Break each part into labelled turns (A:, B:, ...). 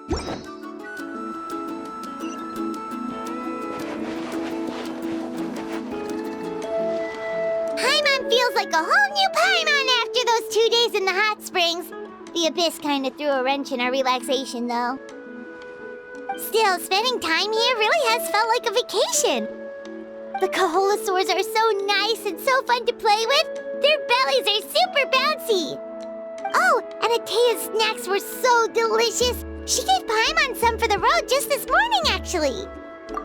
A: Paimon feels like a whole new Paimon after those 2 days in the hot springs. The Abyss kind of threw a wrench in our relaxation, though. Still, spending time here really has felt like a vacation. The Kaholosaurs are so nice and so fun to play with. Their bellies are super bouncy. Oh, and Atea's snacks were so delicious. She gave Paimon some for the road just this morning, actually.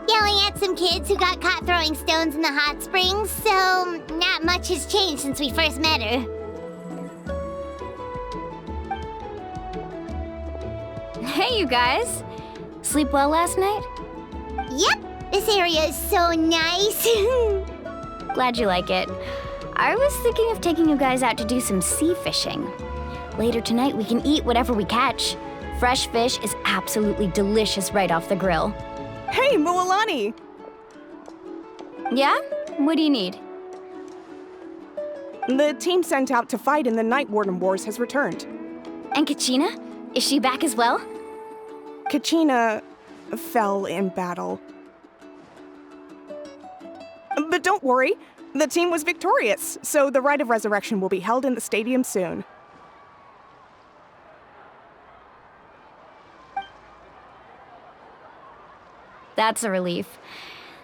A: Yelling at some kids who got caught throwing stones in the hot springs, so not much has changed since we first met her.
B: Hey, you guys. Sleep well last night?
A: Yep, this area is so nice.
B: Glad you like it. I was thinking of taking you guys out to do some sea fishing. Later tonight, we can eat whatever we catch. Fresh fish is absolutely delicious right off the grill.
C: Hey, Mualani!
B: Yeah? What do you need?
C: The team sent out to fight in the Night Warden Wars has returned.
B: And Kachina? Is she back as well?
C: Kachina fell in battle. But don't worry, the team was victorious, so the Rite of Resurrection will be held in the stadium soon.
B: That's a relief.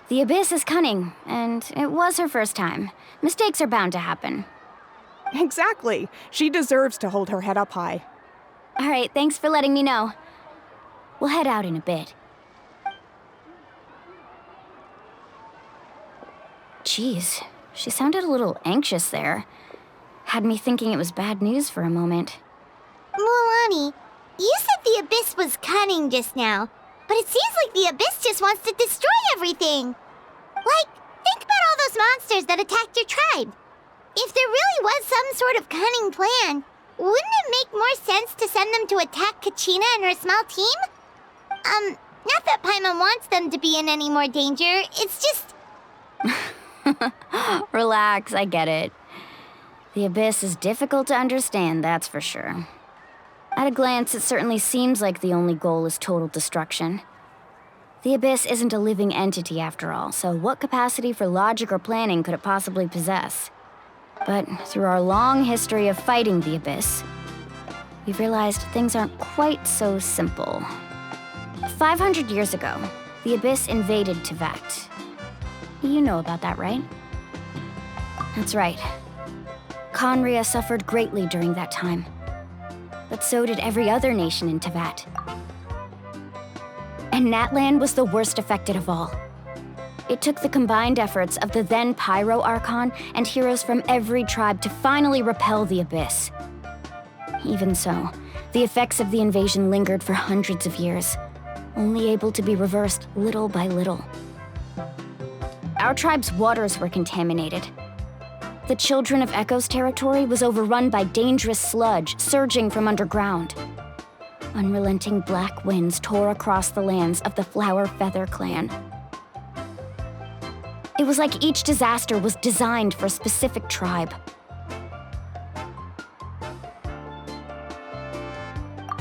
B: The Abyss is cunning, and it was her first time. Mistakes are bound to happen.
C: Exactly. She deserves to hold her head up high.
B: All right, thanks for letting me know. We'll head out in a bit. Jeez, she sounded a little anxious there. Had me thinking it was bad news for a moment.
A: Mualani, you said the Abyss was cunning just now, but it seems like the Abyss just wants to destroy everything. Like, think about all those monsters that attacked your tribe. If there really was some sort of cunning plan, wouldn't it make more sense to send them to attack Kachina and her small team? Not that Paimon wants them to be in any more danger, it's just...
B: Relax, I get it. The Abyss is difficult to understand, that's for sure. At a glance, it certainly seems like the only goal is total destruction. The Abyss isn't a living entity after all, so what capacity for logic or planning could it possibly possess? But through our long history of fighting the Abyss, we've realized things aren't quite so simple. 500 years ago, the Abyss invaded Teyvat. You know about that, right? That's right. Khaenri'ah suffered greatly during that time. But so did every other nation in Teyvat. And Natlan was the worst affected of all. It took the combined efforts of the then Pyro Archon and heroes from every tribe to finally repel the Abyss. Even so, the effects of the invasion lingered for hundreds of years, only able to be reversed little by little. Our tribe's waters were contaminated. The Children of Echo's territory was overrun by dangerous sludge surging from underground. Unrelenting black winds tore across the lands of the Flower Feather clan. It was like each disaster was designed for a specific tribe.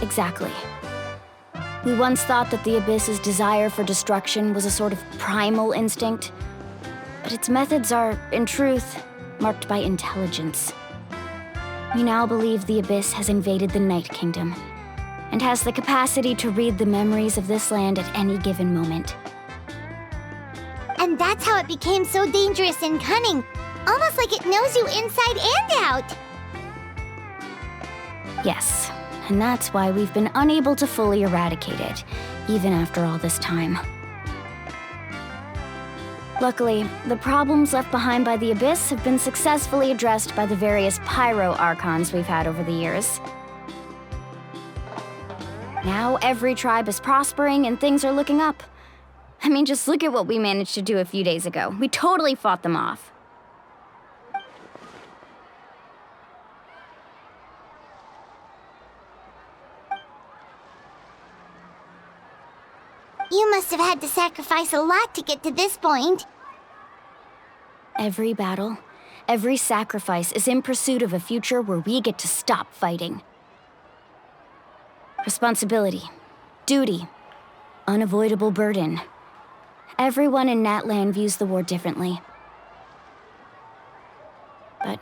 B: Exactly. We once thought that the Abyss's desire for destruction was a sort of primal instinct, but its methods are, in truth, marked by intelligence. We now believe the Abyss has invaded the Night Kingdom, and has the capacity to read the memories of this land at any given moment.
A: And that's how it became so dangerous and cunning, almost like it knows you inside and out.
B: Yes, and that's why we've been unable to fully eradicate it, even after all this time. Luckily, the problems left behind by the Abyss have been successfully addressed by the various Pyro Archons we've had over the years. Now every tribe is prospering and things are looking up. I mean, just look at what we managed to do a few days ago. We totally fought them off.
A: You must have had to sacrifice a lot to get to this point.
B: Every battle, every sacrifice is in pursuit of a future where we get to stop fighting. Responsibility. Duty. Unavoidable burden. Everyone in Natlan views the war differently. But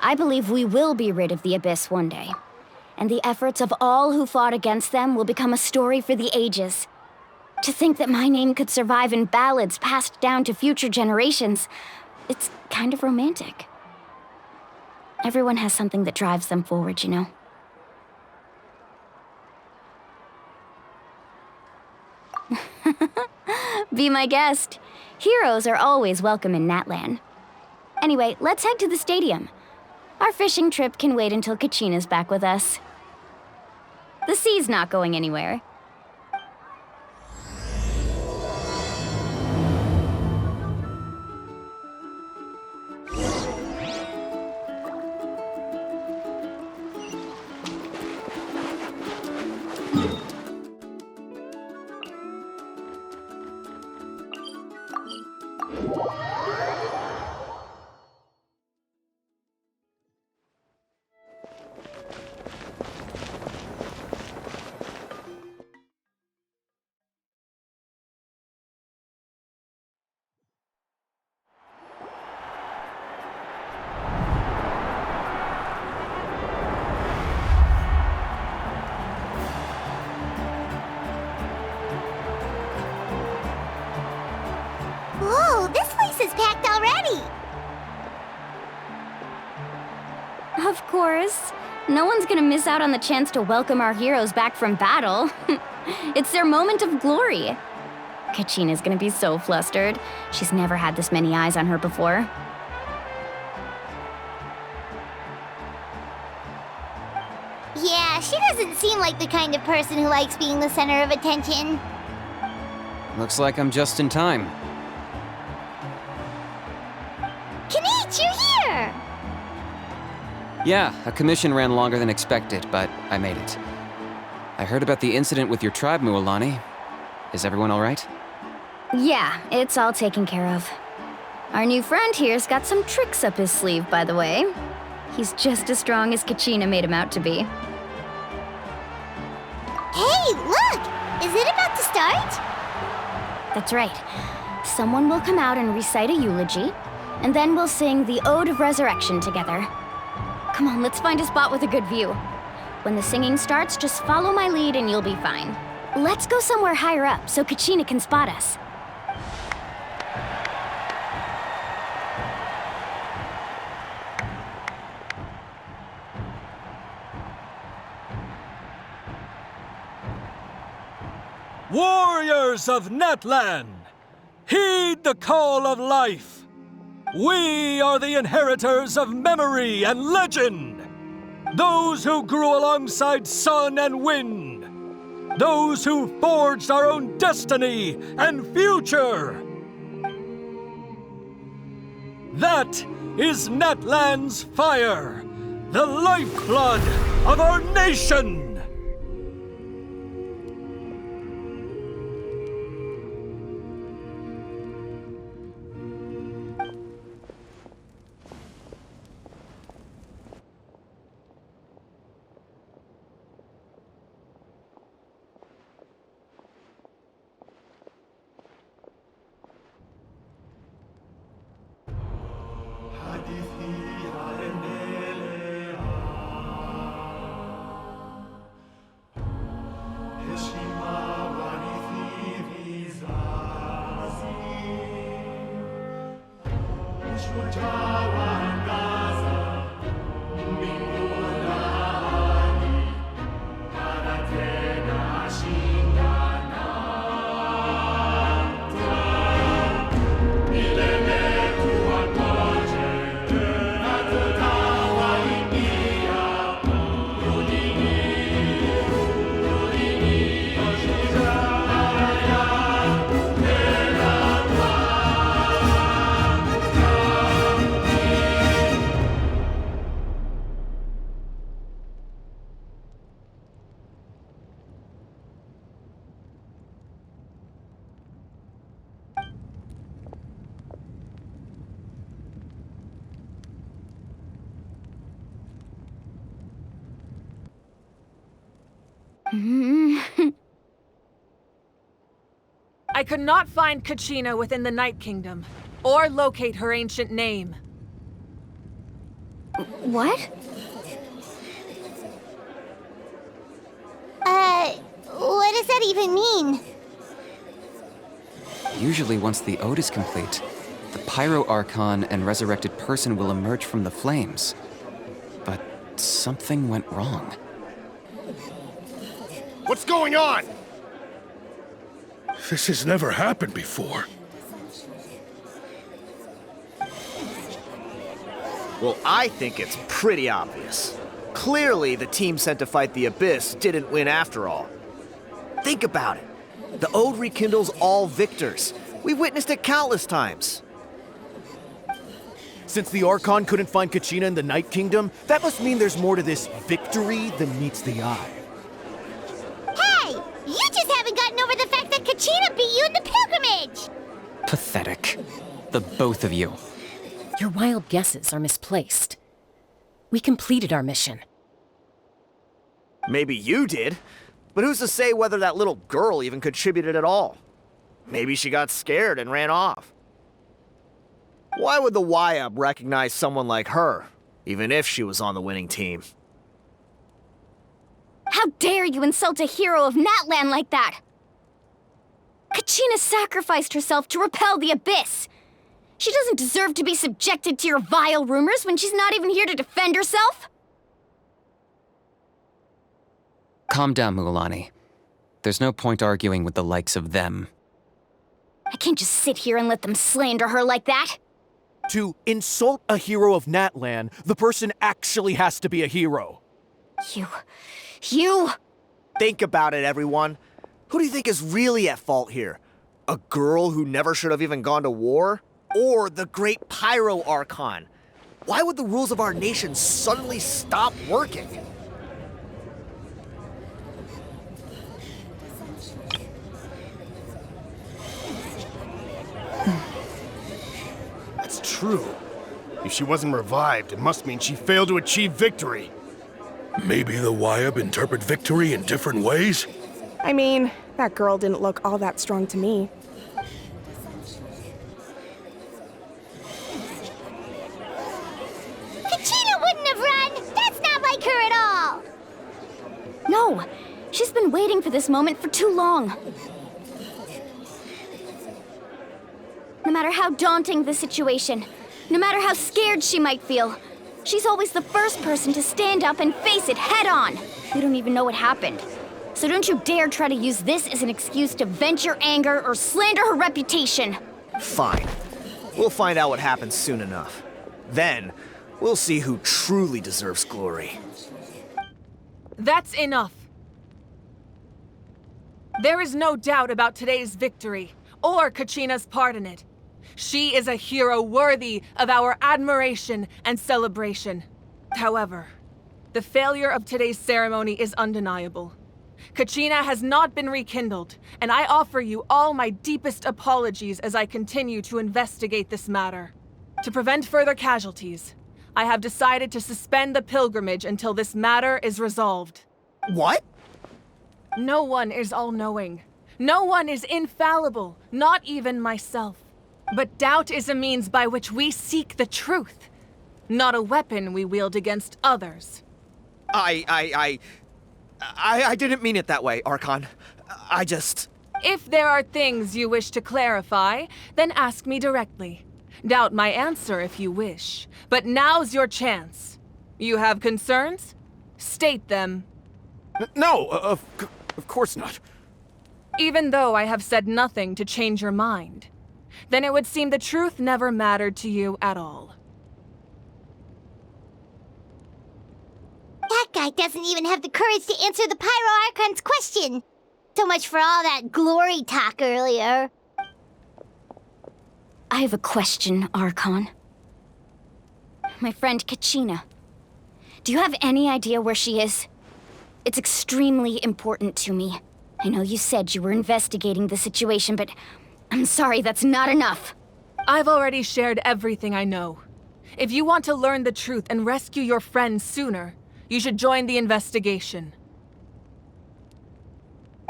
B: I believe we will be rid of the Abyss one day. And the efforts of all who fought against them will become a story for the ages. To think that my name could survive in ballads passed down to future generations, it's kind of romantic. Everyone has something that drives them forward, you know? Be my guest. Heroes are always welcome in Natlan. Anyway, let's head to the stadium. Our fishing trip can wait until Kachina's back with us. The sea's not going anywhere.
A: Whoa, this place is packed already!
B: Of course. No one's gonna miss out on the chance to welcome our heroes back from battle. It's their moment of glory. Kachina's gonna be so flustered. She's never had this many eyes on her before.
A: Yeah, she doesn't seem like the kind of person who likes being the center of attention.
D: Looks like I'm just in time.
A: Kinich, you're here!
D: Yeah, a commission ran longer than expected, but I made it. I heard about the incident with your tribe, Mualani. Is everyone all right?
B: Yeah, it's all taken care of. Our new friend here's got some tricks up his sleeve, by the way. He's just as strong as Kachina made him out to be.
A: Hey, look! Is it about to start?
B: That's right. Someone will come out and recite a eulogy, and then we'll sing the Ode of Resurrection together. Come on, let's find a spot with a good view. When the singing starts, just follow my lead and you'll be fine. Let's go somewhere higher up so Kachina can spot us.
E: Warriors of Natlan, heed the call of life. We are the inheritors of memory and legend. Those who grew alongside sun and wind. Those who forged our own destiny and future. That is Natlan's fire, the lifeblood of our nation.
F: I could not find Kachina within the Night Kingdom, or locate her ancient name.
B: What?
A: What does that even mean?
D: Usually once the ode is complete, the pyro archon and resurrected person will emerge from the flames. But something went wrong.
G: What's going on? This has never happened before.
H: Well, I think it's pretty obvious. Clearly, the team sent to fight the Abyss didn't win after all. Think about it. The Ode rekindles all victors. We've witnessed it countless times.
I: Since the Archon couldn't find Kachina in the Night Kingdom, that must mean there's more to this victory than meets the eye.
A: Hey! You just haven't gotten over the fact that Kachina beat you in the pilgrimage!
D: Pathetic. The both of you.
J: Your wild guesses are misplaced. We completed our mission.
H: Maybe you did, but who's to say whether that little girl even contributed at all? Maybe she got scared and ran off. Why would the Wyab recognize someone like her, even if she was on the winning team?
B: How dare you insult a hero of Natlan like that? Kachina sacrificed herself to repel the Abyss. She doesn't deserve to be subjected to your vile rumors when she's not even here to defend herself.
D: Calm down, Mualani. There's no point arguing with the likes of them.
B: I can't just sit here and let them slander her like that.
I: To insult a hero of Natlan, the person actually has to be a hero.
B: You...
H: Think about it, everyone. Who do you think is really at fault here? A girl who never should have even gone to war? Or the great Pyro Archon? Why would the rules of our nation suddenly stop working?
G: That's true. If she wasn't revived, it must mean she failed to achieve victory. Maybe the Wyab interpret victory in different ways?
C: I mean, that girl didn't look all that strong to me.
A: Kachina wouldn't have run! That's not like her at all!
B: No, she's been waiting for this moment for too long. No matter how daunting the situation, no matter how scared she might feel, she's always the first person to stand up and face it head on. We don't even know what happened. So don't you dare try to use this as an excuse to vent your anger or slander her reputation.
H: Fine. We'll find out what happens soon enough. Then, we'll see who truly deserves glory.
F: That's enough. There is no doubt about today's victory, or Kachina's part in it. She is a hero worthy of our admiration and celebration. However, the failure of today's ceremony is undeniable. Kachina has not been rekindled, and I offer you all my deepest apologies as I continue to investigate this matter. To prevent further casualties, I have decided to suspend the pilgrimage until this matter is resolved.
H: What?
F: No one is all-knowing. No one is infallible, not even myself. But doubt is a means by which we seek the truth, not a weapon we wield against others.
H: I didn't mean it that way, Archon. I just...
F: If there are things you wish to clarify, then ask me directly. Doubt my answer if you wish, but now's your chance. You have concerns? State them.
I: No, of course not.
F: Even though I have said nothing to change your mind, then it would seem the truth never mattered to you at all.
A: That guy doesn't even have the courage to answer the Pyro Archon's question. So much for all that glory talk earlier.
B: I have a question, Archon. My friend Kachina. Do you have any idea where she is? It's extremely important to me. I know you said you were investigating the situation, but I'm sorry, that's not enough.
F: I've already shared everything I know. If you want to learn the truth and rescue your friend sooner, you should join the investigation.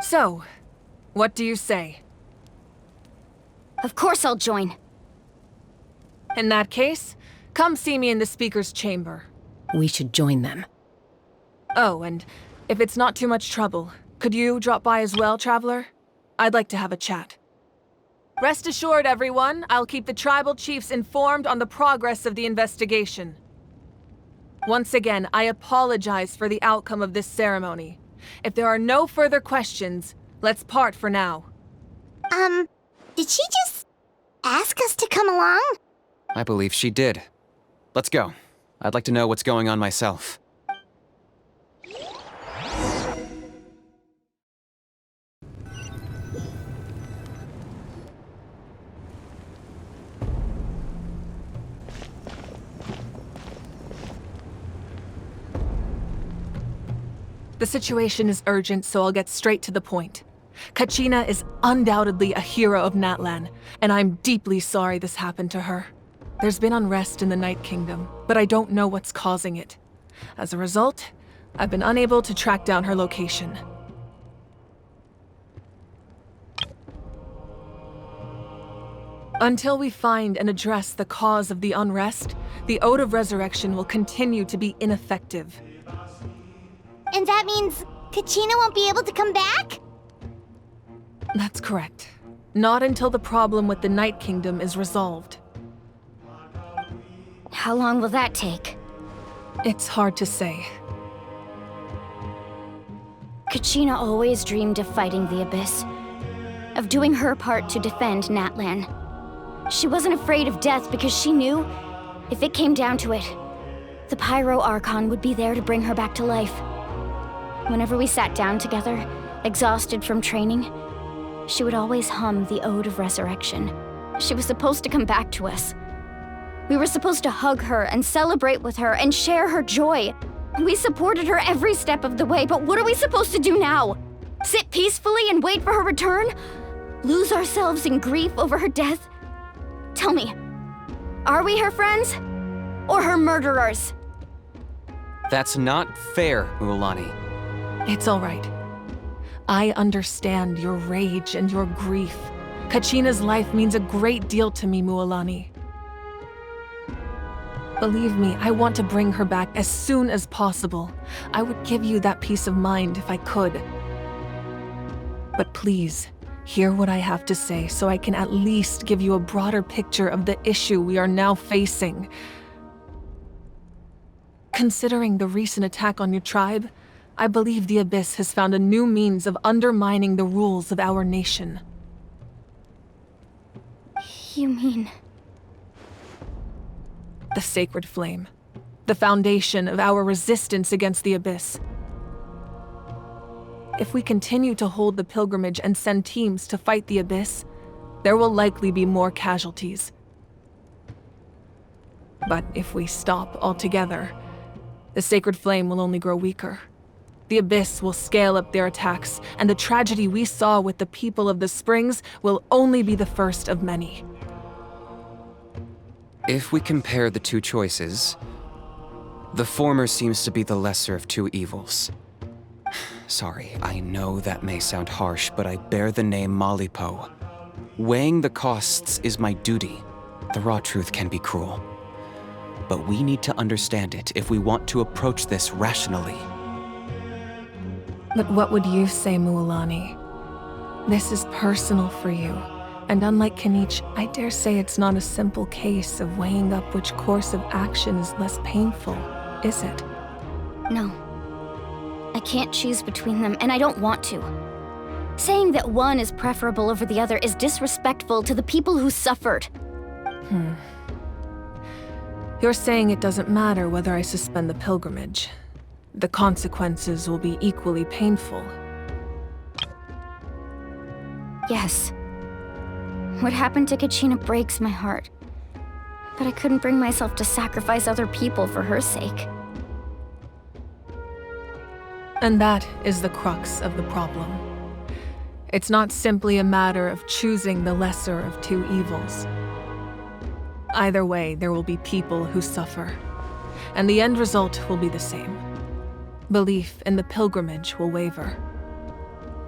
F: So, what do you say?
B: Of course I'll join.
F: In that case, come see me in the speaker's chamber.
J: We should join them.
F: Oh, and if it's not too much trouble, could you drop by as well, Traveler? I'd like to have a chat. Rest assured, everyone, I'll keep the tribal chiefs informed on the progress of the investigation. Once again, I apologize for the outcome of this ceremony. If there are no further questions, let's part for now.
A: Did she just ask us to come along?
D: I believe she did. Let's go. I'd like to know what's going on myself.
F: The situation is urgent, so I'll get straight to the point. Kachina is undoubtedly a hero of Natlan, and I'm deeply sorry this happened to her. There's been unrest in the Night Kingdom, but I don't know what's causing it. As a result, I've been unable to track down her location. Until we find and address the cause of the unrest, the Ode of Resurrection will continue to be ineffective.
A: And that means Kachina won't be able to come back?
F: That's correct. Not until the problem with the Night Kingdom is resolved.
B: How long will that take?
F: It's hard to say.
B: Kachina always dreamed of fighting the Abyss, of doing her part to defend Natlan. She wasn't afraid of death because she knew, if it came down to it, the Pyro Archon would be there to bring her back to life. Whenever we sat down together, exhausted from training, she would always hum the Ode of Resurrection. She was supposed to come back to us. We were supposed to hug her and celebrate with her and share her joy. We supported her every step of the way, but what are we supposed to do now? Sit peacefully and wait for her return? Lose ourselves in grief over her death? Tell me, are we her friends? Or her murderers?
D: That's not fair, mualani.
F: It's all right. I understand your rage and your grief. Kachina's life means a great deal to me, Mualani. Believe me, I want to bring her back as soon as possible. I would give you that peace of mind if I could. But please, hear what I have to say so I can at least give you a broader picture of the issue we are now facing. Considering the recent attack on your tribe, I believe the Abyss has found a new means of undermining the rules of our nation.
B: You mean...
F: The Sacred Flame. The foundation of our resistance against the Abyss. If we continue to hold the pilgrimage and send teams to fight the Abyss, there will likely be more casualties. But if we stop altogether, the Sacred Flame will only grow weaker. The Abyss will scale up their attacks, and the tragedy we saw with the people of the Springs will only be the first of many.
D: If we compare the two choices, the former seems to be the lesser of two evils. Sorry, I know that may sound harsh, but I bear the name Malipo. Weighing the costs is my duty. The raw truth can be cruel. But we need to understand it if we want to approach this rationally.
F: But what would you say, Mualani? This is personal for you. And unlike Kinich, I dare say it's not a simple case of weighing up which course of action is less painful, is it?
B: No. I can't choose between them, and I don't want to. Saying that one is preferable over the other is disrespectful to the people who suffered.
F: You're saying it doesn't matter whether I suspend the pilgrimage. The consequences will be equally painful.
B: Yes. What happened to Kachina breaks my heart. But I couldn't bring myself to sacrifice other people for her sake.
F: And that is the crux of the problem. It's not simply a matter of choosing the lesser of two evils. Either way, there will be people who suffer. And the end result will be the same. Belief in the pilgrimage will waver.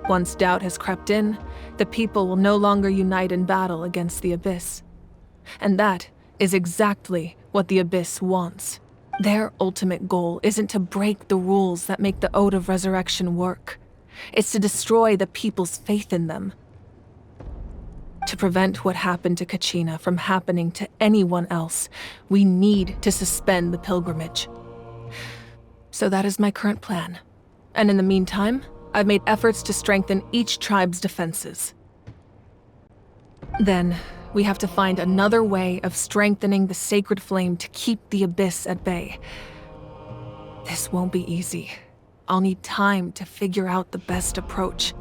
F: Once doubt has crept in, the people will no longer unite in battle against the Abyss. And that is exactly what the Abyss wants. Their ultimate goal isn't to break the rules that make the Ode of Resurrection work. It's to destroy the people's faith in them. To prevent what happened to Kachina from happening to anyone else, we need to suspend the pilgrimage. So that is my current plan. And in the meantime, I've made efforts to strengthen each tribe's defenses. Then, we have to find another way of strengthening the sacred flame to keep the Abyss at bay. This won't be easy. I'll need time to figure out the best approach.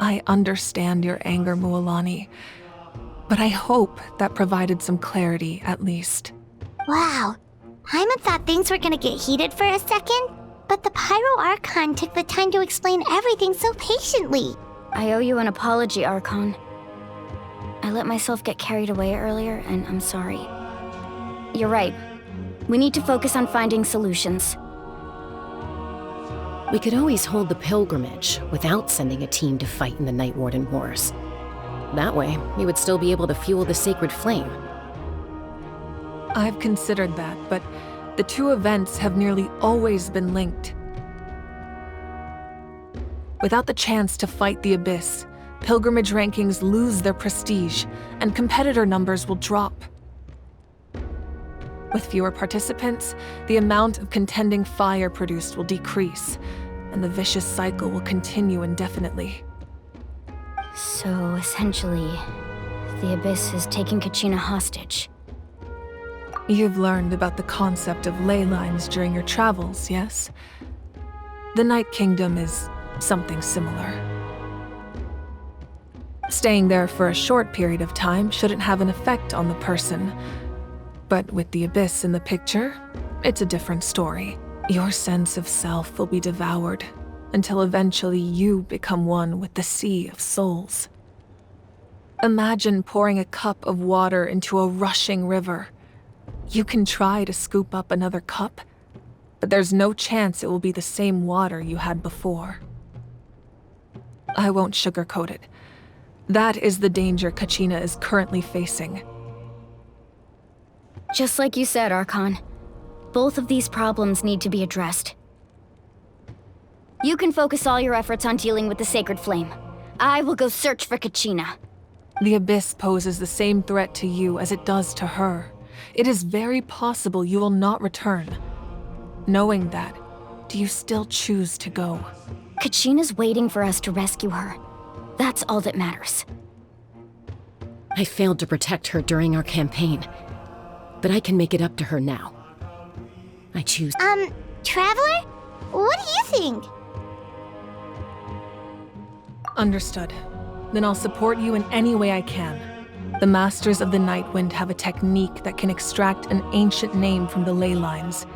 F: I understand your anger, Mualani, but I hope that provided some clarity at least.
A: Wow. Paimon thought things were gonna get heated for a second, but the Pyro Archon took the time to explain everything so patiently.
B: I owe you an apology, Archon. I let myself get carried away earlier, and I'm sorry. You're right. We need to focus on finding solutions.
J: We could always hold the pilgrimage without sending a team to fight in the Night Warden Wars. That way, we would still be able to fuel the sacred flame.
F: I've considered that, but the two events have nearly always been linked. Without the chance to fight the Abyss, pilgrimage rankings lose their prestige, and competitor numbers will drop. With fewer participants, the amount of contending fire produced will decrease, and the vicious cycle will continue indefinitely.
B: So, essentially, the Abyss is taking Kachina hostage.
F: You've learned about the concept of ley lines during your travels, yes? The Night Kingdom is something similar. Staying there for a short period of time shouldn't have an effect on the person. But with the Abyss in the picture, it's a different story. Your sense of self will be devoured until eventually you become one with the sea of souls. Imagine pouring a cup of water into a rushing river. You can try to scoop up another cup, but there's no chance it will be the same water you had before. I won't sugarcoat it. That is the danger Kachina is currently facing.
B: Just like you said, Archon. Both of these problems need to be addressed. You can focus all your efforts on dealing with the sacred flame. I will go search for Kachina.
F: The Abyss poses the same threat to you as it does to her. It is very possible you will not return. Knowing that, do you still choose to go?
B: Kachina's waiting for us to rescue her. That's all that matters.
J: I failed to protect her during our campaign, but I can make it up to her now. I choose...
A: Traveler? What do you think?
F: Understood. Then I'll support you in any way I can. The Masters of the Nightwind have a technique that can extract an ancient name from the ley lines.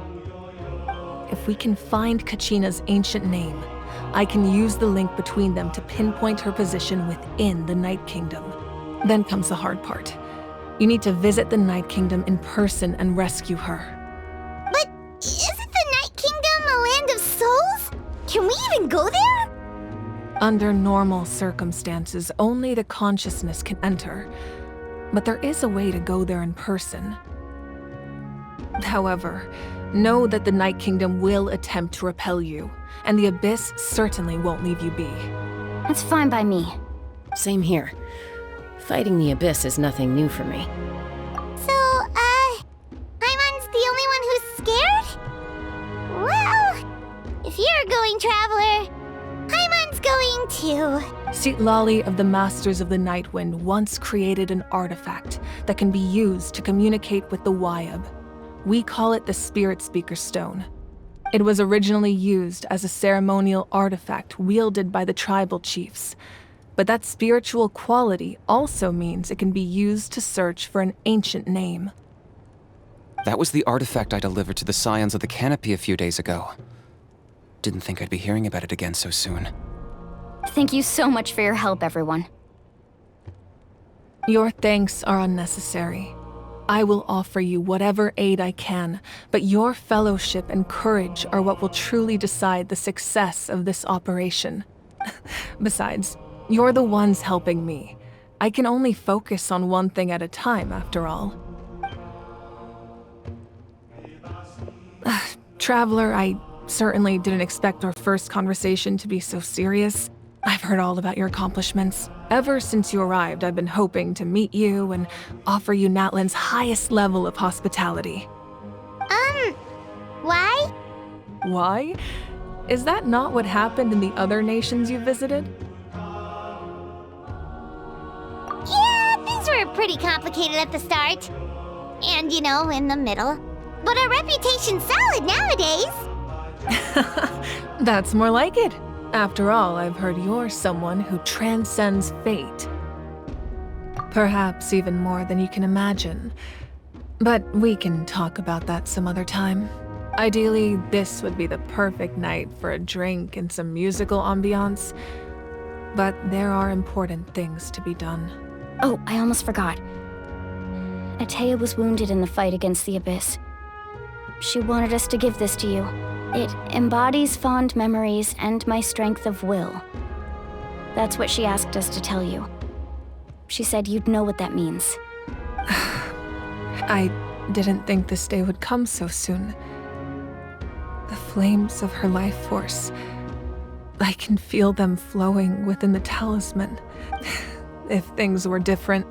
F: If we can find Kachina's ancient name, I can use the link between them to pinpoint her position within the Night Kingdom. Then comes the hard part. You need to visit the Night Kingdom in person and rescue her.
A: But isn't the Night Kingdom a land of souls? Can we even go there?
F: Under normal circumstances, only the consciousness can enter. But there is a way to go there in person. However, know that the Night Kingdom will attempt to repel you, and the Abyss certainly won't leave you be.
B: That's fine by me.
J: Same here. Fighting the Abyss is nothing new for me.
A: So, Paimon's the only one who's scared? Well, if you're going, Traveler, Paimon's going too.
F: Citlali of the Masters of the Nightwind once created an artifact that can be used to communicate with the Wyab. We call it the Spirit Speaker Stone. It was originally used as a ceremonial artifact wielded by the tribal chiefs, but that spiritual quality also means it can be used to search for an ancient name.
D: That was the artifact I delivered to the Scions of the Canopy a few days ago. Didn't think I'd be hearing about it again so soon.
B: Thank you so much for your help, everyone.
F: Your thanks are unnecessary. I will offer you whatever aid I can, but your fellowship and courage are what will truly decide the success of this operation. Besides, you're the ones helping me. I can only focus on one thing at a time, after all. Traveler, I certainly didn't expect our first conversation to be so serious. I've heard all about your accomplishments. Ever since you arrived, I've been hoping to meet you and offer you Natlan's highest level of hospitality.
A: Why?
F: Why? Is that not what happened in the other nations you visited?
A: Yeah, things were pretty complicated at the start. And, in the middle. But our reputation's solid nowadays.
F: That's more like it. After all, I've heard you're someone who transcends fate. Perhaps even more than you can imagine. But we can talk about that some other time. Ideally, this would be the perfect night for a drink and some musical ambiance. But there are important things to be done.
B: Oh, I almost forgot. Atea was wounded in the fight against the Abyss. She wanted us to give this to you. It embodies fond memories and my strength of will. That's what she asked us to tell you. She said you'd know what that means.
F: I didn't think this day would come so soon. The flames of her life force. I can feel them flowing within the talisman. If things were different,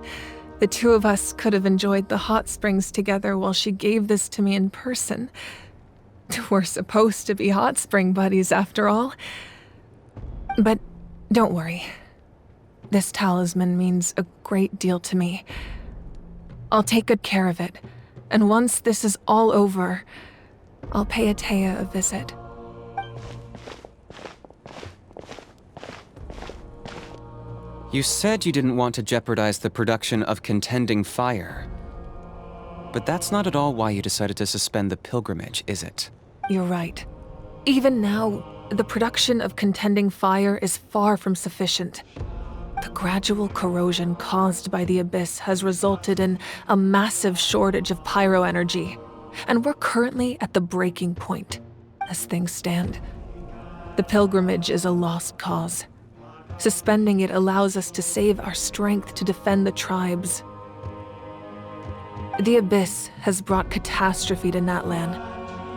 F: the two of us could have enjoyed the hot springs together while she gave this to me in person. We're supposed to be hot spring buddies after all. But don't worry. This talisman means a great deal to me. I'll take good care of it, and once this is all over, I'll pay Atea a visit.
D: You said you didn't want to jeopardize the production of contending fire. But that's not at all why you decided to suspend the pilgrimage, is it?
F: You're right. Even now, the production of contending fire is far from sufficient. The gradual corrosion caused by the Abyss has resulted in a massive shortage of pyro energy, and we're currently at the breaking point, as things stand. The pilgrimage is a lost cause. Suspending it allows us to save our strength to defend the tribes. The Abyss has brought catastrophe to Natlan,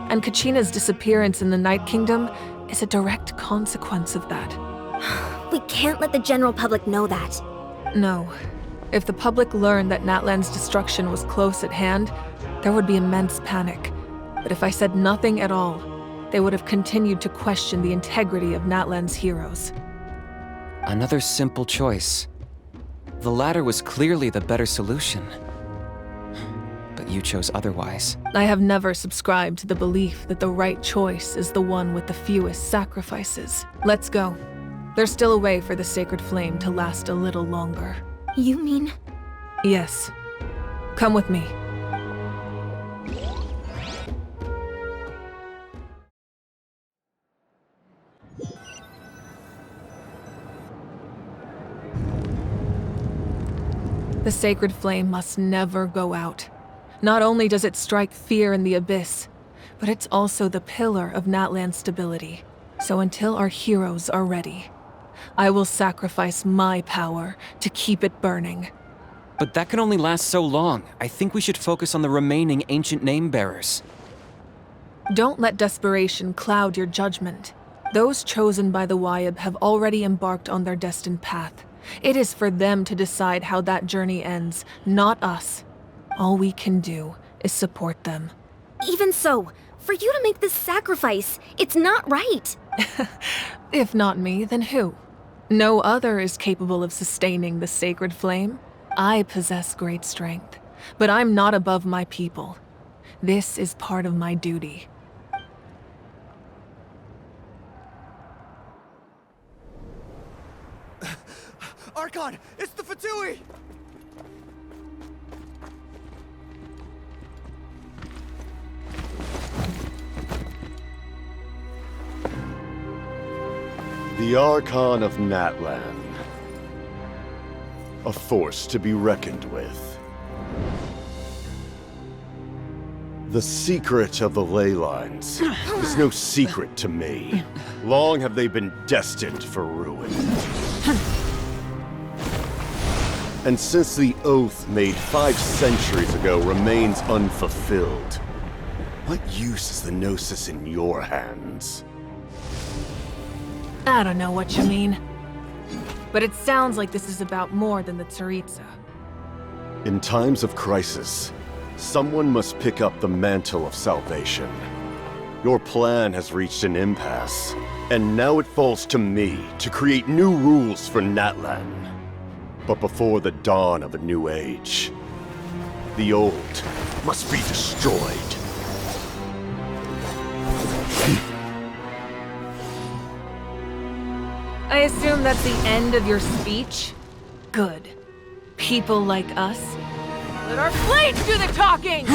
F: and Kachina's disappearance in the Night Kingdom is a direct consequence of that.
K: We can't let the general public know that.
F: No. If the public learned that Natlan's destruction was close at hand, there would be immense panic. But if I said nothing at all, they would have continued to question the integrity of Natlan's heroes.
D: Another simple choice. The latter was clearly the better solution. But you chose otherwise.
F: I have never subscribed to the belief that the right choice is the one with the fewest sacrifices. Let's go. There's still a way for the sacred flame to last a little longer.
K: You mean?
F: Yes. Come with me. The sacred flame must never go out. Not only does it strike fear in the Abyss, but it's also the pillar of Natlan's stability. So until our heroes are ready, I will sacrifice my power to keep it burning.
D: But that can only last so long. I think we should focus on the remaining ancient name-bearers.
F: Don't let desperation cloud your judgment. Those chosen by the Wyab have already embarked on their destined path. It is for them to decide how that journey ends, not us. All we can do is support them.
K: Even so, for you to make this sacrifice, it's not right.
F: If not me, then who? No other is capable of sustaining the sacred flame. I possess great strength, but I'm not above my people. This is part of my duty.
H: Archon, it's the Fatui!
L: The Archon of Natlan. A force to be reckoned with. The secret of the ley lines is no secret to me. Long have they been destined for ruin. And since the oath made 5 centuries ago remains unfulfilled, what use is the Gnosis in your hands?
F: I don't know what you mean. But it sounds like this is about more than the Tsaritsa.
L: In times of crisis, someone must pick up the mantle of salvation. Your plan has reached an impasse, and now it falls to me to create new rules for Natlan. But before the dawn of a new age, the old must be destroyed.
F: I assume that's the end of your speech? Good. People like us, let our blades do the talking!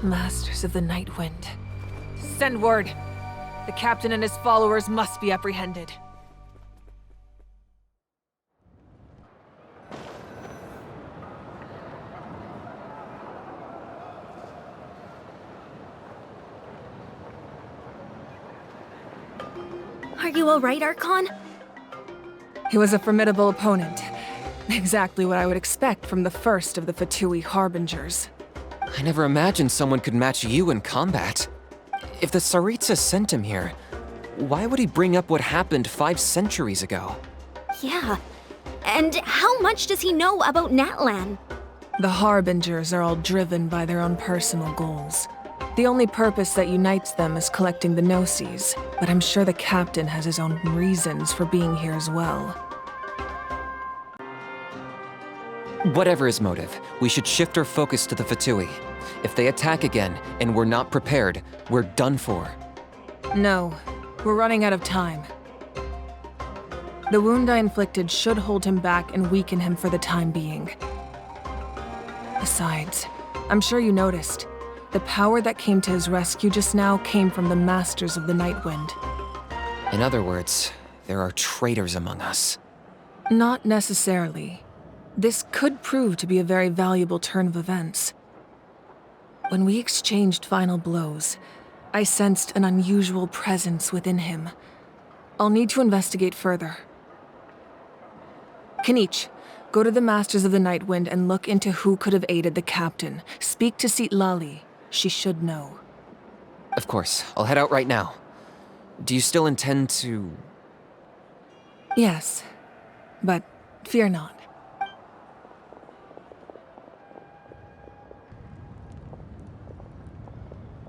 F: Masters of the Night Wind. Send word. The captain and his followers must be apprehended.
K: Are you alright, Archon?
F: He was a formidable opponent. Exactly what I would expect from the first of the Fatui Harbingers.
D: I never imagined someone could match you in combat. If the Tsaritsa sent him here, why would he bring up what happened 5 centuries ago?
K: Yeah. And how much does he know about Natlan?
F: The Harbingers are all driven by their own personal goals. The only purpose that unites them is collecting the Gnosis, but I'm sure the captain has his own reasons for being here as well.
D: Whatever his motive, we should shift our focus to the Fatui. If they attack again, and we're not prepared, we're done for.
F: No, we're running out of time. The wound I inflicted should hold him back and weaken him for the time being. Besides, I'm sure you noticed, the power that came to his rescue just now came from the Masters of the Night Wind.
D: In other words, there are traitors among us.
F: Not necessarily. This could prove to be a very valuable turn of events. When we exchanged final blows, I sensed an unusual presence within him. I'll need to investigate further. Kinich, Go to the Masters of the Night Wind and look into who could have aided the captain. Speak to Citlali. She should know.
D: Of course. I'll head out right now. Do you still intend to...
F: Yes, but fear not.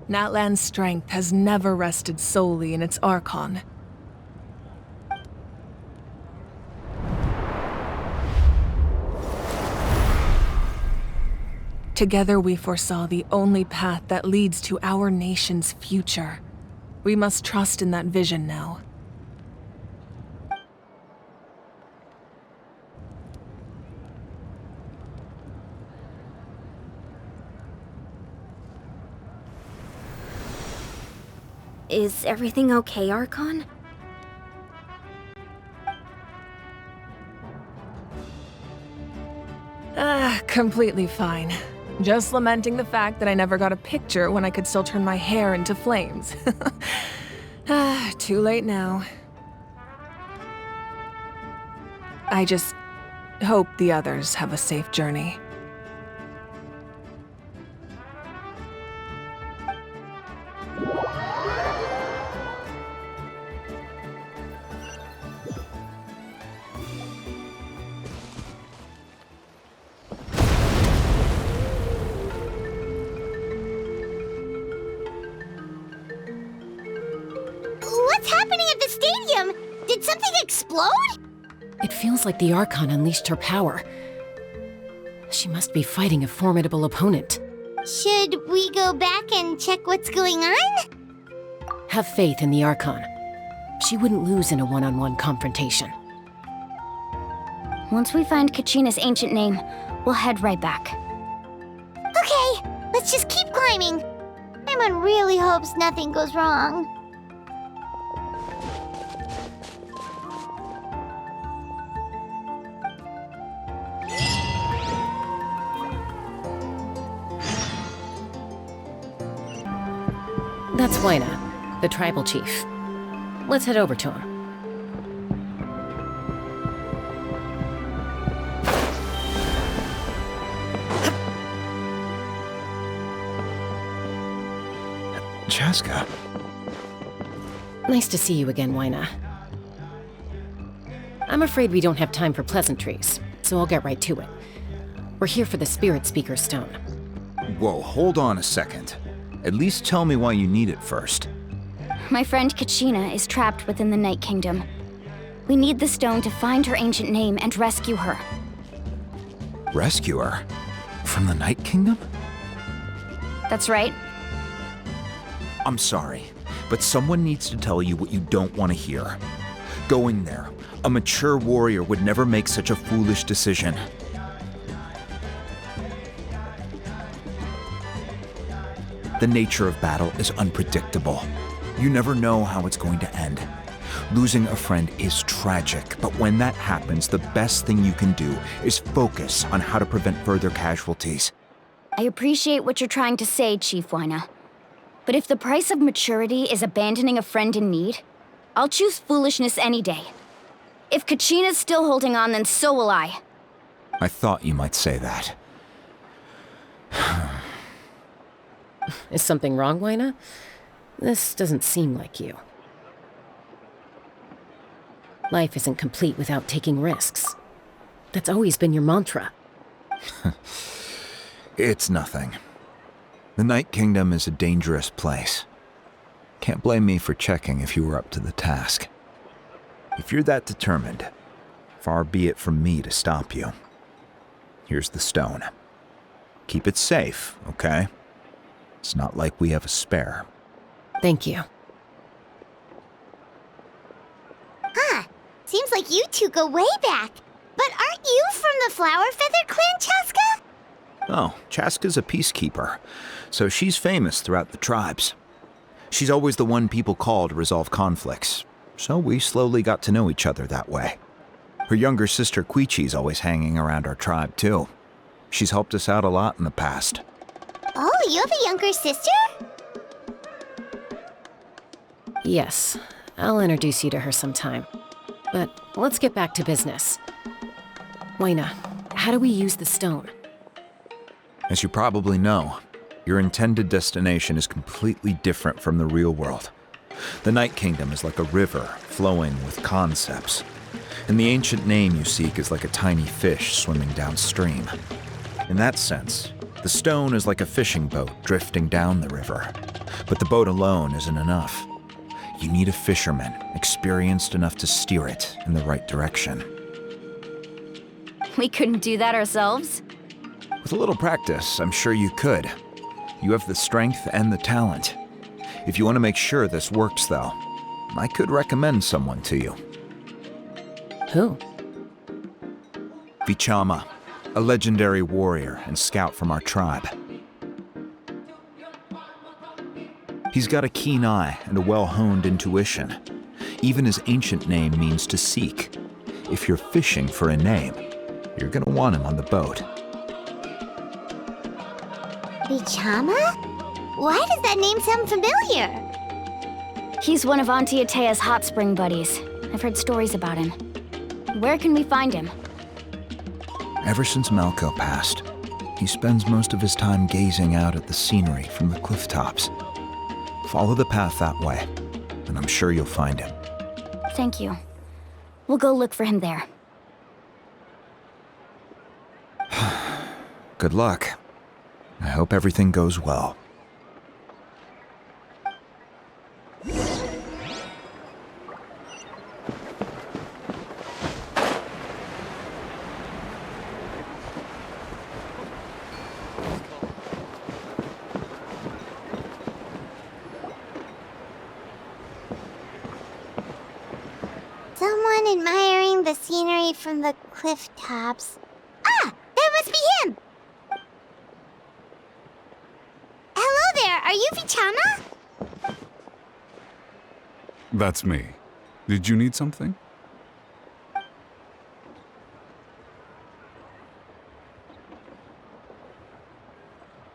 F: Natlan's strength has never rested solely in its Archon. Together we foresaw the only path that leads to our nation's future. We must trust in that vision now.
K: Is everything okay, Archon?
F: Completely fine. Just lamenting the fact that I never got a picture when I could still turn my hair into flames. Too late now. I just hope the others have a safe journey.
A: What's happening at the stadium? Did something explode?
J: It feels like the Archon unleashed her power. She must be fighting a formidable opponent.
A: Should we go back and check what's going on?
J: Have faith in the Archon. She wouldn't lose in a one-on-one confrontation.
B: Once we find Kachina's ancient name, we'll head right back.
A: Okay, let's just keep climbing. Everyone really hopes nothing goes wrong.
J: That's Waina, the tribal chief. Let's head over to him.
M: Chasca.
J: Nice to see you again, Waina. I'm afraid we don't have time for pleasantries, so I'll get right to it. We're here for the Spirit Speaker Stone.
M: Whoa, hold on a second. At least tell me why you need it first.
B: My friend Kachina is trapped within the Night Kingdom. We need the stone to find her ancient name and rescue her.
M: Rescue her? From the Night Kingdom?
B: That's right.
M: I'm sorry, but someone needs to tell you what you don't want to hear. Going there, a mature warrior would never make such a foolish decision. The nature of battle is unpredictable. You never know how it's going to end. Losing a friend is tragic, but when that happens, the best thing you can do is focus on how to prevent further casualties.
B: I appreciate what you're trying to say, Chief Waina. But if the price of maturity is abandoning a friend in need, I'll choose foolishness any day. If Kachina's still holding on, then so will I.
M: I thought you might say that.
J: Is something wrong, Waina? This doesn't seem like you. Life isn't complete without taking risks. That's always been your mantra.
M: It's nothing. The Night Kingdom is a dangerous place. Can't blame me for checking if you were up to the task. If you're that determined, far be it from me to stop you. Here's the stone. Keep it safe, okay? It's not like we have a spare.
J: Thank you.
A: Huh. Seems like you two go way back. But aren't you from the Flower Feather Clan, Chasca?
M: Oh, Chasca's a peacekeeper, so she's famous throughout the tribes. She's always the one people call to resolve conflicts, so we slowly got to know each other that way. Her younger sister Chuychu's always hanging around our tribe, too. She's helped us out a lot in the past.
A: Oh, you have a younger sister?
J: Yes, I'll introduce you to her sometime. But let's get back to business. Waina, How do we use the stone?
M: As you probably know, your intended destination is completely different from the real world. The Night Kingdom is like a river flowing with concepts, and the ancient name you seek is like a tiny fish swimming downstream. In that sense, the stone is like a fishing boat drifting down the river, but the boat alone isn't enough. You need a fisherman experienced enough to steer it in the right direction.
B: We couldn't do that ourselves?
M: With a little practice, I'm sure you could. You have the strength and the talent. If you want to make sure this works, though, I could recommend someone to you.
J: Who?
M: Vichama, a legendary warrior and scout from our tribe. He's got a keen eye and a well-honed intuition. Even his ancient name means to seek. If you're fishing for a name, you're gonna want him on the boat.
A: Vichama? Why does that name sound familiar?
B: He's one of Auntie Atea's hot spring buddies. I've heard stories about him. Where can we find him?
M: Ever since Malco passed, he spends most of his time gazing out at the scenery from the cliff tops. Follow the path that way, and I'm sure you'll find him.
B: Thank you. We'll go look for him there.
M: Good luck. I hope everything goes well.
A: Someone admiring the scenery from the cliff tops. Ah! That must be him! Hello there, are you Vichama?
N: That's me. Did you need something?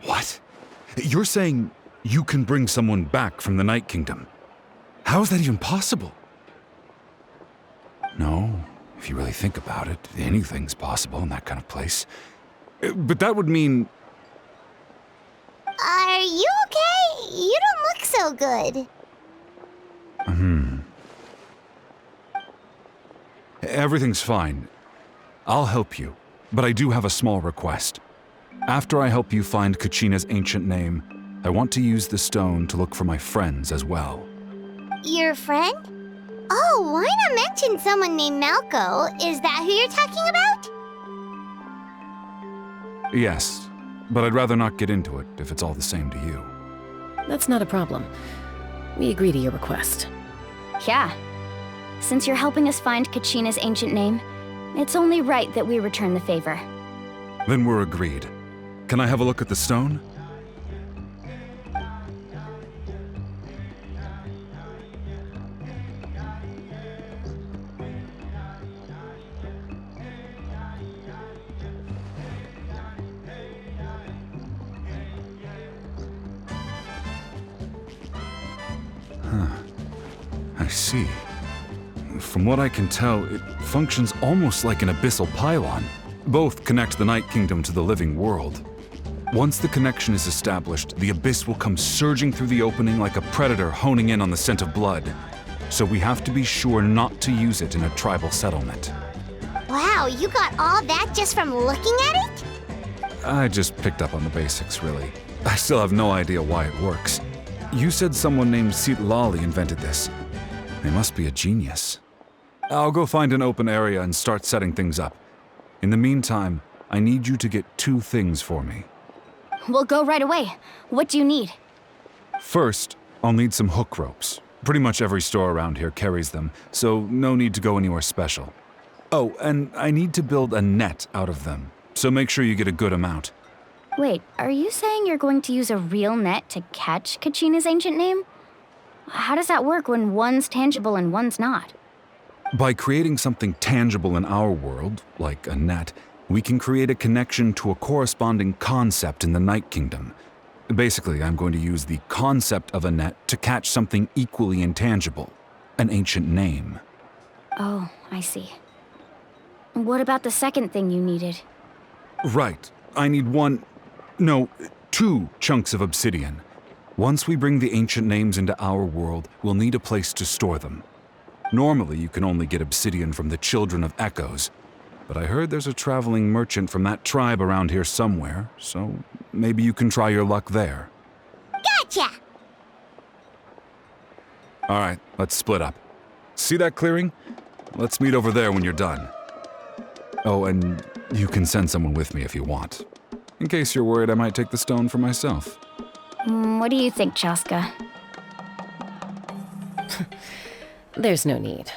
N: What? You're saying you can bring someone back from the Night Kingdom? How is that even possible? No, if you really think about it, anything's possible in that kind of place. But that would mean...
A: Are you okay? You don't look so good.
N: Everything's fine. I'll help you, but I do have a small request. After I help you find Kachina's ancient name, I want to use the stone to look for my friends as well.
A: Your friend? Oh, why not mention someone named Malco? Is that who you're talking about?
N: Yes, but I'd rather not get into it if it's all the same to you.
J: That's not a problem. We agree to your request.
B: Yeah. Since you're helping us find Kachina's ancient name, it's only right that we return the favor.
N: Then we're agreed. Can I have a look at the stone? I see. From what I can tell, it functions almost like an abyssal pylon. Both connect the Night Kingdom to the living world. Once the connection is established, the abyss will come surging through the opening like a predator honing in on the scent of blood. So we have to be sure not to use it in a tribal settlement.
A: Wow, you got all that just from looking at it?
N: I just picked up on the basics, really. I still have no idea why it works. You said someone named Citlali invented this. They must be a genius. I'll go find an open area and start setting things up. In the meantime, I need you to get 2 things for me.
B: We'll go right away. What do you need?
N: First, I'll need some hook ropes. Pretty much every store around here carries them, so no need to go anywhere special. Oh, and I need to build a net out of them, so make sure you get a good amount.
B: Wait, are you saying you're going to use a real net to catch Kachina's ancient name? How does that work when one's tangible and one's not?
N: By creating something tangible in our world, like a net, we can create a connection to a corresponding concept in the Night Kingdom. Basically, I'm going to use the concept of a net to catch something equally intangible, an ancient name.
B: Oh, I see. What about the second thing you needed?
N: Right. I need two chunks of obsidian. Once we bring the ancient names into our world, we'll need a place to store them. Normally, you can only get obsidian from the Children of Echoes, but I heard there's a traveling merchant from that tribe around here somewhere, so maybe you can try your luck there.
A: Gotcha!
N: All right, let's split up. See that clearing? Let's meet over there when you're done. Oh, and you can send someone with me if you want. In case you're worried I might take the stone for myself.
B: What do you think, Chasca?
J: There's no need.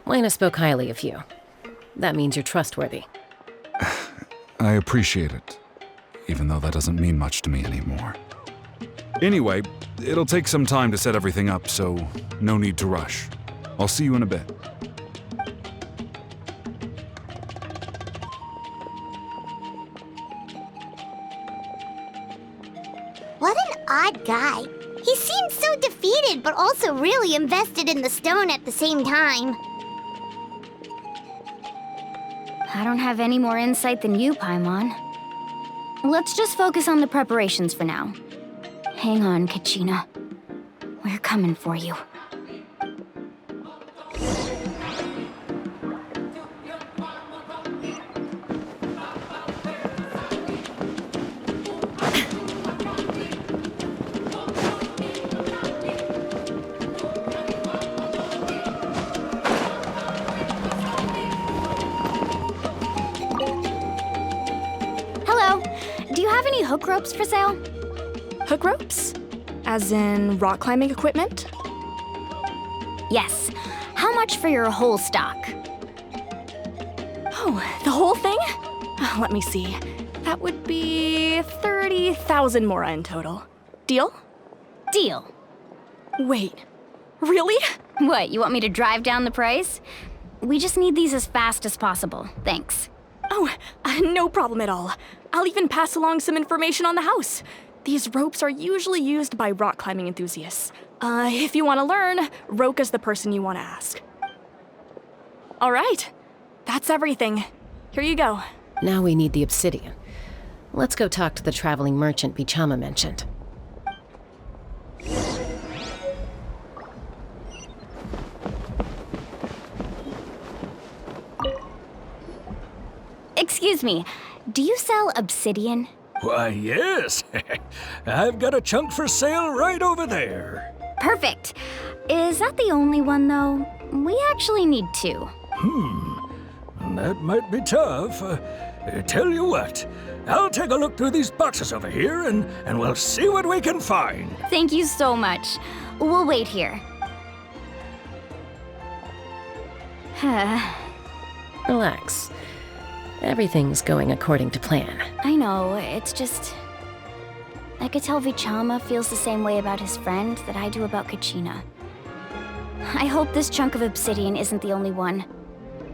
J: Lena spoke highly of you. That means you're trustworthy.
N: I appreciate it, even though that doesn't mean much to me anymore. Anyway, it'll take some time to set everything up, so no need to rush. I'll see you in a bit.
A: What an odd guy. He seemed so defeated, but also really invested in the stone at the same time.
B: I don't have any more insight than you, Paimon. Let's just focus on the preparations for now. Hang on, Kachina. We're coming for you. Hook ropes for sale?
C: Hook ropes? As in rock climbing equipment?
B: Yes. How much for your whole stock?
C: Oh, the whole thing? Let me see. That would be 30,000 mora in total. Deal?
B: Deal.
C: Wait, really?
B: What, you want me to drive down the price? We just need these as fast as possible. Thanks.
C: Oh, no problem at all. I'll even pass along some information on the house. These ropes are usually used by rock climbing enthusiasts. If you want to learn, Roka's the person you want to ask. All right, that's everything. Here you go.
J: Now we need the obsidian. Let's go talk to the traveling merchant Bichama mentioned.
B: Excuse me, do you sell obsidian?
E: Why, yes. I've got a chunk for sale right over there.
B: Perfect. Is that the only one, though? We actually need two.
E: That might be tough. Tell you what, I'll take a look through these boxes over here and we'll see what we can find.
B: Thank you so much. We'll wait here.
J: Relax. Everything's going according to plan.
B: I know, it's just... I could tell Bichama feels the same way about his friend that I do about Kachina. I hope this chunk of obsidian isn't the only one.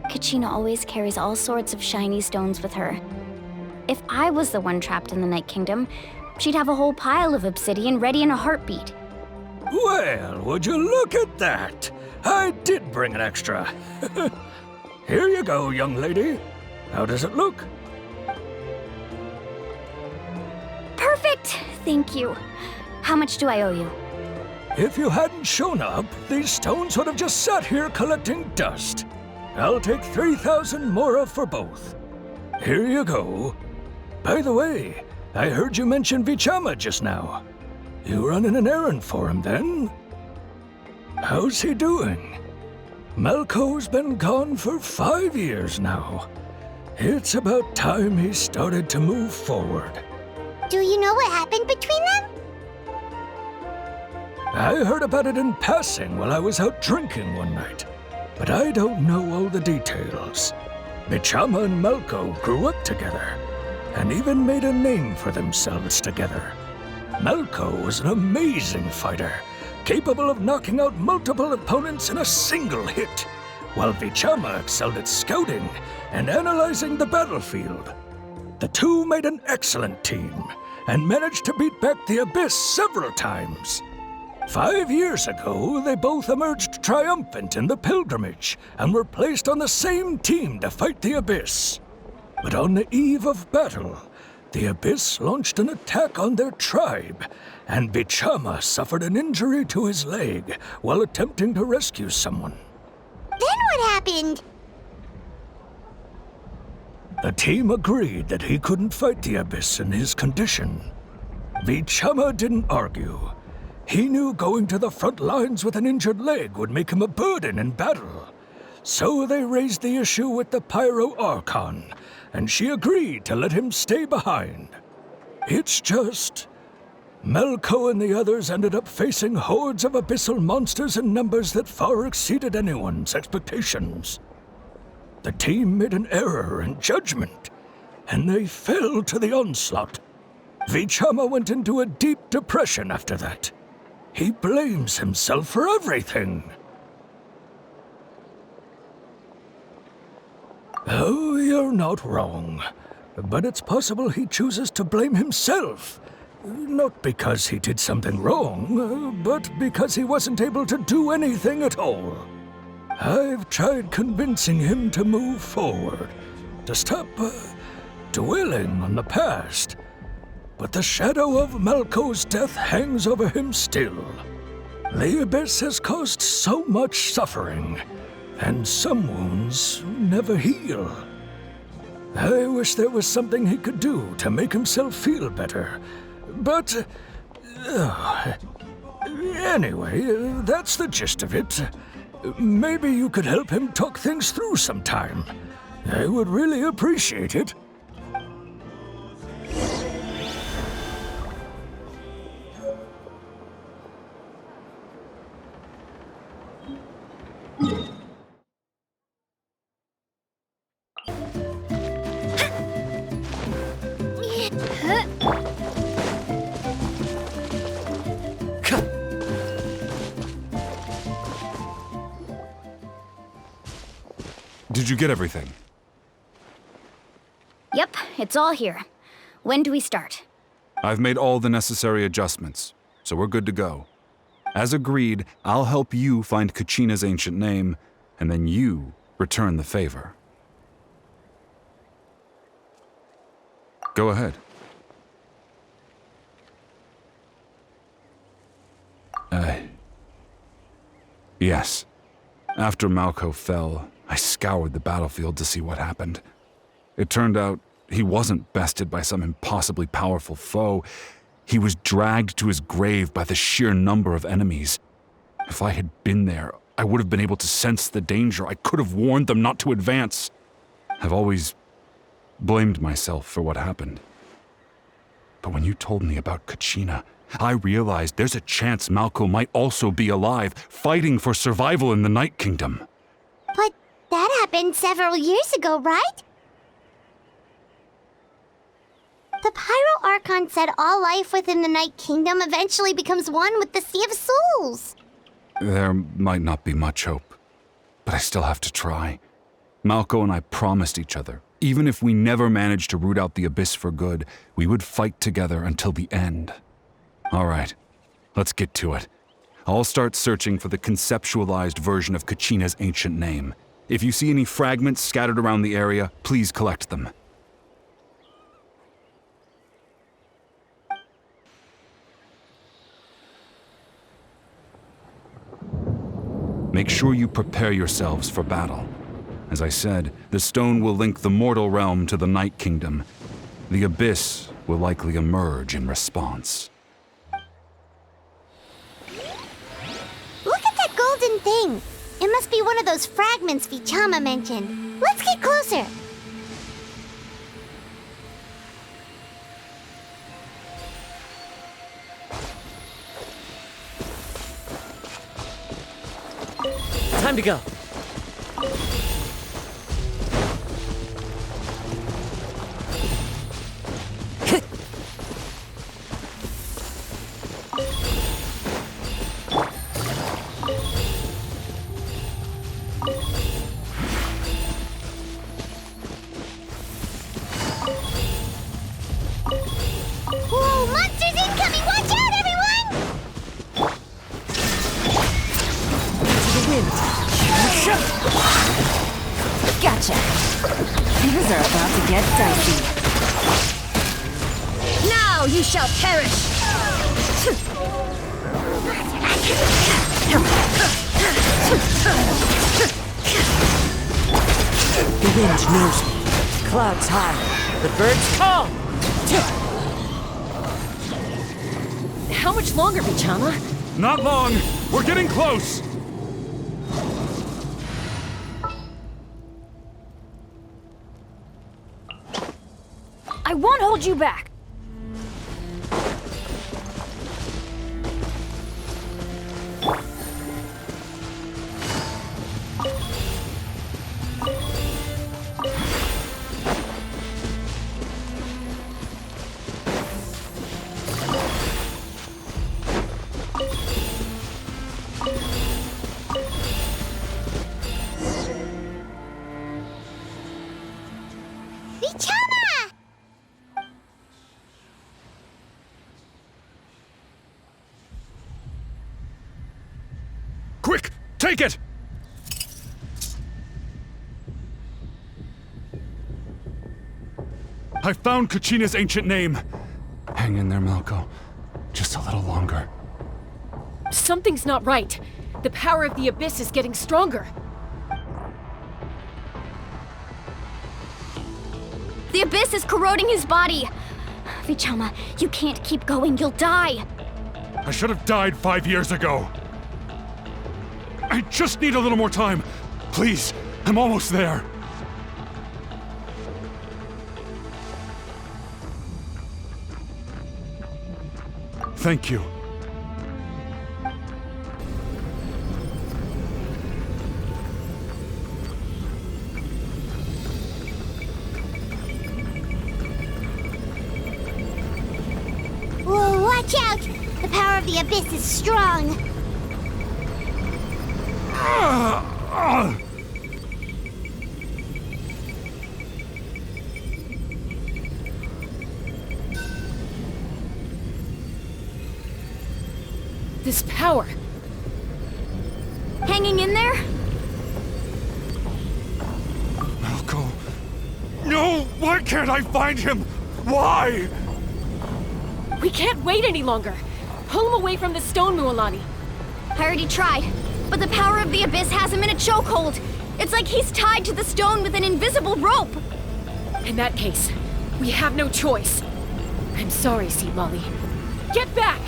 B: Kachina always carries all sorts of shiny stones with her. If I was the one trapped in the Night Kingdom, she'd have a whole pile of obsidian ready in a heartbeat.
E: Well, would you look at that? I did bring an extra. Here you go, young lady. How does it look?
B: Perfect! Thank you. How much do I owe you?
E: If you hadn't shown up, these stones would have just sat here collecting dust. I'll take 3,000 mora for both. Here you go. By the way, I heard you mention Bichama just now. You running an errand for him, then? How's he doing? Malco's been gone for 5 years now. It's about time he started to move forward.
A: Do you know what happened between them?
E: I heard about it in passing while I was out drinking one night, but I don't know all the details. Bichama and Malco grew up together, and even made a name for themselves together. Malco was an amazing fighter, capable of knocking out multiple opponents in a single hit, while Bichama excelled at scouting and analyzing the battlefield. The two made an excellent team, and managed to beat back the Abyss several times. 5 years ago, they both emerged triumphant in the pilgrimage, and were placed on the same team to fight the Abyss. But on the eve of battle, the Abyss launched an attack on their tribe, and Bichama suffered an injury to his leg while attempting to rescue someone.
A: Then what happened?
E: The team agreed that he couldn't fight the Abyss in his condition. Bichama didn't argue. He knew going to the front lines with an injured leg would make him a burden in battle. So they raised the issue with the Pyro Archon, and she agreed to let him stay behind. It's just... Melko and the others ended up facing hordes of abyssal monsters in numbers that far exceeded anyone's expectations. The team made an error in judgment, and they fell to the onslaught. Bichama went into a deep depression after that. He blames himself for everything. Oh, you're not wrong. But it's possible he chooses to blame himself. Not because he did something wrong, but because he wasn't able to do anything at all. I've tried convincing him to move forward, to stop dwelling on the past. But the shadow of Melko's death hangs over him still. The Abyss has caused so much suffering, and some wounds never heal. I wish there was something he could do to make himself feel better. But... anyway, that's the gist of it. Maybe you could help him talk things through sometime. I would really appreciate it.
N: Did you get everything?
B: Yep, it's all here. When do we start?
N: I've made all the necessary adjustments, so we're good to go. As agreed, I'll help you find Kachina's ancient name, and then you return the favor. Go ahead. Yes. After Malko fell, I scoured the battlefield to see what happened. It turned out he wasn't bested by some impossibly powerful foe. He was dragged to his grave by the sheer number of enemies. If I had been there, I would have been able to sense the danger. I could have warned them not to advance. I've always blamed myself for what happened. But when you told me about Kachina, I realized there's a chance Malko might also be alive, fighting for survival in the Night Kingdom.
A: But that happened several years ago, right? The Pyro Archon said all life within the Night Kingdom eventually becomes one with the Sea of Souls.
N: There might not be much hope, but I still have to try. Malko and I promised each other, even if we never managed to root out the Abyss for good, we would fight together until the end. All right, let's get to it. I'll start searching for the conceptualized version of Kachina's ancient name. If you see any fragments scattered around the area, please collect them. Make sure you prepare yourselves for battle. As I said, the stone will link the mortal realm to the Night Kingdom. The Abyss will likely emerge in response.
A: Look at that golden thing! It must be one of those fragments Bichama mentioned. Let's get closer!
O: Time to go.
A: Whoa, monsters incoming! Watch out, everyone!
O: To the wind.
B: Gotcha. Things are about to get dicey. Now you shall perish!
O: The wind knows me. Clouds high. The birds call.
J: How much longer, Vichama?
N: Not long! We're getting close!
B: I won't hold you back!
A: Vichama!
N: Quick! Take it! I found Kachina's ancient name. Hang in there, Malco. Just a little longer.
J: Something's not right. The power of the Abyss is getting stronger.
B: The Abyss is corroding his body! Vichama, you can't keep going, you'll die!
N: I should have died 5 years ago. I just need a little more time. Please, I'm almost there. Thank you.
A: Whoa, watch out! The power of the Abyss is strong.
J: This power.
B: Hanging in there?
N: Malco. No! Why can't I find him? Why?
J: We can't wait any longer. Pull him away from the stone, Mualani.
B: I already tried, but the power of the Abyss has him in a chokehold. It's like he's tied to the stone with an invisible rope.
J: In that case, we have no choice. I'm sorry, citlali. Get back!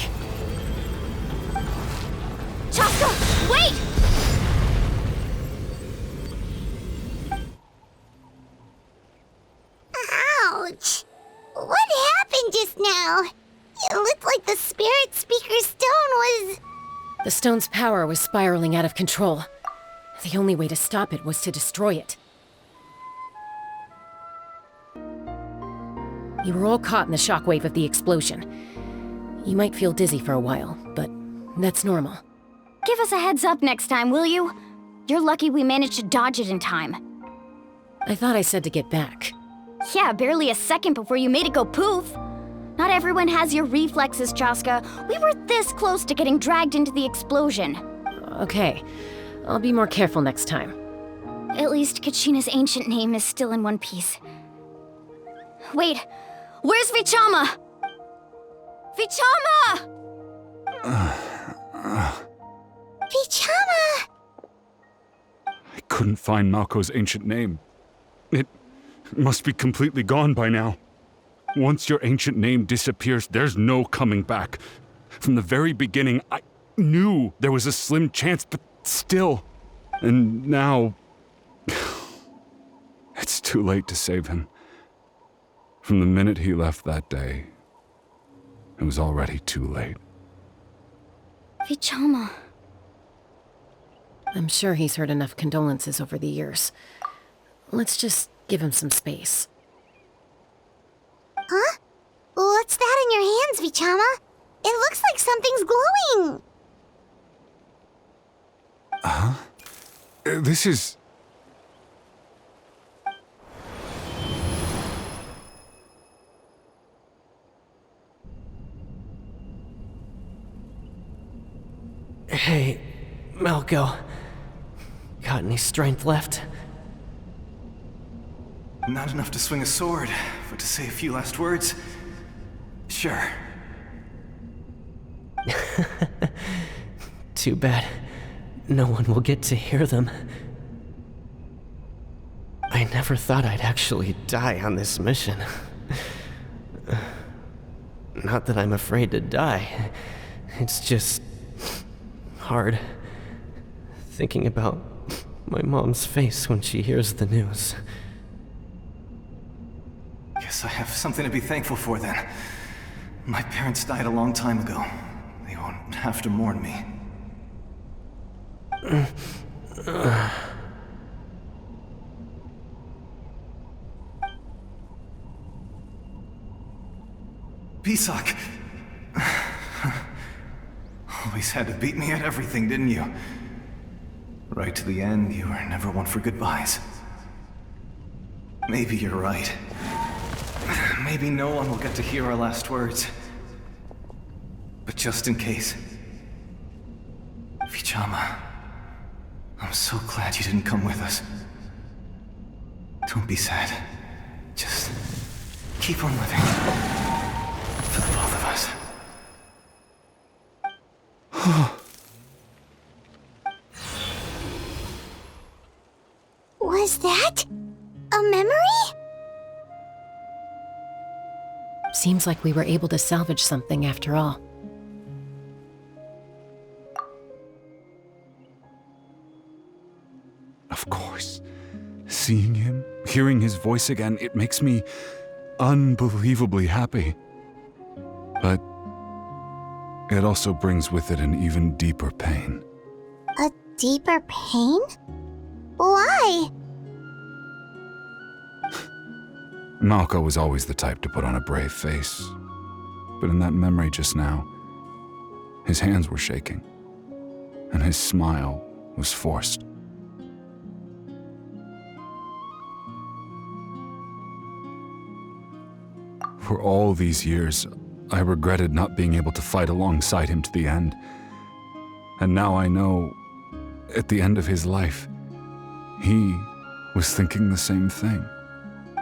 B: Chasca, wait!
A: Ouch! What happened just now? It looked like the spirit speaker's stone was...
J: The stone's power was spiraling out of control. The only way to stop it was to destroy it. You were all caught in the shockwave of the explosion. You might feel dizzy for a while, but that's normal.
B: Give us a heads up next time, will you? You're lucky we managed to dodge it in time.
J: I thought I said to get back.
B: Yeah, barely a second before you made it go poof. Not everyone has your reflexes, Chasca. We were this close to getting dragged into the explosion.
J: Okay, I'll be more careful next time.
B: At least Kachina's ancient name is still in one piece. Wait, where's Vichama? Vichama!
A: Vichama!
N: I couldn't find Malco's ancient name. It must be completely gone by now. Once your ancient name disappears, there's no coming back. From the very beginning, I knew there was a slim chance, but still. And now... it's too late to save him. From the minute he left that day, it was already too late.
B: Vichama.
J: I'm sure he's heard enough condolences over the years. Let's just give him some space.
A: Huh? What's that in your hands, Vichama? It looks like something's glowing.
N: Huh? This is...
O: Hey, Malco. Got any strength left?
P: Not enough to swing a sword, but to say a few last words? Sure.
Q: Too bad. No one will get to hear them. I never thought I'd actually die on this mission. Not that I'm afraid to die. It's just hard thinking about my mom's face when she hears the news.
P: Guess I have something to be thankful for then. My parents died a long time ago. They won't have to mourn me. Pisak! Always had to beat me at everything, didn't you? Right to the end, you were never one for goodbyes. Maybe you're right. Maybe no one will get to hear our last words. But just in case... Vichama, I'm so glad you didn't come with us. Don't be sad. Just keep on living. For the both of us.
A: Was that a memory?
J: Seems like we were able to salvage something after all.
N: Of course. Seeing him, hearing his voice again, it makes me unbelievably happy. But it also brings with it an even deeper pain.
A: A deeper pain? Why?
N: Malco was always the type to put on a brave face. But in that memory just now, his hands were shaking, and his smile was forced. For all these years, I regretted not being able to fight alongside him to the end. And now I know, at the end of his life, he was thinking the same thing.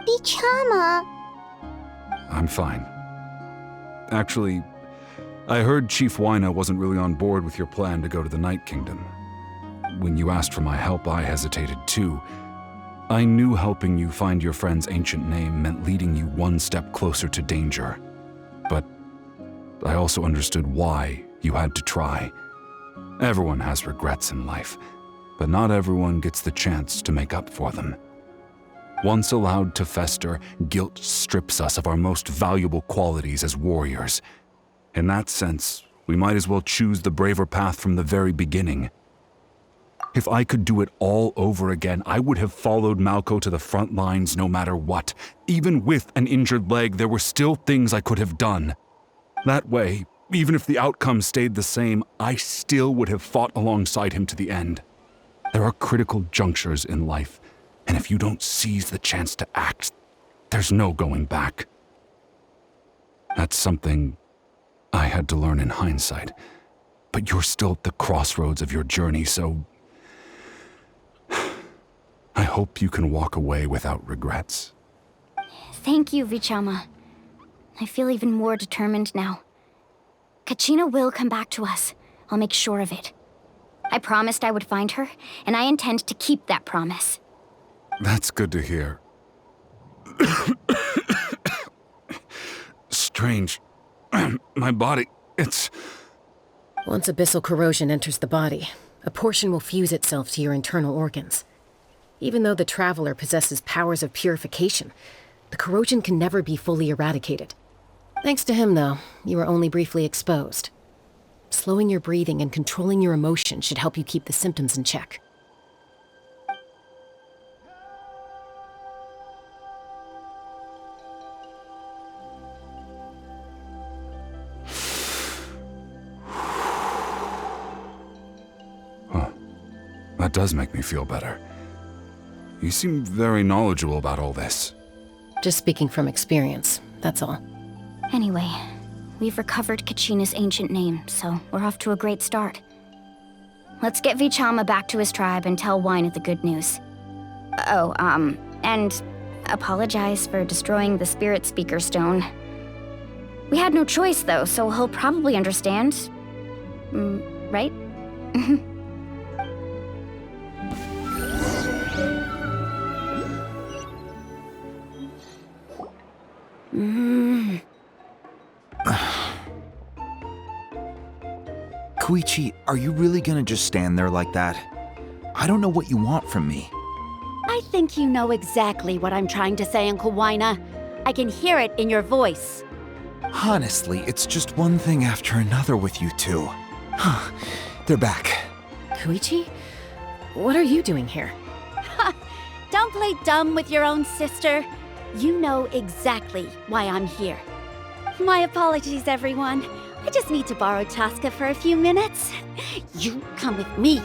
A: Vichama.
N: I'm fine. Actually, I heard Chief Wyna wasn't really on board with your plan to go to the Night Kingdom. When you asked for my help, I hesitated too. I knew helping you find your friend's ancient name meant leading you one step closer to danger. But I also understood why you had to try. Everyone has regrets in life, but not everyone gets the chance to make up for them. Once allowed to fester, guilt strips us of our most valuable qualities as warriors. In that sense, we might as well choose the braver path from the very beginning. If I could do it all over again, I would have followed Malco to the front lines no matter what. Even with an injured leg, there were still things I could have done. That way, even if the outcome stayed the same, I still would have fought alongside him to the end. There are critical junctures in life, and if you don't seize the chance to act, there's no going back. That's something I had to learn in hindsight, but you're still at the crossroads of your journey, so I hope you can walk away without regrets.
B: Thank you, Vichama. I feel even more determined now. Kachina will come back to us. I'll make sure of it. I promised I would find her, and I intend to keep that promise.
N: That's good to hear. Strange. My body, it's...
J: Once abyssal corrosion enters the body, a portion will fuse itself to your internal organs. Even though the Traveler possesses powers of purification, the corrosion can never be fully eradicated. Thanks to him, though, you were only briefly exposed. Slowing your breathing and controlling your emotions should help you keep the symptoms in check.
N: Huh. That does make me feel better. You seem very knowledgeable about all this.
J: Just speaking from experience, that's all.
B: Anyway, we've recovered Kachina's ancient name, so we're off to a great start. Let's get Vichama back to his tribe and tell Wyna the good news. Oh, and apologize for destroying the spirit speaker stone. We had no choice, though, so he'll probably understand. Right?
M: Koichi, are you really gonna just stand there like that? I don't know what you want from me.
R: I think you know exactly what I'm trying to say, Uncle Wina. I can hear it in your voice.
M: Honestly, it's just one thing after another with you two. They're back.
J: Koichi? What are you doing here?
R: Don't play dumb with your own sister. You know exactly why I'm here. My apologies, everyone. I just need to borrow Chasca for a few minutes. You come with me.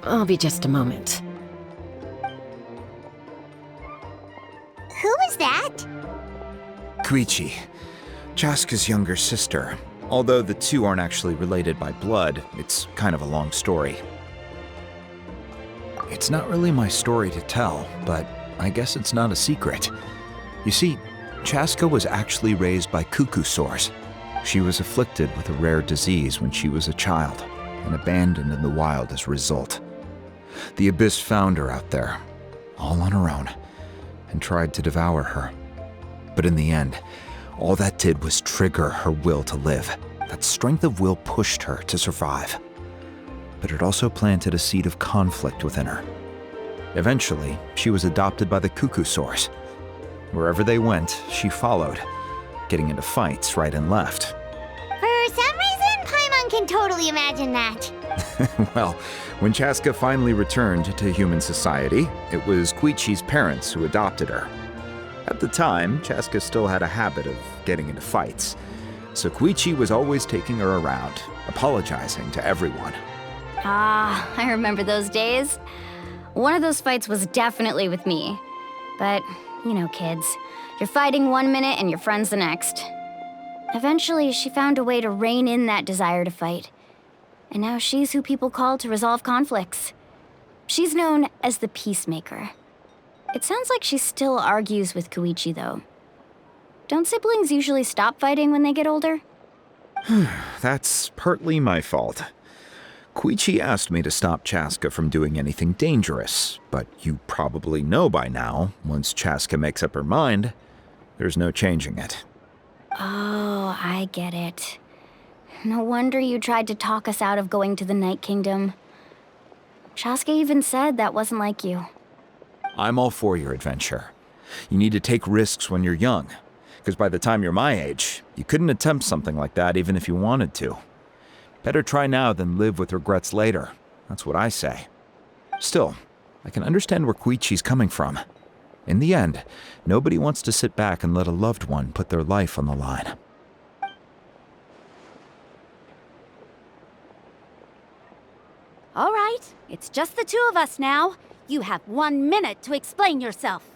J: I'll be just a moment.
A: Who was that?
M: Koichi, Chasca's younger sister. Although the two aren't actually related by blood, it's kind of a long story. It's not really my story to tell, but I guess it's not a secret. You see, Chasca was actually raised by cuckoo sores. She was afflicted with a rare disease when she was a child and abandoned in the wild as a result. The Abyss found her out there, all on her own, and tried to devour her. But in the end, all that did was trigger her will to live. That strength of will pushed her to survive. But it also planted a seed of conflict within her. Eventually, she was adopted by the cuckoo sores. Wherever they went, she followed, getting into fights right and left.
A: For some reason, Paimon can totally imagine that.
M: Well, when Chasca finally returned to human society, it was Koichi's parents who adopted her. At the time, Chasca still had a habit of getting into fights, so Koichi was always taking her around, apologizing to everyone.
B: Ah, I remember those days. One of those fights was definitely with me. But, you know, kids, you're fighting one minute and your friend's the next. Eventually, she found a way to rein in that desire to fight. And now she's who people call to resolve conflicts. She's known as the Peacemaker. It sounds like she still argues with Koichi, though. Don't siblings usually stop fighting when they get older?
M: That's partly my fault. Koichi asked me to stop Chasca from doing anything dangerous, but you probably know by now, once Chasca makes up her mind, there's no changing it.
B: Oh, I get it. No wonder you tried to talk us out of going to the Night Kingdom. Chasca even said that wasn't like you.
M: I'm all for your adventure. You need to take risks when you're young, because by the time you're my age, you couldn't attempt something like that even if you wanted to. Better try now than live with regrets later. That's what I say. Still, I can understand where Koichi's coming from. In the end, nobody wants to sit back and let a loved one put their life on the line.
R: All right, it's just the two of us now. You have 1 minute to explain yourself.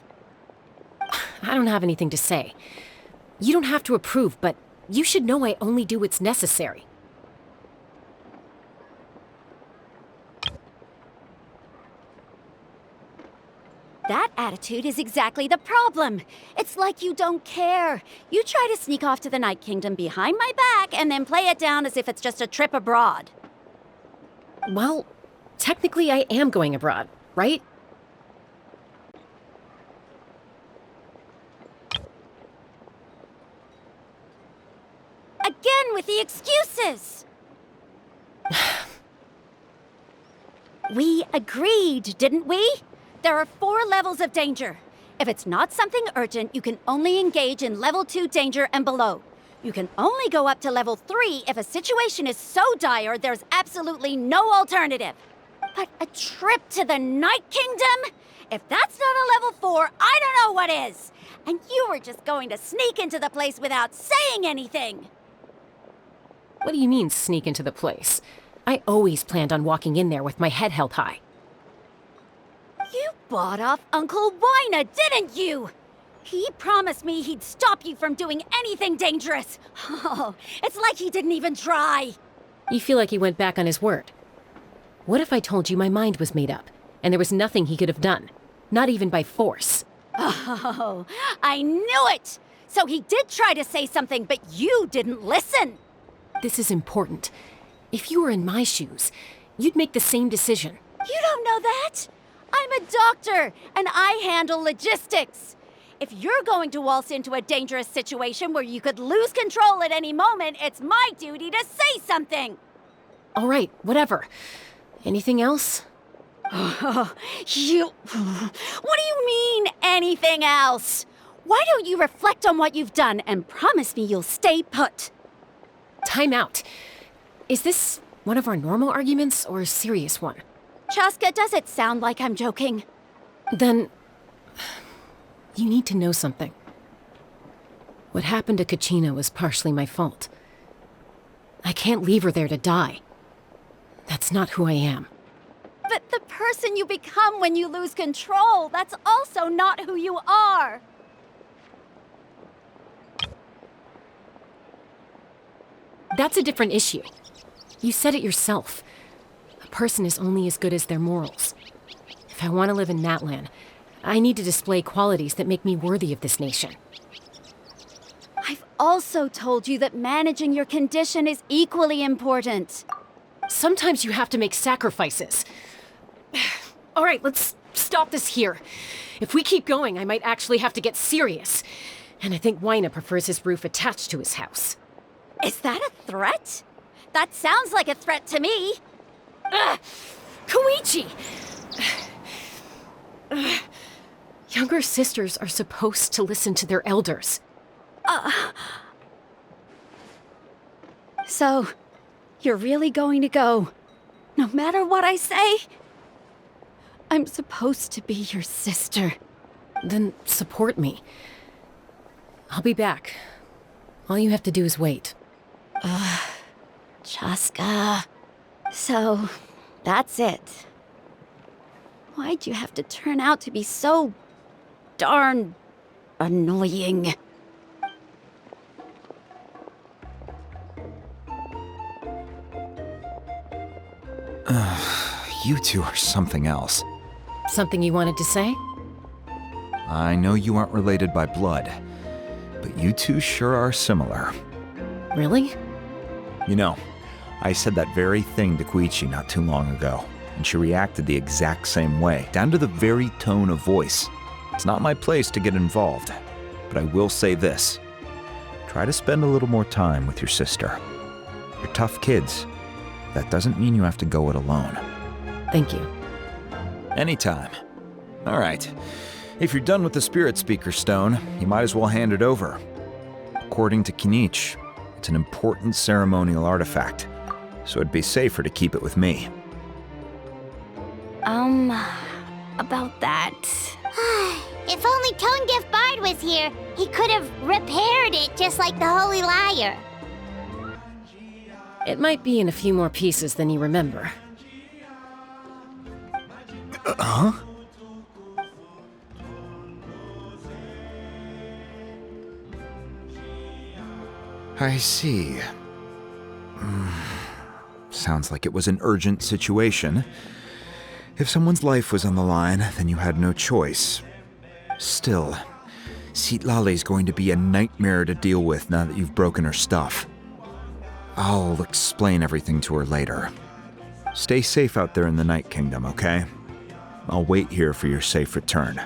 J: I don't have anything to say. You don't have to approve, but you should know I only do what's necessary.
R: That attitude is exactly the problem. It's like you don't care. You try to sneak off to the Night Kingdom behind my back and then play it down as if it's just a trip abroad.
J: Well, technically I am going abroad, right?
R: Again with the excuses! We agreed, didn't we? There are 4 levels of danger. If it's not something urgent, you can only engage in level 2 danger and below. You can only go up to level 3 if a situation is so dire there's absolutely no alternative. But a trip to the Night Kingdom? If that's not a level 4, I don't know what is. And you were just going to sneak into the place without saying anything.
J: What do you mean, sneak into the place? I always planned on walking in there with my head held high.
R: You bought off Uncle Wina, didn't you? He promised me he'd stop you from doing anything dangerous. Oh, it's like he didn't even try.
J: You feel like he went back on his word. What if I told you my mind was made up, and there was nothing he could have done? Not even by force.
R: Oh, I knew it! So he did try to say something, but you didn't listen!
J: This is important. If you were in my shoes, you'd make the same decision.
R: You don't know that! I'm a doctor, and I handle logistics. If you're going to waltz into a dangerous situation where you could lose control at any moment, it's my duty to say something!
J: All right, whatever. Anything else?
R: What do you mean, anything else? Why don't you reflect on what you've done and promise me you'll stay put?
J: Time out. Is this one of our normal arguments or a serious one?
R: Chasca, does it sound like I'm joking?
J: Then, you need to know something. What happened to Kachina was partially my fault. I can't leave her there to die. That's not who I am.
R: But the person you become when you lose control, that's also not who you are.
J: That's a different issue. You said it yourself. A person is only as good as their morals. If I want to live in Natlan, I need to display qualities that make me worthy of this nation.
R: I've also told you that managing your condition is equally important.
J: Sometimes you have to make sacrifices. All right, let's stop this here. If we keep going, I might actually have to get serious. And I think Wyna prefers his roof attached to his house.
R: Is that a threat? That sounds like a threat to me.
J: Koichi! Younger sisters are supposed to listen to their elders.
R: So, you're really going to go, no matter what I say? I'm supposed to be your sister.
J: Then support me. I'll be back. All you have to do is wait.
R: Chasca. So, that's it. Why'd you have to turn out to be so darn annoying?
M: You two are something else.
J: Something you wanted to say?
M: I know you aren't related by blood, but you two sure are similar.
J: Really?
M: You know, I said that very thing to Koichi not too long ago, and she reacted the exact same way, down to the very tone of voice. It's not my place to get involved, but I will say this. Try to spend a little more time with your sister. You're tough kids. That doesn't mean you have to go it alone.
J: Thank you.
M: Anytime. All right. If you're done with the Spirit Speaker Stone, you might as well hand it over. According to Kinich, it's an important ceremonial artifact, so it'd be safer to keep it with me.
B: About that.
A: If only Tone Deaf Bard was here, he could have repaired it just like the Holy Liar.
J: It might be in a few more pieces than you remember.
M: Huh? I see. Sounds like it was an urgent situation. If someone's life was on the line, then you had no choice. Still, Citlali's going to be a nightmare to deal with now that you've broken her stuff. I'll explain everything to her later. Stay safe out there in the Night Kingdom, okay? I'll wait here for your safe return.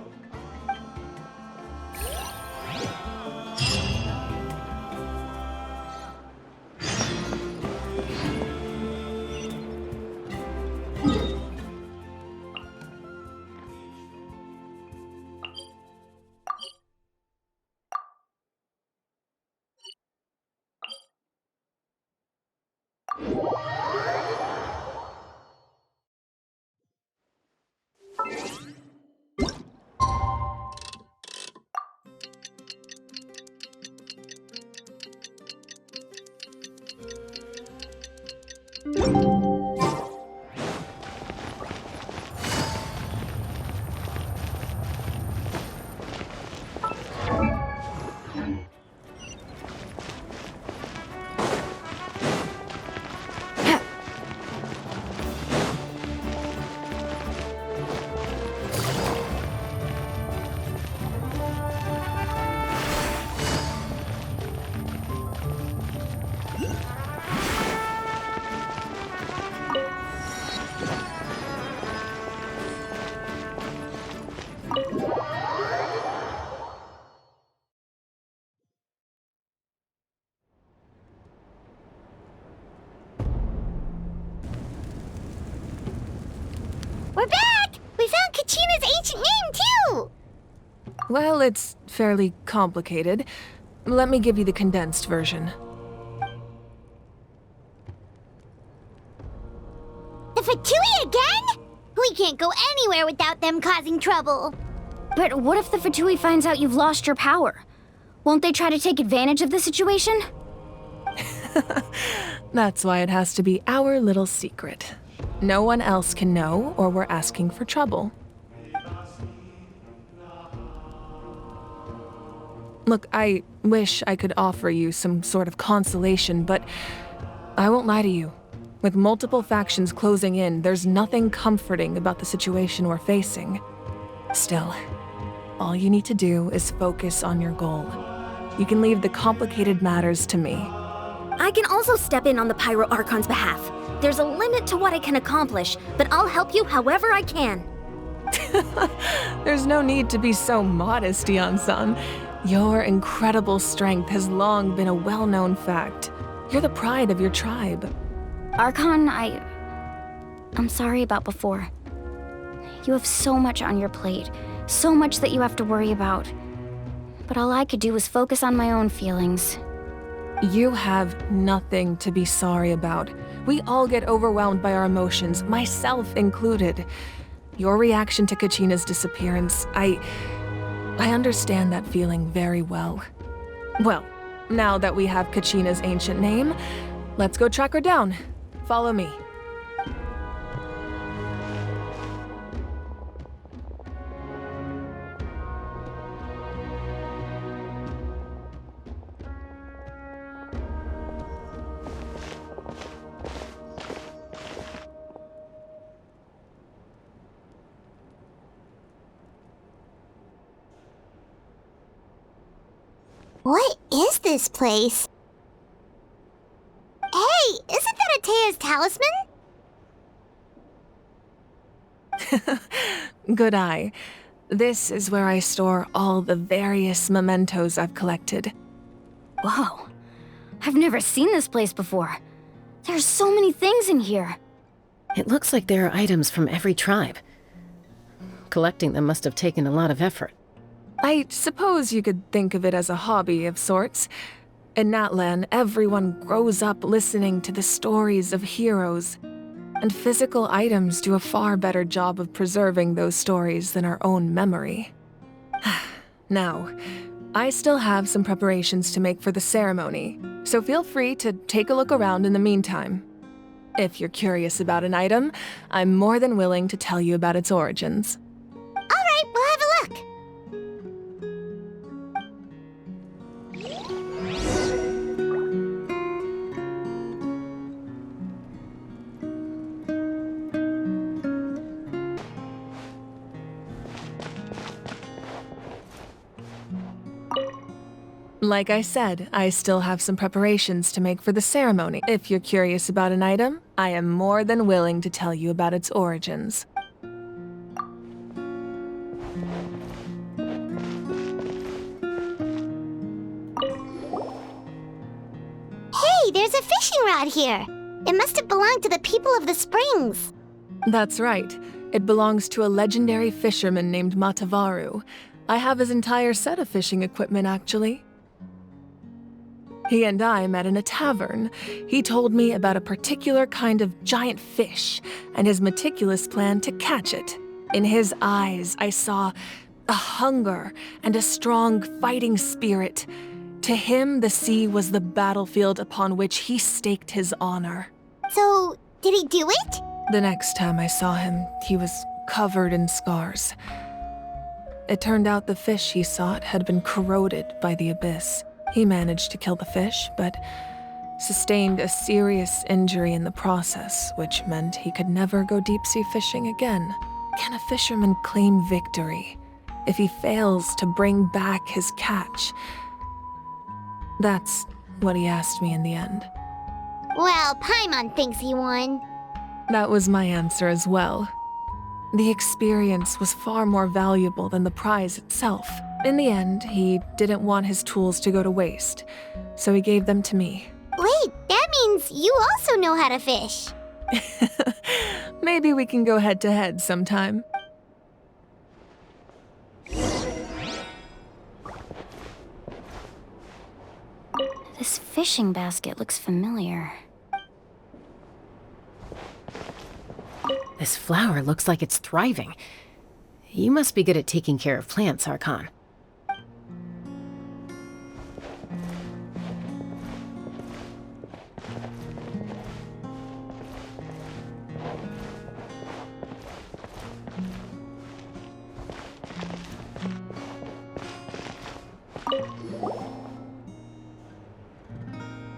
A: We're back! We found Kachina's ancient name, too!
F: Well, it's fairly complicated. Let me give you the condensed version.
A: The Fatui again? We can't go anywhere without them causing trouble.
B: But what if the Fatui finds out you've lost your power? Won't they try to take advantage of the situation?
F: That's why it has to be our little secret. No one else can know, or we're asking for trouble. Look, I wish I could offer you some sort of consolation, but I won't lie to you. With multiple factions closing in, there's nothing comforting about the situation we're facing. Still, all you need to do is focus on your goal. You can leave the complicated matters to me.
K: I can also step in on the Pyro Archon's behalf. There's a limit to what I can accomplish, but I'll help you however I can.
F: There's no need to be so modest, iansan. Your incredible strength has long been a well-known fact. You're the pride of your tribe.
B: Archon, I'm sorry about before. You have so much on your plate, so much that you have to worry about. But all I could do was focus on my own feelings.
F: You have nothing to be sorry about. We all get overwhelmed by our emotions, myself included. Your reaction to Kachina's disappearance, I understand that feeling very well. Well, now that we have Kachina's ancient name, let's go track her down. Follow me.
A: What is this place? Hey, isn't that Atea's talisman?
F: Good eye. This is where I store all the various mementos I've collected.
B: Whoa. I've never seen this place before. There's so many things in here.
J: It looks like there are items from every tribe. Collecting them must have taken a lot of effort.
F: I suppose you could think of it as a hobby of sorts. In Natlan, everyone grows up listening to the stories of heroes, and physical items do a far better job of preserving those stories than our own memory. Now, I still have some preparations to make for the ceremony, so feel free to take a look around in the meantime. If you're curious about an item, I'm more than willing to tell you about its origins.
A: All right, we'll have a look.
F: Like I said, I still have some preparations to make for the ceremony. If you're curious about an item, I am more than willing to tell you about its origins.
A: Hey, there's a fishing rod here. It must have belonged to the people of the springs.
F: That's right. It belongs to a legendary fisherman named Matavaru. I have his entire set of fishing equipment, actually. He and I met in a tavern. He told me about a particular kind of giant fish and his meticulous plan to catch it. In his eyes, I saw a hunger and a strong fighting spirit. To him, the sea was the battlefield upon which he staked his honor.
A: So, did he do it?
F: The next time I saw him, he was covered in scars. It turned out the fish he sought had been corroded by the abyss. He managed to kill the fish, but sustained a serious injury in the process, which meant he could never go deep-sea fishing again. Can a fisherman claim victory if he fails to bring back his catch? That's what he asked me in the end.
A: Well, Paimon thinks he won.
F: That was my answer as well. The experience was far more valuable than the prize itself. In the end, he didn't want his tools to go to waste, so he gave them to me.
A: Wait, that means you also know how to fish.
F: Maybe we can go head-to-head sometime.
B: This fishing basket looks familiar.
J: This flower looks like it's thriving. You must be good at taking care of plants, Archon.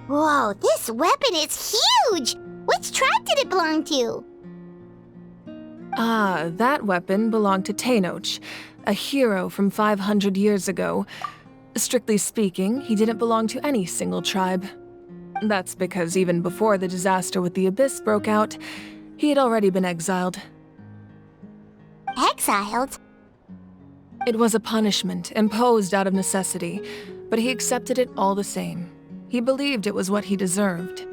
A: Whoa, this weapon is huge! Which tribe did it belong to?
F: Ah, that weapon belonged to Tenoch, a hero from 500 years ago. Strictly speaking, he didn't belong to any single tribe. That's because even before the disaster with the Abyss broke out, he had already been exiled.
A: Exiled?
F: It was a punishment imposed out of necessity, but he accepted it all the same. He believed it was what he deserved.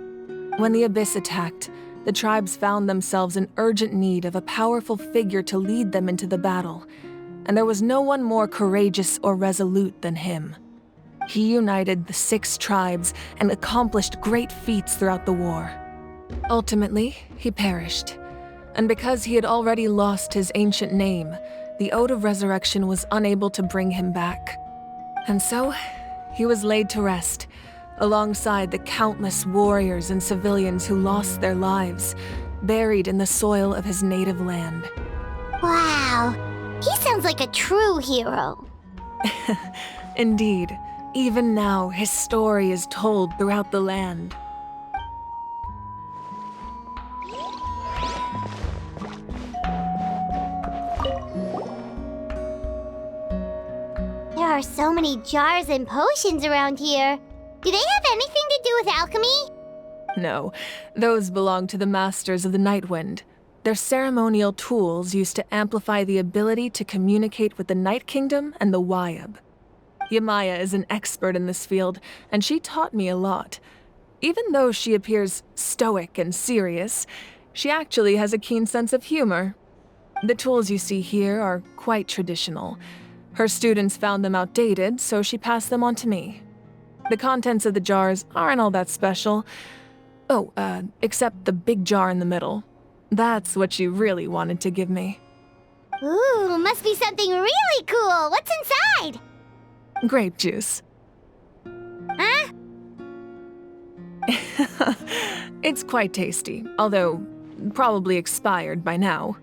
F: When the Abyss attacked, the tribes found themselves in urgent need of a powerful figure to lead them into the battle, and there was no one more courageous or resolute than him. He united the 6 tribes and accomplished great feats throughout the war. Ultimately, he perished, and because he had already lost his ancient name, the Ode of Resurrection was unable to bring him back. And so, he was laid to rest, alongside the countless warriors and civilians who lost their lives, buried in the soil of his native land.
A: Wow, he sounds like a true hero.
F: Indeed, even now his story is told throughout the land.
A: There are so many jars and potions around here. Do they have anything to do with alchemy?
F: No, those belong to the Masters of the Nightwind. They're ceremonial tools used to amplify the ability to communicate with the Night Kingdom and the Wyab. Yamaya is an expert in this field, and she taught me a lot. Even though she appears stoic and serious, she actually has a keen sense of humor. The tools you see here are quite traditional. Her students found them outdated, so she passed them on to me. The contents of the jars aren't all that special. Oh, except the big jar in the middle. That's what she really wanted to give me.
A: Ooh, must be something really cool. What's inside?
F: Grape juice.
A: Huh?
F: It's quite tasty, although probably expired by now.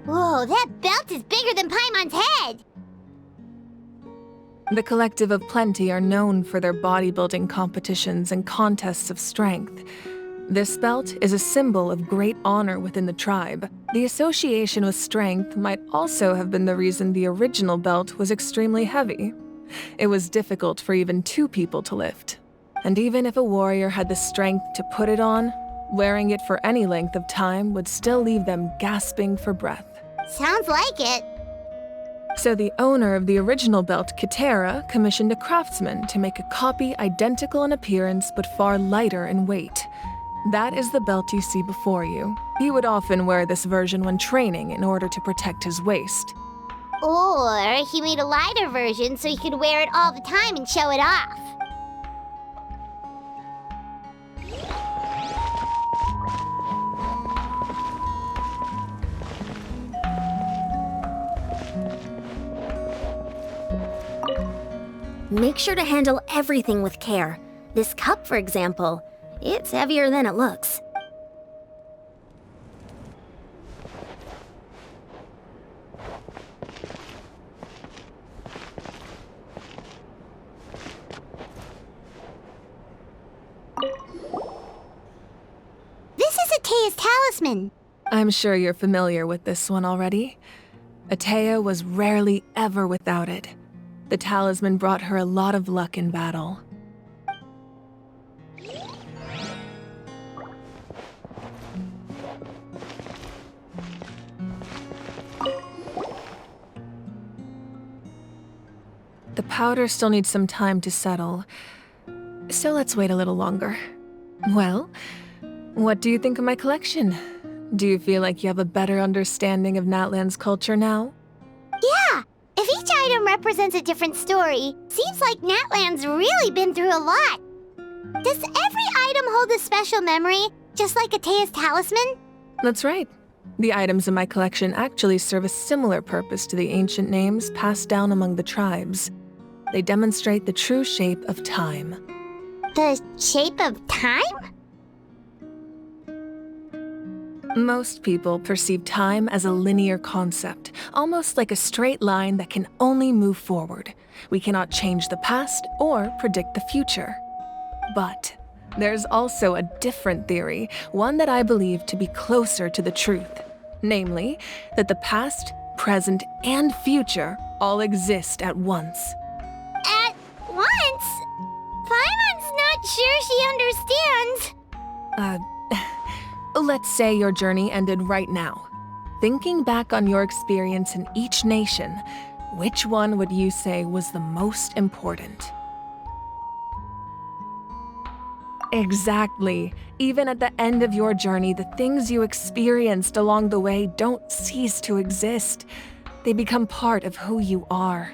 A: Whoa, that belt is bigger than Paimon's head!
F: The Collective of Plenty are known for their bodybuilding competitions and contests of strength. This belt is a symbol of great honor within the tribe. The association with strength might also have been the reason the original belt was extremely heavy. It was difficult for even 2 people to lift. And even if a warrior had the strength to put it on, wearing it for any length of time would still leave them gasping for breath.
A: Sounds like it.
F: So the owner of the original belt, Kitera, commissioned a craftsman to make a copy identical in appearance but far lighter in weight. That is the belt you see before you. He would often wear this version when training in order to protect his waist.
A: Or he made a lighter version so he could wear it all the time and show it off.
K: Make sure to handle everything with care. This cup, for example, it's heavier than it looks.
A: This is Atea's talisman.
F: I'm sure you're familiar with this one already. Atea was rarely ever without it. The talisman brought her a lot of luck in battle. The powder still needs some time to settle, so let's wait a little longer. Well, what do you think of my collection? Do you feel like you have a better understanding of Natlan's culture now?
A: Yeah! If each item represents a different story, seems like Natlan's really been through a lot. Does every item hold a special memory, just like Atea's talisman?
F: That's right. The items in my collection actually serve a similar purpose to the ancient names passed down among the tribes. They demonstrate the true shape of time.
A: The shape of time?
F: Most people perceive time as a linear concept, almost like a straight line that can only move forward. We cannot change the past or predict the future. But there's also a different theory, one that I believe to be closer to the truth. Namely, that the past, present, and future all exist at once.
A: At once? Paimon's not sure she understands.
F: Let's say your journey ended right now. Thinking back on your experience in each nation, which one would you say was the most important? Exactly. Even at the end of your journey, the things you experienced along the way don't cease to exist. They become part of who you are.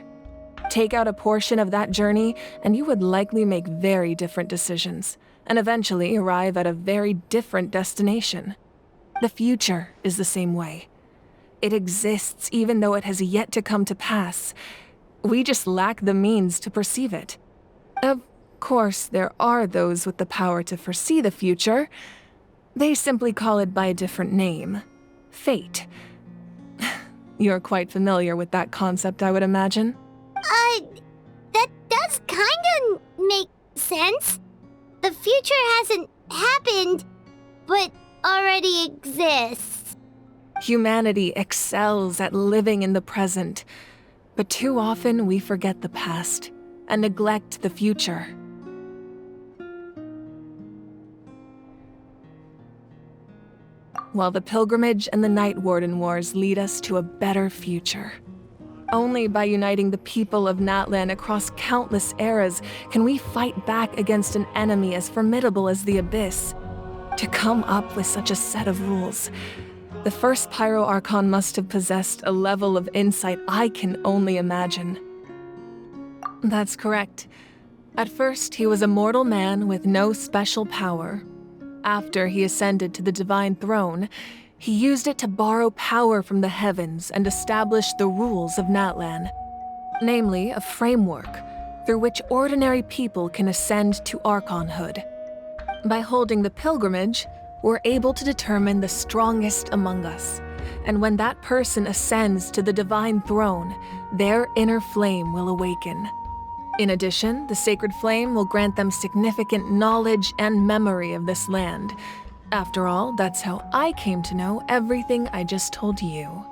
F: Take out a portion of that journey, and you would likely make very different decisions, and eventually arrive at a very different destination. The future is the same way. It exists even though it has yet to come to pass. We just lack the means to perceive it. Of course, there are those with the power to foresee the future. They simply call it by a different name. Fate. You're quite familiar with that concept, I would imagine.
A: That does kinda make sense. The future hasn't happened, but already exists.
F: Humanity excels at living in the present, but too often we forget the past and neglect the future. While the pilgrimage and the Night Warden Wars lead us to a better future. Only by uniting the people of Natlan across countless eras can we fight back against an enemy as formidable as the Abyss. To come up with such a set of rules, the first Pyro Archon must have possessed a level of insight I can only imagine. That's correct. At first, he was a mortal man with no special power. After he ascended to the Divine Throne, he used it to borrow power from the heavens and establish the rules of Natlan. Namely, a framework through which ordinary people can ascend to Archonhood. By holding the pilgrimage, we're able to determine the strongest among us. And when that person ascends to the Divine Throne, their inner flame will awaken. In addition, the sacred flame will grant them significant knowledge and memory of this land. After all, that's how I came to know everything I just told you.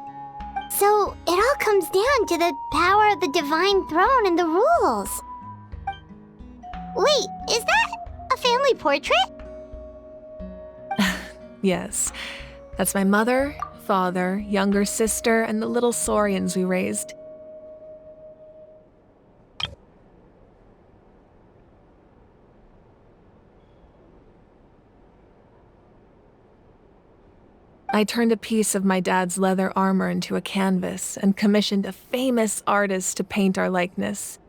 A: So, it all comes down to the power of the Divine Throne and the rules. Wait, is that a family portrait?
F: Yes, that's my mother, father, younger sister, and the little saurians we raised. I turned a piece of my dad's leather armor into a canvas and commissioned a famous artist to paint our likeness.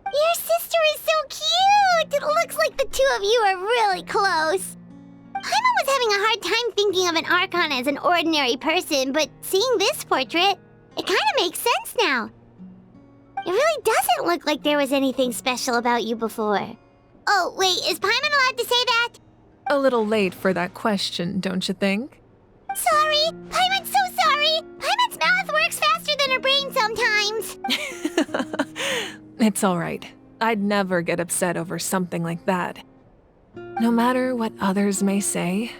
A: Your sister is so cute! It looks like the two of you are really close. Paimon was having a hard time thinking of an Archon as an ordinary person, but seeing this portrait, it kinda makes sense now. It really doesn't look like there was anything special about you before. Oh, wait, is Paimon allowed to say that?
F: A little late for that question, don't you think?
A: Sorry! Paimon's so sorry! Paimon's mouth works faster than her brain sometimes!
F: It's all right. I'd never get upset over something like that. No matter what others may say,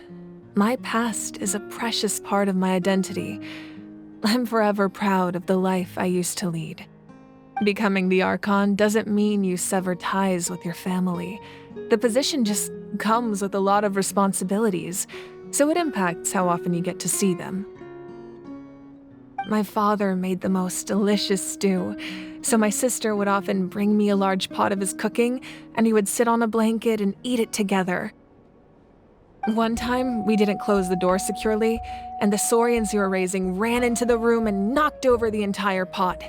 F: my past is a precious part of my identity. I'm forever proud of the life I used to lead. Becoming the Archon doesn't mean you sever ties with your family. The position just comes with a lot of responsibilities, so it impacts how often you get to see them.
C: My father made the most delicious stew, so my sister would often bring me a large pot of his cooking, and we would sit on a blanket and eat it together. One time, we didn't close the door securely, and the saurians we were raising ran into the room and knocked over the entire pot.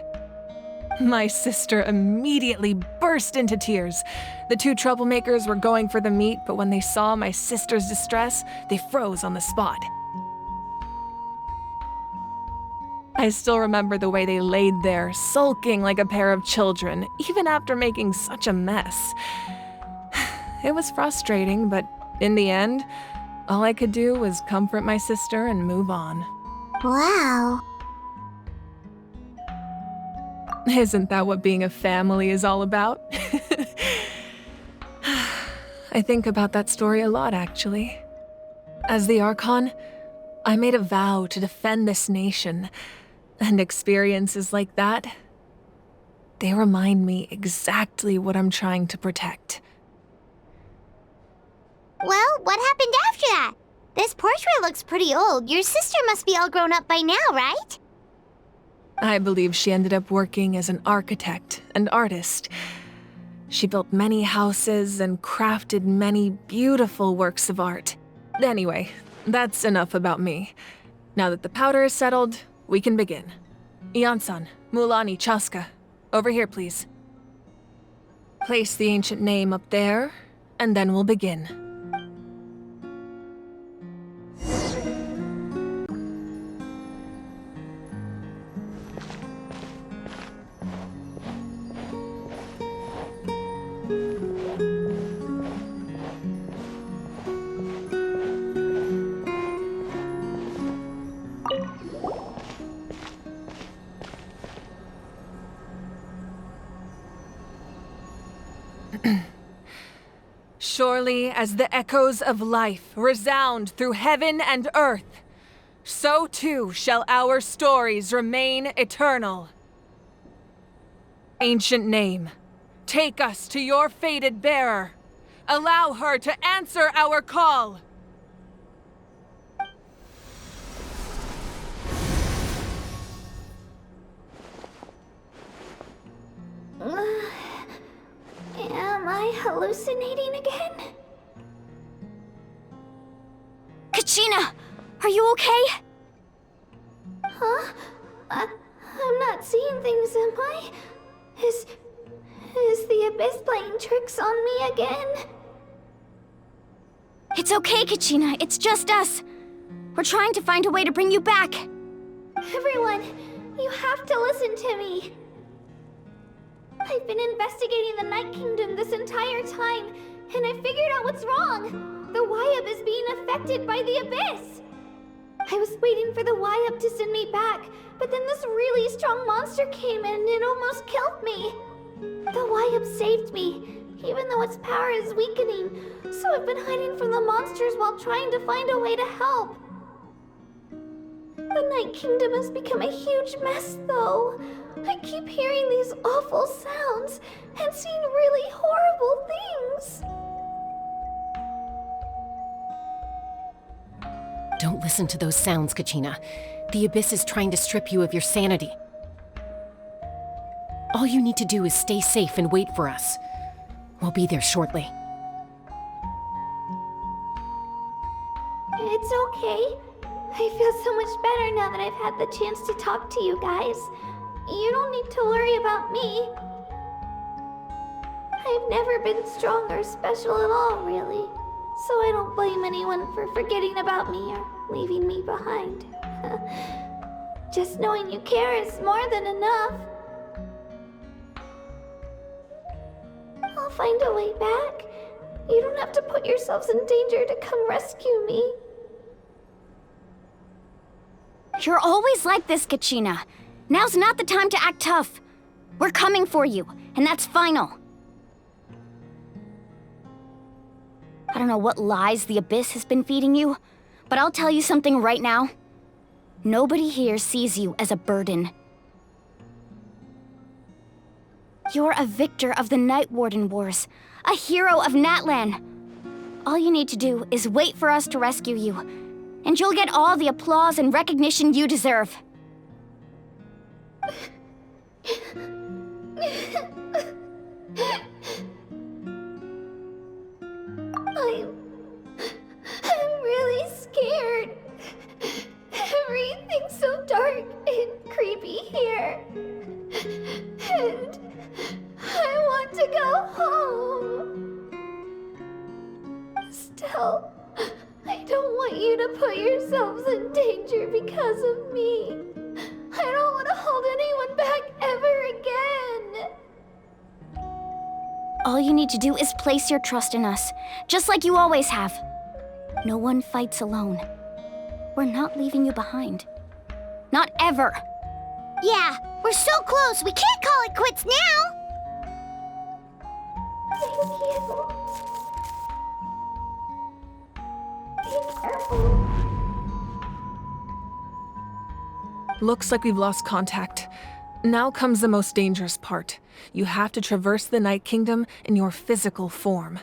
C: My sister immediately burst into tears. The two troublemakers were going for the meat, but when they saw my sister's distress, they froze on the spot. I still remember the way they laid there, sulking like a pair of children, even after making such a mess. It was frustrating, but in the end, all I could do was comfort my sister and move on.
A: Wow.
C: Isn't that what being a family is all about? I think about that story a lot, actually. As the Archon, I made a vow to defend this nation, and experiences like that, they remind me exactly what I'm trying to protect.
A: Well, what happened after that? This portrait looks pretty old. Your sister must be all grown up by now, right?
C: I believe she ended up working as an architect and artist. She built many houses and crafted many beautiful works of art. Anyway, that's enough about me. Now that the powder is settled, we can begin. Iansan, mualani, chasca. Over here, please. Place the ancient name up there, and then we'll begin. Surely as the echoes of life resound through heaven and earth, so too shall our stories remain eternal. Ancient name, take us to your fated bearer. Allow her to answer our call.
A: Am I hallucinating again?
B: Kachina! Are you okay?
A: Huh? I'm not seeing things, am I? Is the Abyss playing tricks on me again?
B: It's okay, Kachina. It's just us. We're trying to find a way to bring you back.
A: Everyone, you have to listen to me. I've been investigating the Night Kingdom this entire time, and I figured out what's wrong. The Wyab is being affected by the Abyss. I was waiting for the Wyab to send me back, but then this really strong monster came in and it almost killed me. The Wyab saved me, even though its power is weakening, so I've been hiding from the monsters while trying to find a way to help. The Night Kingdom has become a huge mess, though. I keep hearing these awful sounds and seeing really horrible things.
J: Don't listen to those sounds, Kachina. The Abyss is trying to strip you of your sanity. All you need to do is stay safe and wait for us. We'll be there shortly.
A: It's okay. I feel so much better now that I've had the chance to talk to you guys. You don't need to worry about me. I've never been strong or special at all, really. So I don't blame anyone for forgetting about me or leaving me behind. Just knowing you care is more than enough. I'll find a way back. You don't have to put yourselves in danger to come rescue me.
B: You're always like this, Kachina. Now's not the time to act tough. We're coming for you, and that's final. I don't know what lies the Abyss has been feeding you, but I'll tell you something right now. Nobody here sees you as a burden. You're a victor of the Night Warden Wars, a hero of Natlan. All you need to do is wait for us to rescue you, and you'll get all the applause and recognition you deserve.
S: there. And I want to go home. Still, I don't want you to put yourselves in danger because of me. I don't want to hold anyone back ever again.
B: All you need to do is place your trust in us, just like you always have. No one fights alone. We're not leaving you behind. Not ever.
A: Yeah, we're so close, we can't call it quits now!
S: Thank you. Be careful.
F: Looks like we've lost contact. Now comes the most dangerous part. You have to traverse the Night Kingdom in your physical form.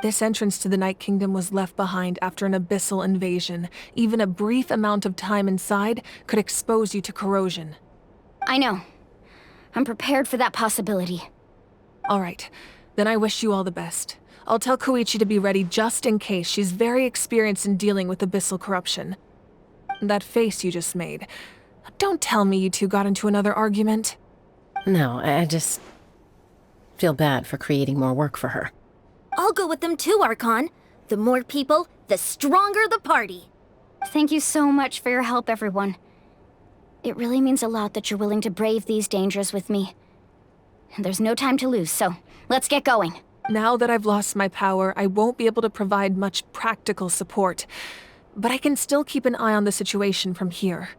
F: This entrance to the Night Kingdom was left behind after an abyssal invasion. Even a brief amount of time inside could expose you to corrosion.
B: I know. I'm prepared for that possibility.
F: All right, then I wish you all the best. I'll tell Koichi to be ready just in case. She's very experienced in dealing with abyssal corruption. That face you just made. Don't tell me you two got into another argument.
J: No, I just feel bad for creating more work for her.
K: I'll go with them too, Archon. The more people, the stronger the party.
B: Thank you so much for your help, everyone. It really means a lot that you're willing to brave these dangers with me. And there's no time to lose, so let's get going.
F: Now that I've lost my power, I won't be able to provide much practical support. But I can still keep an eye on the situation from here.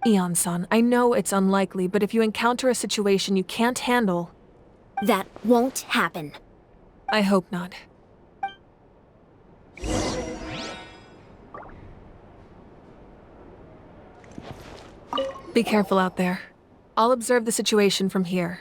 F: Iansan, I know it's unlikely, but if you encounter a situation you can't handle...
K: That won't happen.
F: I hope not. Be careful out there. I'll observe the situation from here.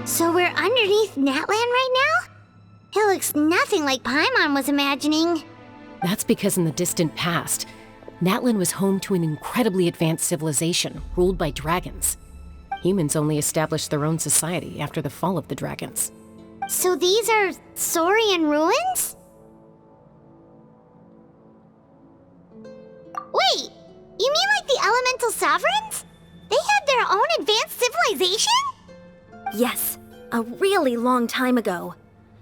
A: So we're underneath Natlan right now? It looks nothing like Paimon was imagining.
J: That's because in the distant past, Natlan was home to an incredibly advanced civilization ruled by dragons. Humans only established their own society after the fall of the dragons.
A: So these are Saurian ruins? Wait, you mean like the elemental sovereigns? They had their own advanced civilization?
K: Yes, a really long time ago.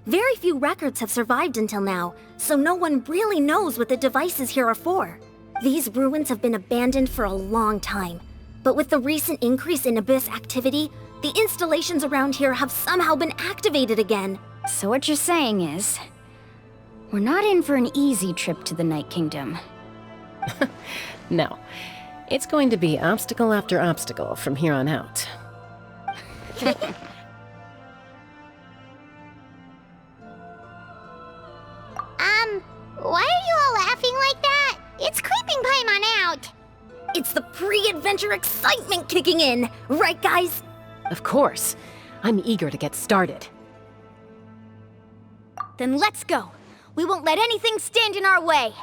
K: Very few records have survived until now, so no one really knows what the devices here are for. These ruins have been abandoned for a long time, but with the recent increase in Abyss activity, the installations around here have somehow been activated again.
B: So what you're saying is, we're not in for an easy trip to the Night Kingdom.
J: No. It's going to be obstacle after obstacle from here on out.
A: Why are you all laughing like that? It's creeping Paimon out.
K: It's the pre-adventure excitement kicking in, right guys?
J: Of course. I'm eager to get started.
B: Then let's go. We won't let anything stand in our way.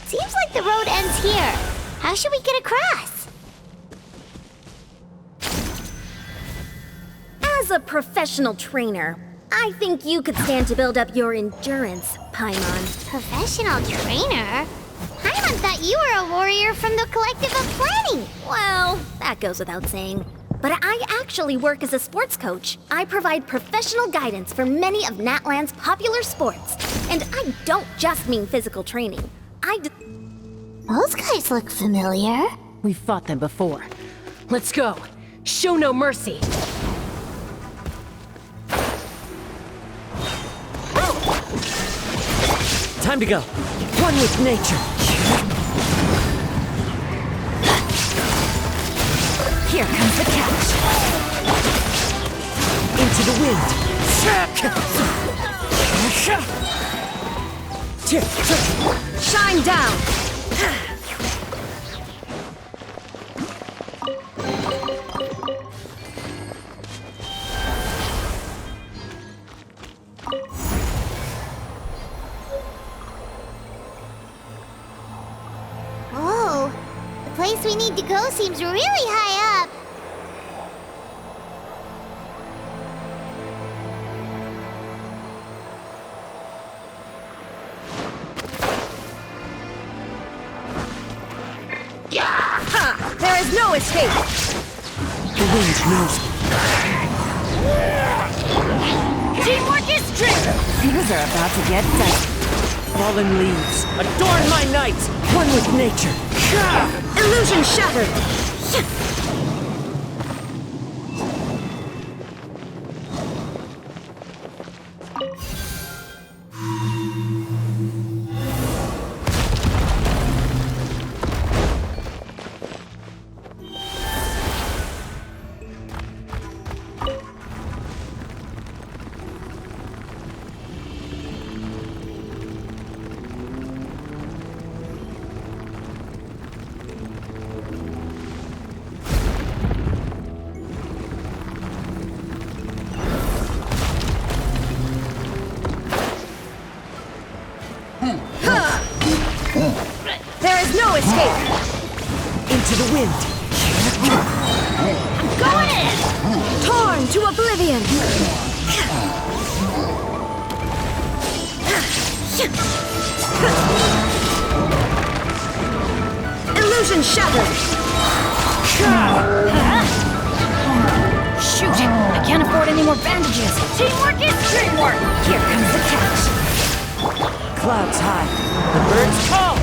A: Seems like the road ends here. How should we get across?
K: As a professional trainer, I think you could stand to build up your endurance, Paimon.
A: Professional trainer? Paimon thought you were a warrior from the Collective of Planning.
K: Well, that goes without saying. But I actually work as a sports coach. I provide professional guidance for many of Natlan's popular sports. And I don't just mean physical training.
A: Those guys look familiar.
J: We've fought them before. Let's go. Show no mercy.
O: Time to go. One with nature. Here comes the catch. Into the wind.
R: Shine down!
A: Whoa, the place we need to go seems really high up.
R: Ha! There is no escape!
O: The wind knows me.
R: Teamwork is strength!
O: Things are about to get dicey. Fallen leaves, adorn my night! One with nature.
R: Illusion shattered! There is no escape!
O: Into the wind.
R: I'm going in! Torn to oblivion! Illusion shattered!
B: Shoot! I can't afford any more bandages.
R: Teamwork is dreamwork!
O: Here comes the catch. Clouds high. The birds call.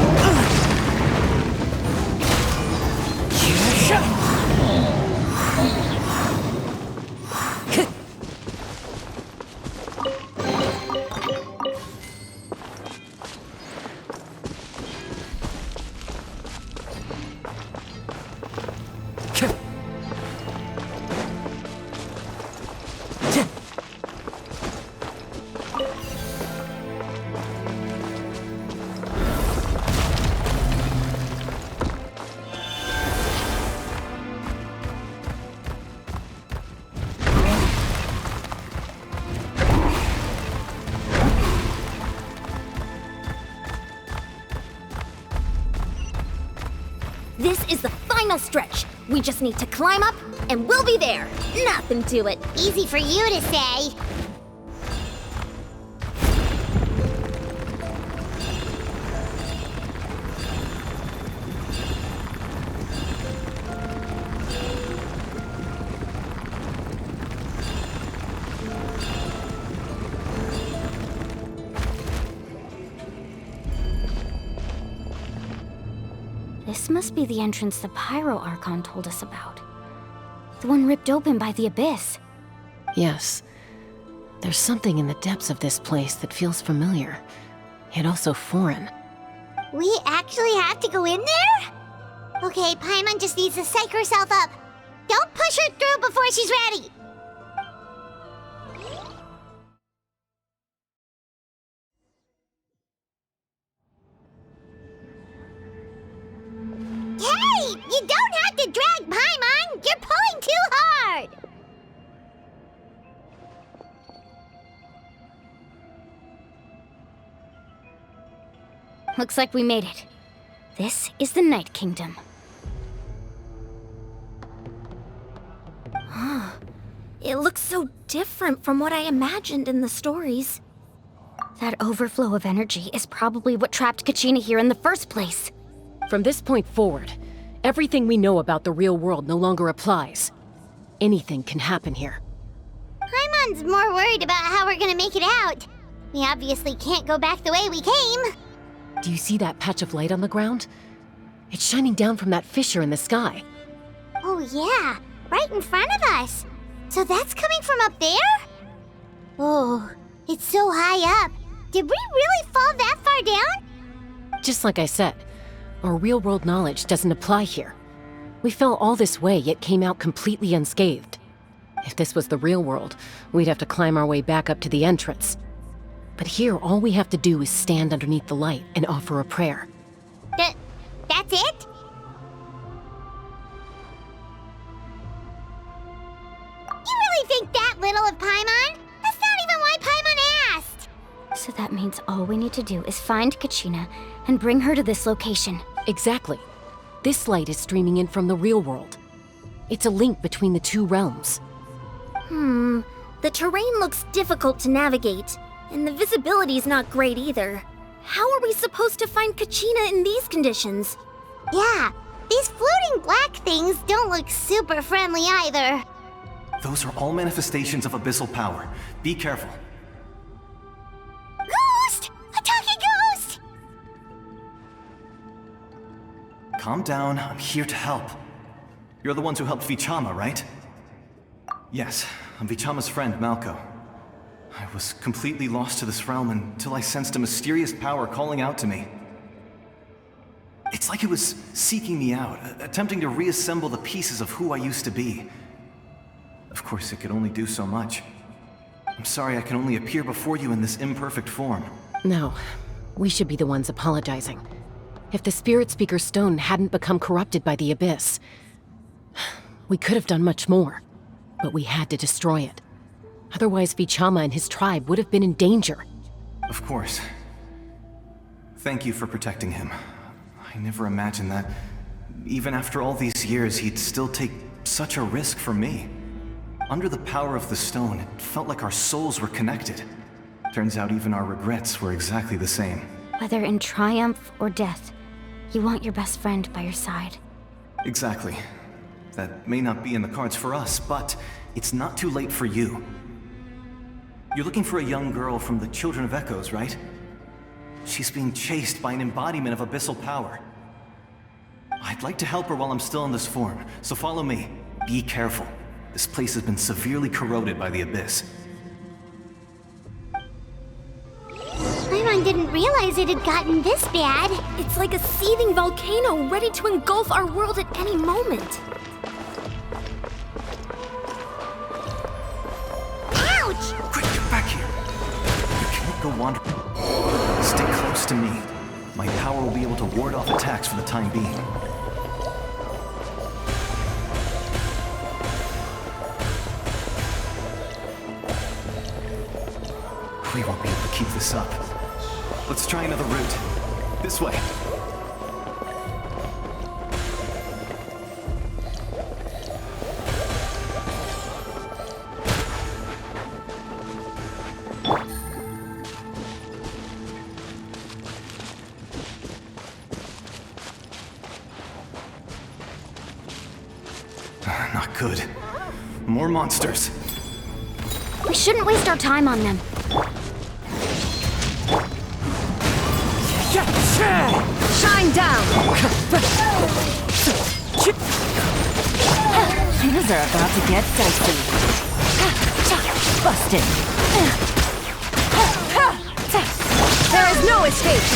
K: This is the final stretch. We just need to climb up, and we'll be there. Nothing to it.
A: Easy for you to say.
B: This must be the entrance the Pyro Archon told us about. The one ripped open by the Abyss.
J: Yes. There's something in the depths of this place that feels familiar, yet also foreign.
A: We actually have to go in there? Okay, Paimon just needs to psych herself up. Don't push her through before she's ready. Hey! You don't have to drag Paimon! You're pulling too hard!
B: Looks like we made it. This is the Night Kingdom.
K: It looks so different from what I imagined in the stories.
B: That overflow of energy is probably what trapped Kachina here in the first place.
J: From this point forward, everything we know about the real world no longer applies. Anything can happen here.
A: Paimon's more worried about how we're gonna make it out. We obviously can't go back the way we came.
J: Do you see that patch of light on the ground? It's shining down from that fissure in the sky.
A: Oh yeah, right in front of us. So that's coming from up there? Oh, it's so high up. Did we really fall that far down?
J: Just like I said, our real-world knowledge doesn't apply here. We fell all this way, yet came out completely unscathed. If this was the real world, we'd have to climb our way back up to the entrance. But here, all we have to do is stand underneath the light and offer a prayer.
A: That's it? You really think that little of Paimon? That's not even why Paimon asked!
B: So that means all we need to do is find Kachina and bring her to this location.
J: Exactly. This light is streaming in from the real world. It's a link between the two realms.
K: The terrain looks difficult to navigate, and the visibility's not great either. How are we supposed to find Kachina in these conditions?
A: Yeah, these floating black things don't look super friendly either.
P: Those are all manifestations of abyssal power. Be careful.
A: Ghost! A talking ghost!
P: Calm down, I'm here to help. You're the ones who helped Vichama, right? Yes, I'm Vichama's friend, Malko. I was completely lost to this realm until I sensed a mysterious power calling out to me. It's like it was seeking me out, attempting to reassemble the pieces of who I used to be. Of course, it could only do so much. I'm sorry I can only appear before you in this imperfect form.
J: No, we should be the ones apologizing. If the Spirit Speaker's stone hadn't become corrupted by the Abyss, we could have done much more. But we had to destroy it. Otherwise, Vichama and his tribe would have been in danger.
P: Of course. Thank you for protecting him. I never imagined that, even after all these years, he'd still take such a risk for me. Under the power of the stone, it felt like our souls were connected. Turns out even our regrets were exactly the same.
B: Whether in triumph or death, you want your best friend by your side.
P: Exactly. That may not be in the cards for us, but it's not too late for you. You're looking for a young girl from the Children of Echoes, right? She's being chased by an embodiment of abyssal power. I'd like to help her while I'm still in this form, so follow me. Be careful. This place has been severely corroded by the Abyss.
A: Paimon didn't realize it had gotten this bad.
K: It's like a seething volcano ready to engulf our world at any moment.
A: Ouch!
P: Quick, get back here! You can't go wandering. Stay close to me. My power will be able to ward off attacks for the time being. We won't be able to keep this up. Let's try another route. This way. Not good. More monsters.
B: We shouldn't waste our time on them.
O: Shine down!
R: Things are about to get dicey. Busted. There is no escape!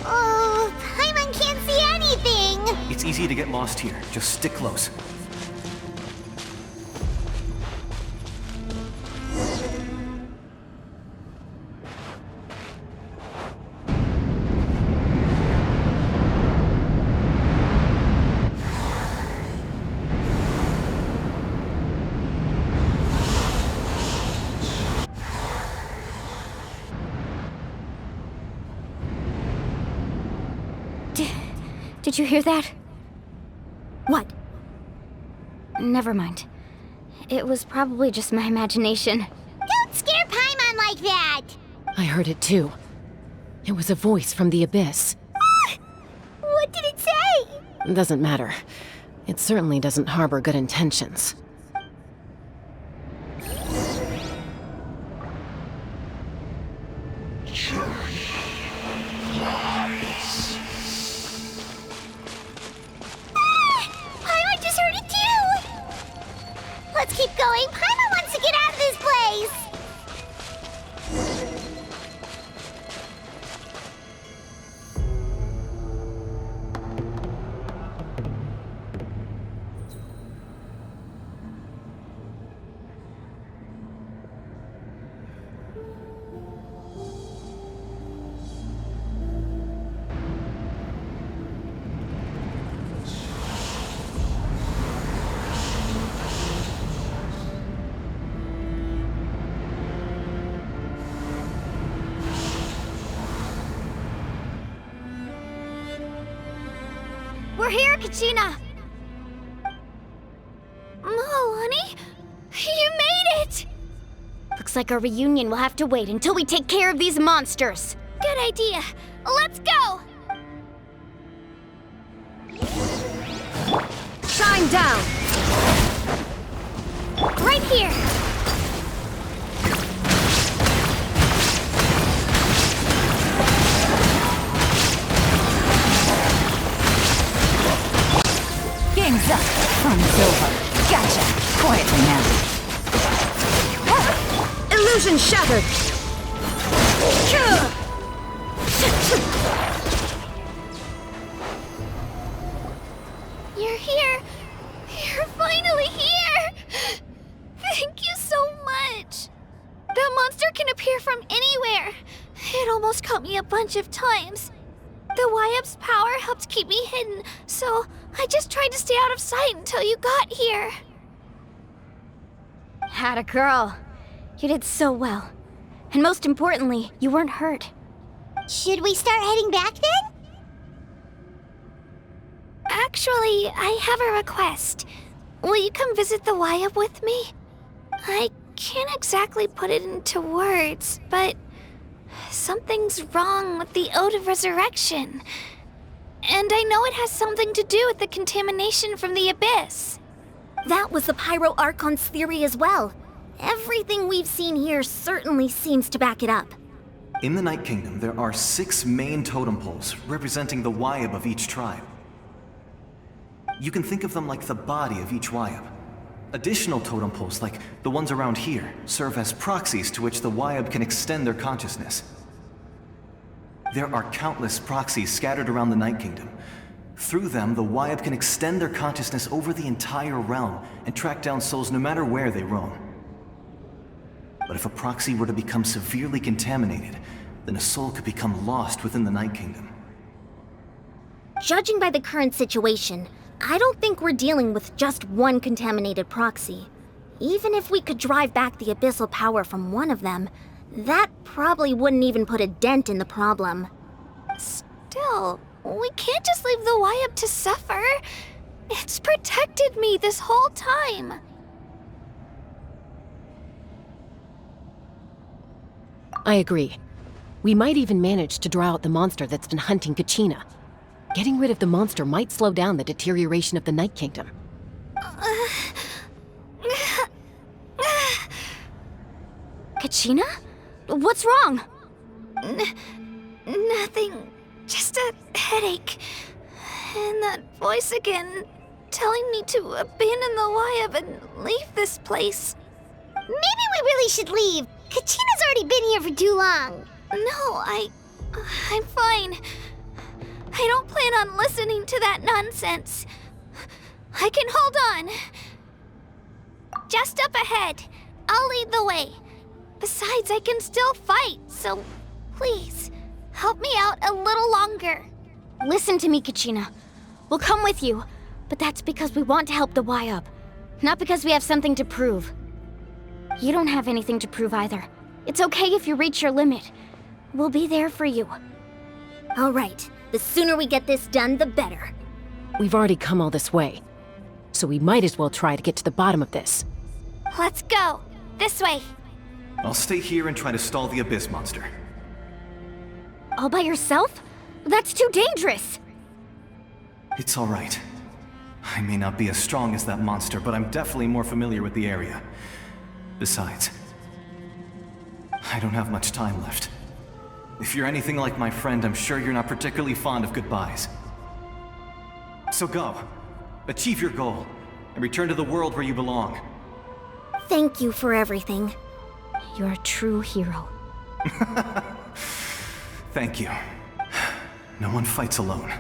A: Oh, Paimon can't see anything!
P: It's easy to get lost here. Just stick close.
B: Did you hear that?
K: What?
B: Never mind. It was probably just my imagination.
A: Don't scare Paimon like that!
J: I heard it too. It was a voice from the abyss.
A: What did it say?
J: Doesn't matter. It certainly doesn't harbor good intentions.
A: Paimon just heard it too! Let's keep going. Paimon wants to get out of this place!
R: We're here, Kachina!
S: Mualani? You made it!
B: Looks like our reunion will have to wait until we take care of these monsters.
S: Good idea. Let's go!
R: Shine down!
S: Right here!
R: Game's up. Fun's over. Gotcha. Quietly now. Illusion shattered.
S: You're here! You're finally here! Thank you so much! That monster can appear from anywhere! It almost caught me a bunch of times. The Wyup's power helped keep me hidden, so I just tried to stay out of sight until you got here.
B: Had a girl. You did so well. And most importantly, you weren't hurt.
A: Should we start heading back then?
S: Actually, I have a request. Will you come visit the Wyup with me? I can't exactly put it into words, but something's wrong with the Ode of Resurrection. And I know it has something to do with the contamination from the Abyss.
K: That was the Pyro Archon's theory as well. Everything we've seen here certainly seems to back it up.
P: In the Night Kingdom, there are 6 main totem poles representing the Wyup of each tribe. You can think of them like the body of each Wyup. Additional totem poles, like the ones around here, serve as proxies to which the Wyup can extend their consciousness. There are countless proxies scattered around the Night Kingdom. Through them, the Wyup can extend their consciousness over the entire realm and track down souls no matter where they roam. But if a proxy were to become severely contaminated, then a soul could become lost within the Night Kingdom.
K: Judging by the current situation, I don't think we're dealing with just one contaminated proxy. Even if we could drive back the abyssal power from one of them, that probably wouldn't even put a dent in the problem.
S: Still, we can't just leave the Wyup to suffer. It's protected me this whole time.
J: I agree. We might even manage to draw out the monster that's been hunting Kachina. Getting rid of the monster might slow down the deterioration of the Night Kingdom.
K: Kachina? What's wrong? Nothing. Just a headache. And that voice again, telling me to abandon the Wayab and leave this place.
A: Maybe we really should leave. Kachina's already been here for too long.
K: No, I'm fine. I don't plan on listening to that nonsense. I can hold on. Just up ahead. I'll lead the way. Besides, I can still fight, so please, help me out a little longer.
B: Listen to me, Kachina. We'll come with you, but that's because we want to help the Wayab, not because we have something to prove. You don't have anything to prove either. It's okay if you reach your limit. We'll be there for you.
K: All right. The sooner we get this done, the better.
J: We've already come all this way, so we might as well try to get to the bottom of this.
K: Let's go. This way.
P: I'll stay here and try to stall the Abyss monster.
B: All by yourself? That's too dangerous!
P: It's all right. I may not be as strong as that monster, but I'm definitely more familiar with the area. Besides, I don't have much time left. If you're anything like my friend, I'm sure you're not particularly fond of goodbyes. So go. Achieve your goal, and return to the world where you belong.
K: Thank you for everything.
B: You're a true hero.
P: Thank you. No one fights alone.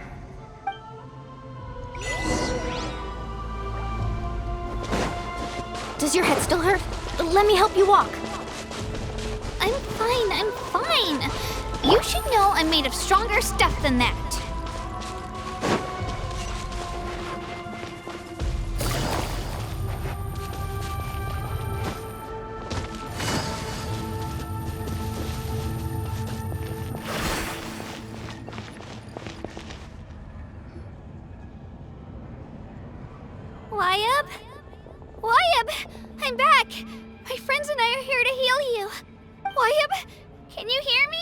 B: Does your head still hurt? Let me help you walk.
K: I'm fine. You should know I'm made of stronger stuff than that. Wayab? Wayab! I'm back! My friends and I are here to heal you. Wayab, can you hear me?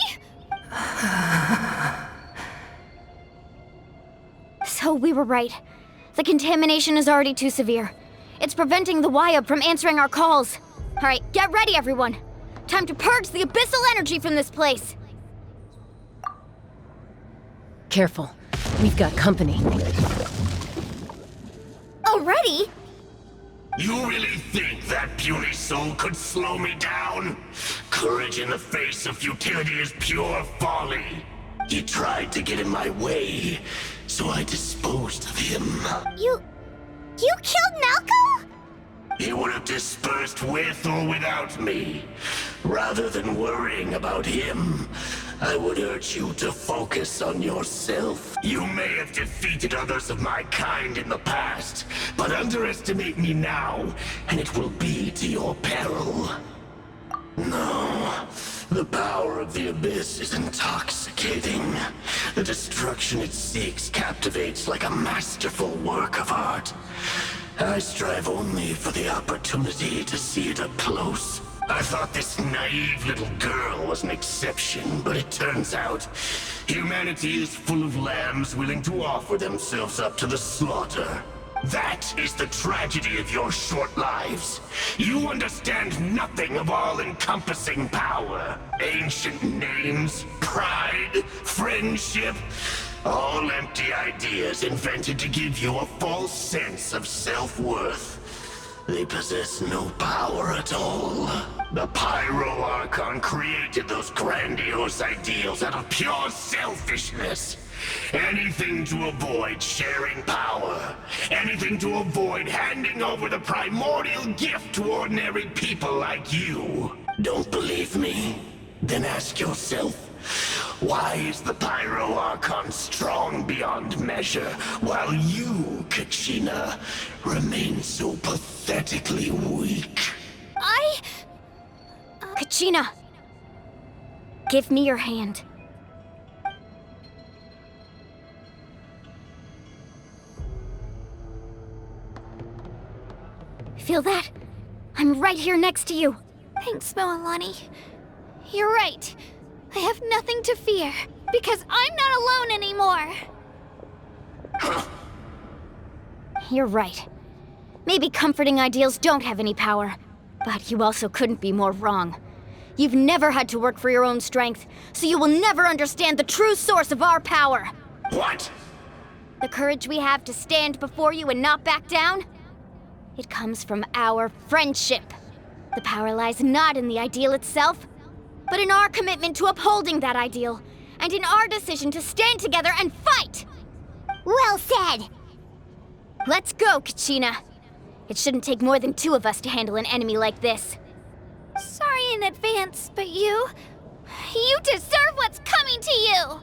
B: So we were right. The contamination is already too severe. It's preventing the Wayab from answering our calls. All right, get ready, everyone. Time to purge the abyssal energy from this place.
J: Careful. We've got company.
K: Already?
G: You really think that puny soul could slow me down? Courage in the face of futility is pure folly. He tried to get in my way, so I disposed of him.
A: You killed Malco?
G: He would have dispersed with or without me. Rather than worrying about him, I would urge you to focus on yourself. You may have defeated others of my kind in the past, but underestimate me now, and it will be to your peril. No, the power of the Abyss is intoxicating. The destruction it seeks captivates like a masterful work of art. I strive only for the opportunity to see it up close. I thought this naive little girl was an exception, but it turns out humanity is full of lambs willing to offer themselves up to the slaughter. That is the tragedy of your short lives. You understand nothing of all-encompassing power. Ancient names, pride, friendship, all empty ideas invented to give you a false sense of self-worth. They possess no power at all. The Pyro Archon created those grandiose ideals out of pure selfishness. Anything to avoid sharing power. Anything to avoid handing over the primordial gift to ordinary people like you. Don't believe me? Then ask yourself, why is the Pyro Archon strong beyond measure, while you, Kachina, remain so pathetically weak?
B: Kachina! Give me your hand. Feel that? I'm right here next to you.
K: Thanks, mualani.
S: You're right. I have nothing to fear, because I'm not alone anymore.
B: You're right. Maybe comforting ideals don't have any power, but you also couldn't be more wrong. You've never had to work for your own strength, so you will never understand the true source of our power.
G: What?
B: The courage we have to stand before you and not back down? It comes from our friendship. The power lies not in the ideal itself, but in our commitment to upholding that ideal, and in our decision to stand together and fight!
A: Well said!
B: Let's go, Kachina. It shouldn't take more than 2 of us to handle an enemy like this.
S: Sorry in advance, but you deserve what's coming to you!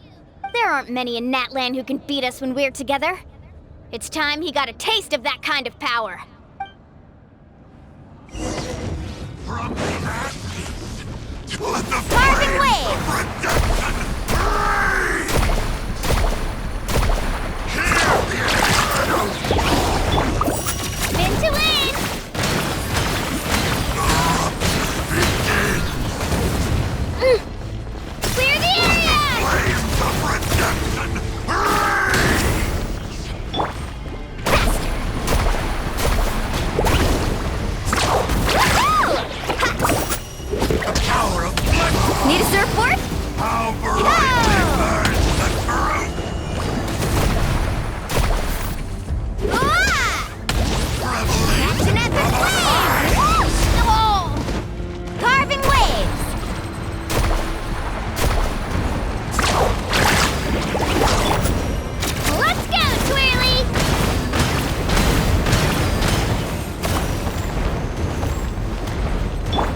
B: There aren't many in Natlan who can beat us when we're together. It's time he got a taste of that kind of power.
A: Carving Spin to win! Clear the area!
G: Power of blood!
B: Need a surfboard?
G: How variety burns the fruit!
A: Action at the flames! Carving waves! Let's go, Twirly!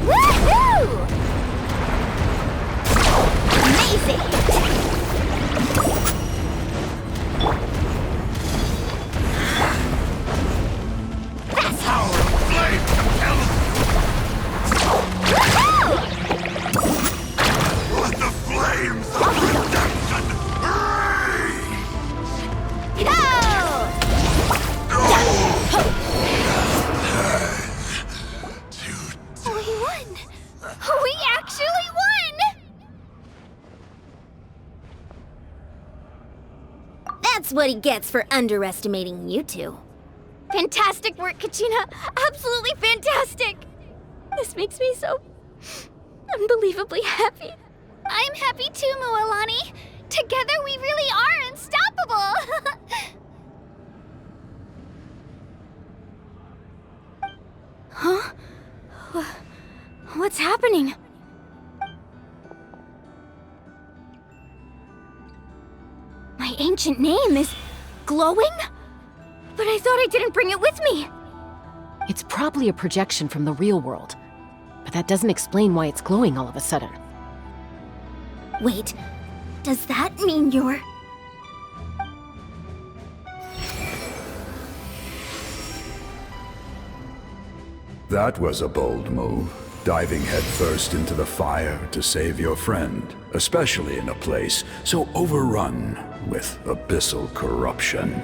A: Woohoo! Amazing!
G: Power of flame compels let the flames of redemption
S: We won! We actually won!
K: That's what he gets for underestimating you two.
B: Fantastic work, Kachina! Absolutely fantastic! This makes me so unbelievably happy.
S: I'm happy too, Mualani. Together we really are unstoppable!
B: Huh? What's happening? My ancient name is glowing? But I thought I didn't bring it with me.
J: It's probably a projection from the real world, but that doesn't explain why it's glowing all of a sudden.
K: Wait, does that mean you're...
T: That was a bold move, diving headfirst into the fire to save your friend, especially in a place so overrun with abyssal corruption.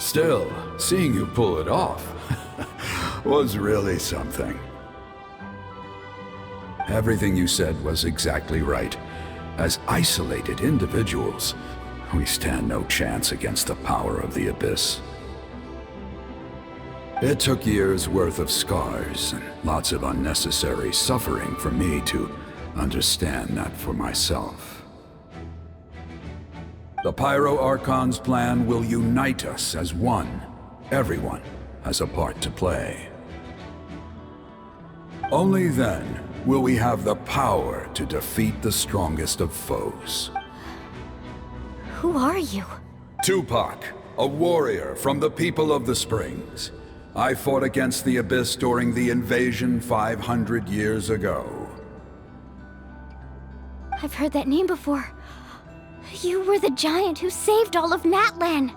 T: Still, seeing you pull it off was really something. Everything you said was exactly right. As isolated individuals, we stand no chance against the power of the Abyss. It took years' worth of scars and lots of unnecessary suffering for me to understand that for myself. The Pyro Archon's plan will unite us as one. Everyone has a part to play. Only then will we have the power to defeat the strongest of foes.
B: Who are you?
T: Tupac, a warrior from the people of the Springs. I fought against the Abyss during the invasion 500 years ago.
B: I've heard that name before. You were the giant who saved all of Natlan.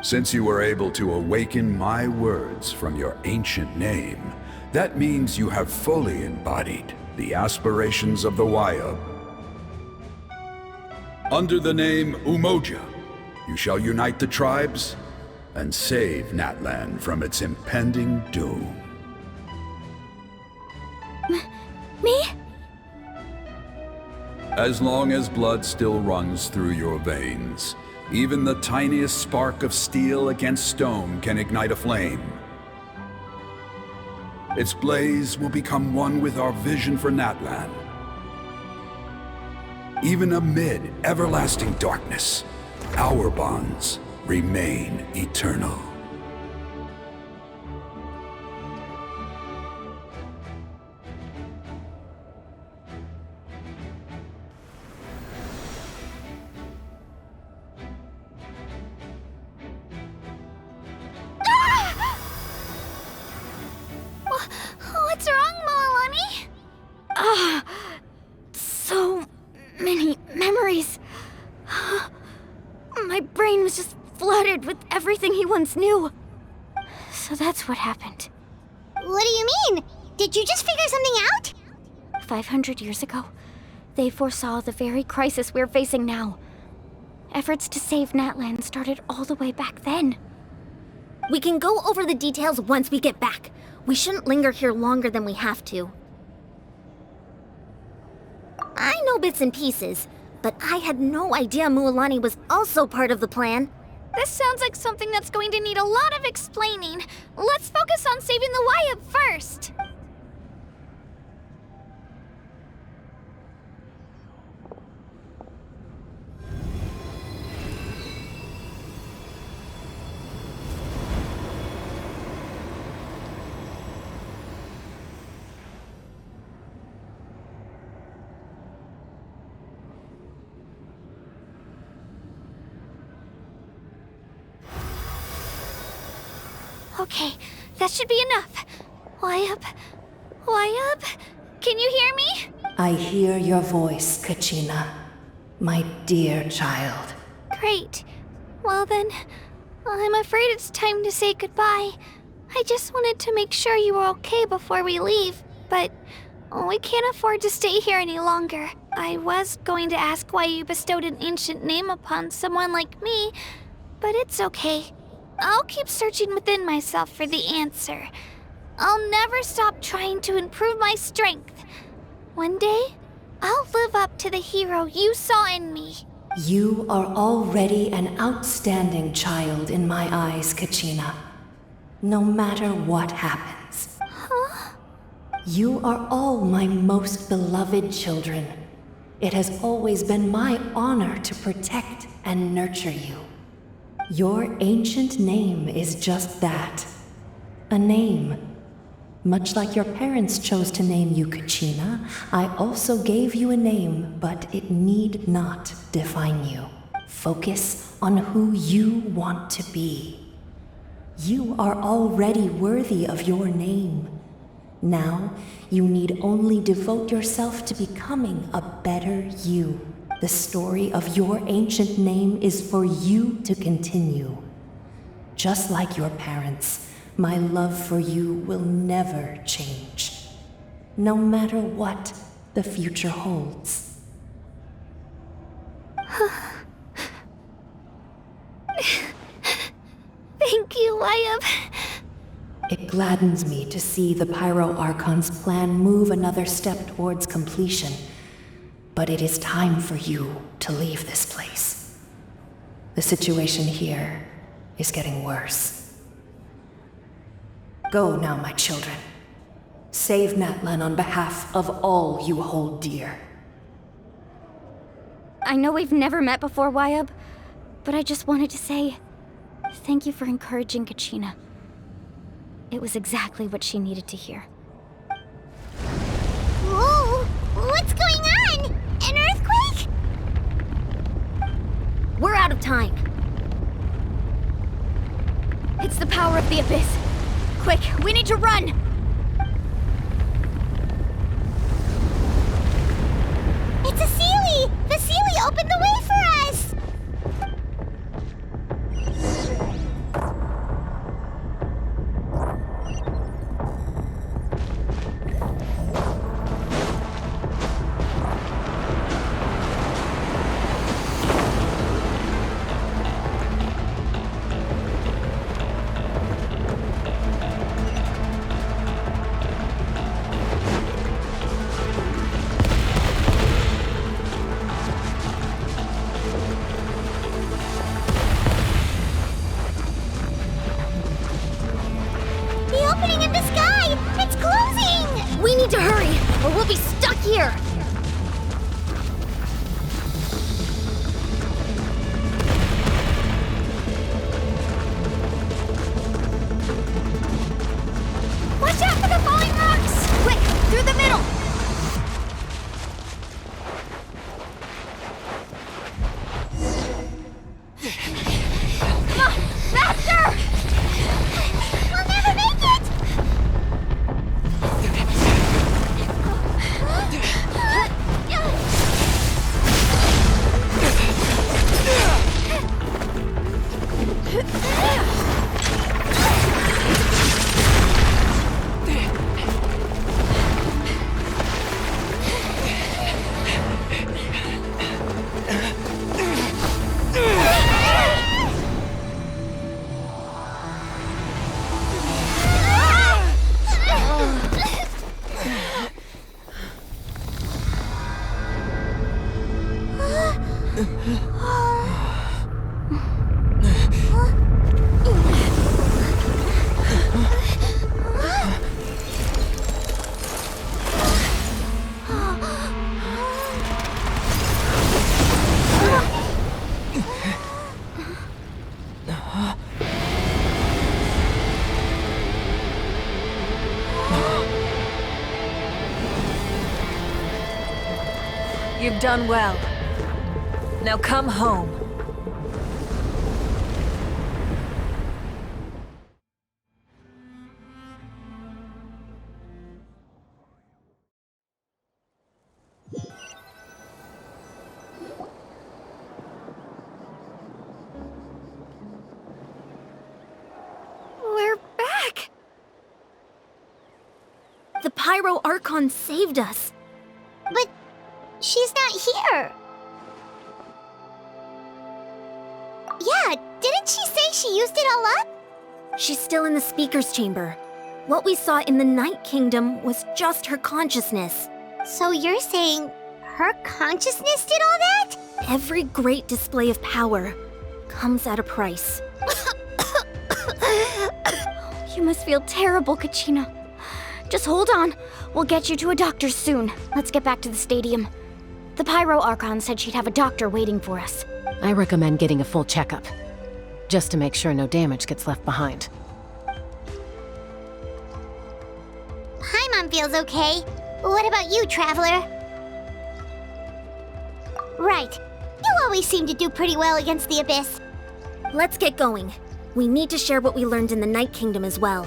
T: Since you were able to awaken my words from your ancient name, that means you have fully embodied the aspirations of the Wayab. Under the name Umoja, you shall unite the tribes and save Natlan from its impending doom.
B: Me?
T: As long as blood still runs through your veins, even the tiniest spark of steel against stone can ignite a flame. Its blaze will become one with our vision for Natlan. Even amid everlasting darkness, our bonds remain eternal.
S: What's wrong, Mualani?
B: So many memories. My brain was just flooded with everything he once knew. So that's what happened.
A: What do you mean? Did you just figure something out?
B: 500 years ago, they foresaw the very crisis we're facing now. Efforts to save Natlan started all the way back then.
K: We can go over the details once we get back. We shouldn't linger here longer than we have to. I know bits and pieces, but I had no idea Mualani was also part of the plan.
S: This sounds like something that's going to need a lot of explaining. Let's focus on saving the Wayab first. Okay, that should be enough. Wayab? Can you hear me?
U: I hear your voice, Kachina, my dear child.
S: Great. Well then, I'm afraid it's time to say goodbye. I just wanted to make sure you were okay before we leave, but we can't afford to stay here any longer. I was going to ask why you bestowed an ancient name upon someone like me, but it's okay. I'll keep searching within myself for the answer. I'll never stop trying to improve my strength. One day, I'll live up to the hero you saw in me.
U: You are already an outstanding child in my eyes, Kachina. No matter what happens.
S: Huh?
U: You are all my most beloved children. It has always been my honor to protect and nurture you. Your ancient name is just that. A name. Much like your parents chose to name you Kachina, I also gave you a name, but it need not define you. Focus on who you want to be. You are already worthy of your name. Now, you need only devote yourself to becoming a better you. The story of your ancient name is for you to continue. Just like your parents, my love for you will never change, no matter what the future holds.
S: Thank you, Wayab.
U: It gladdens me to see the Pyro Archon's plan move another step towards completion. But it is time for you to leave this place. The situation here is getting worse. Go now, my children. Save Natlan on behalf of all you hold dear.
B: I know we've never met before, Wayab, but I just wanted to say thank you for encouraging Kachina. It was exactly what she needed to hear.
A: Whoa! What's going on? An earthquake?
K: We're out of time.
B: It's the power of the Abyss. Quick, we need to run!
A: It's a Sealy! The Sealy opened the way for us!
F: You've done well. Now come home.
K: We're back! The Pyro Archon saved us.
A: But she's not here. Yeah, didn't she say she used it all up?
K: She's still in the speaker's chamber. What we saw in the Night Kingdom was just her consciousness.
A: So you're saying her consciousness did all that?
K: Every great display of power comes at a price.
B: You must feel terrible, Kachina. Just hold on. We'll get you to a doctor soon. Let's get back to the stadium. The Pyro Archon said she'd have a doctor waiting for us.
J: I recommend getting a full checkup, just to make sure no damage gets left behind.
A: Paimon feels okay. What about you, Traveler? Right. You always seem to do pretty well against the Abyss.
K: Let's get going. We need to share what we learned in the Night Kingdom as well.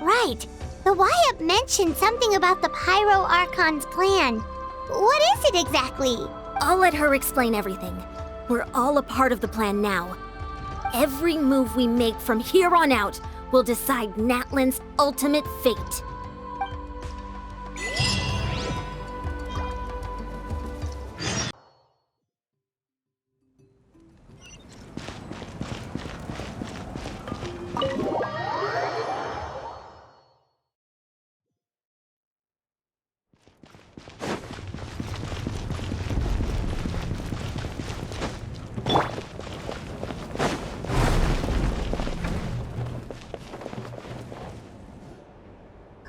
A: Right. The Wyatt mentioned something about the Pyro Archon's plan. What is it exactly?
K: I'll let her explain everything. We're all a part of the plan now. Every move we make from here on out will decide Natlan's ultimate fate.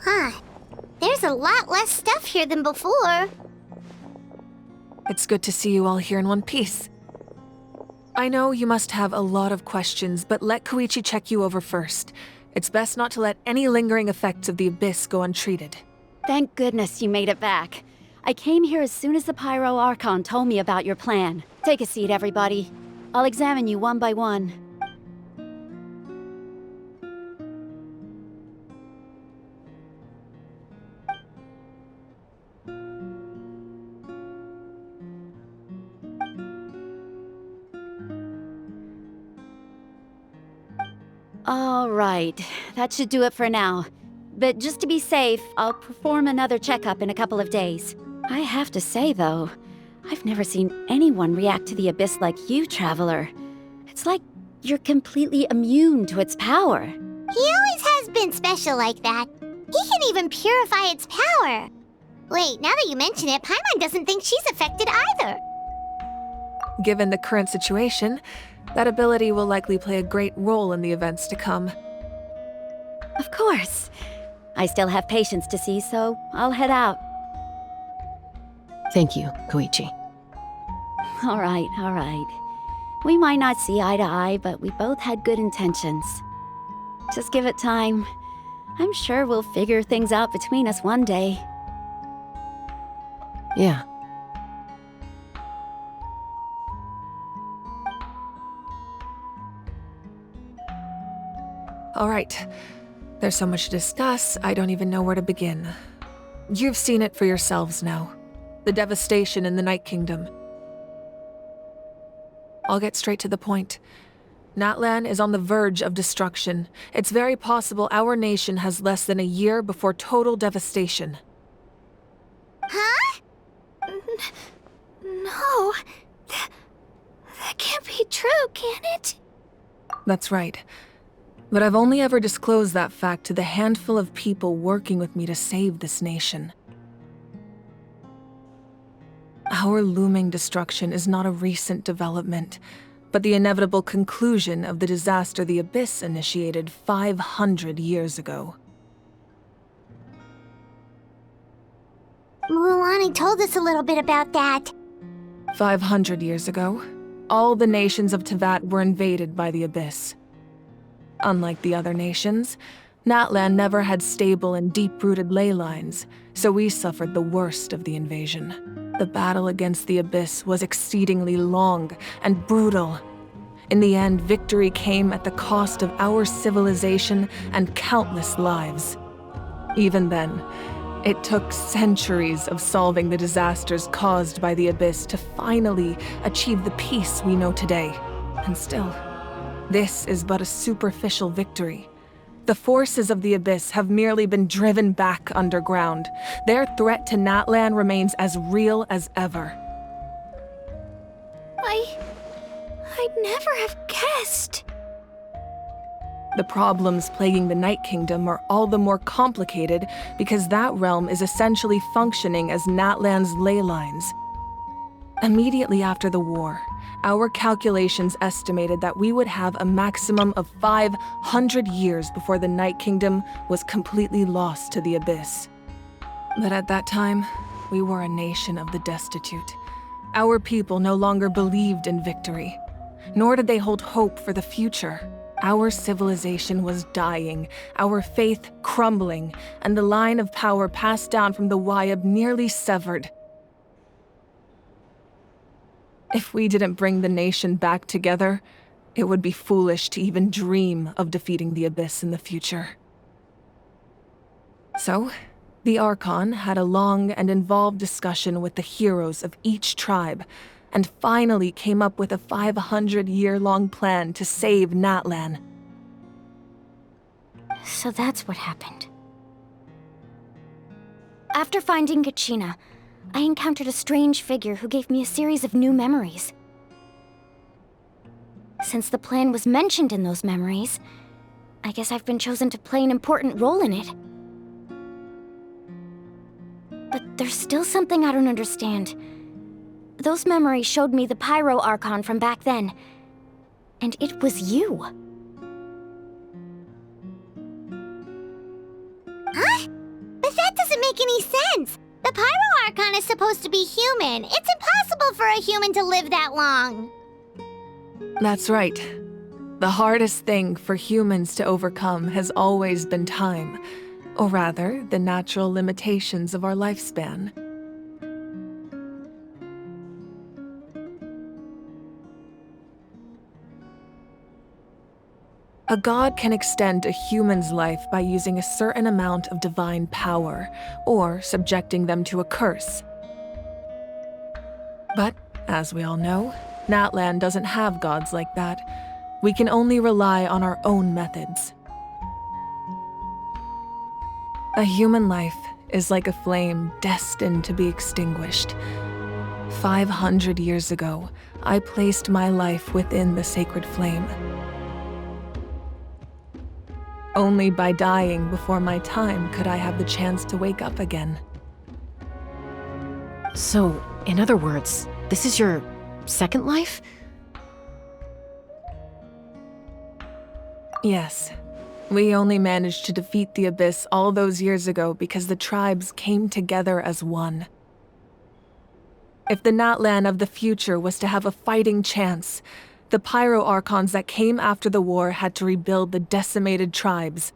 A: Huh. There's a lot less stuff here than before.
F: It's good to see you all here in one piece. I know you must have a lot of questions, but let Koichi check you over first. It's best not to let any lingering effects of the Abyss go untreated.
R: Thank goodness you made it back. I came here as soon as the Pyro Archon told me about your plan. Take a seat, everybody. I'll examine you one by one. All right, that should do it for now. But just to be safe, I'll perform another checkup in a couple of days. I have to say, though, I've never seen anyone react to the Abyss like you, Traveler. It's like you're completely immune to its power.
A: He always has been special like that. He can even purify its power. Wait, now that you mention it, Paimon doesn't think she's affected either.
F: Given the current situation, that ability will likely play a great role in the events to come.
R: Of course. I still have patients to see, so I'll head out.
J: Thank you, Koichi.
R: All right. We might not see eye to eye, but we both had good intentions. Just give it time. I'm sure we'll figure things out between us one day.
J: Yeah.
F: All right. There's so much to discuss, I don't even know where to begin. You've seen it for yourselves now. The devastation in the Night Kingdom. I'll get straight to the point. Natlan is on the verge of destruction. It's very possible our nation has less than a year before total devastation.
A: Huh?
S: No. That can't be true, can it?
F: That's right. But I've only ever disclosed that fact to the handful of people working with me to save this nation. Our looming destruction is not a recent development, but the inevitable conclusion of the disaster the Abyss initiated 500 years ago.
A: Mualani told us a little bit about that.
F: 500 years ago, all the nations of Teyvat were invaded by the Abyss. Unlike the other nations, Natlan never had stable and deep-rooted ley lines, so we suffered the worst of the invasion. The battle against the Abyss was exceedingly long and brutal. In the end, victory came at the cost of our civilization and countless lives. Even then, it took centuries of solving the disasters caused by the Abyss to finally achieve the peace we know today. And still, this is but a superficial victory. The forces of the Abyss have merely been driven back underground. Their threat to Natlan remains as real as ever.
S: I'd never have guessed.
F: The problems plaguing the Night Kingdom are all the more complicated because that realm is essentially functioning as Natlan's ley lines. Immediately after the war, our calculations estimated that we would have a maximum of 500 years before the Night Kingdom was completely lost to the Abyss. But at that time, we were a nation of the destitute. Our people no longer believed in victory, nor did they hold hope for the future. Our civilization was dying, our faith crumbling, and the line of power passed down from the Wayab nearly severed. If we didn't bring the nation back together, it would be foolish to even dream of defeating the Abyss in the future. So, the Archon had a long and involved discussion with the heroes of each tribe, and finally came up with a 500-year-long plan to save Natlan.
B: So that's what happened. After finding Kachina, I encountered a strange figure who gave me a series of new memories. Since the plan was mentioned in those memories, I guess I've been chosen to play an important role in it. But there's still something I don't understand. Those memories showed me the Pyro Archon from back then, and it was you.
A: Huh? But that doesn't make any sense! The Pyro Archon is supposed to be human. It's impossible for a human to live that long.
F: That's right. The hardest thing for humans to overcome has always been time, or rather, the natural limitations of our lifespan. A god can extend a human's life by using a certain amount of divine power, or subjecting them to a curse. But, as we all know, Natlan doesn't have gods like that. We can only rely on our own methods. A human life is like a flame destined to be extinguished. 500 years ago, I placed my life within the sacred flame. Only by dying before my time could I have the chance to wake up again.
J: So, in other words, this is your second life?
F: Yes. We only managed to defeat the Abyss all those years ago because the tribes came together as one. If the Natlan of the future was to have a fighting chance, the Pyro Archons that came after the war had to rebuild the decimated tribes.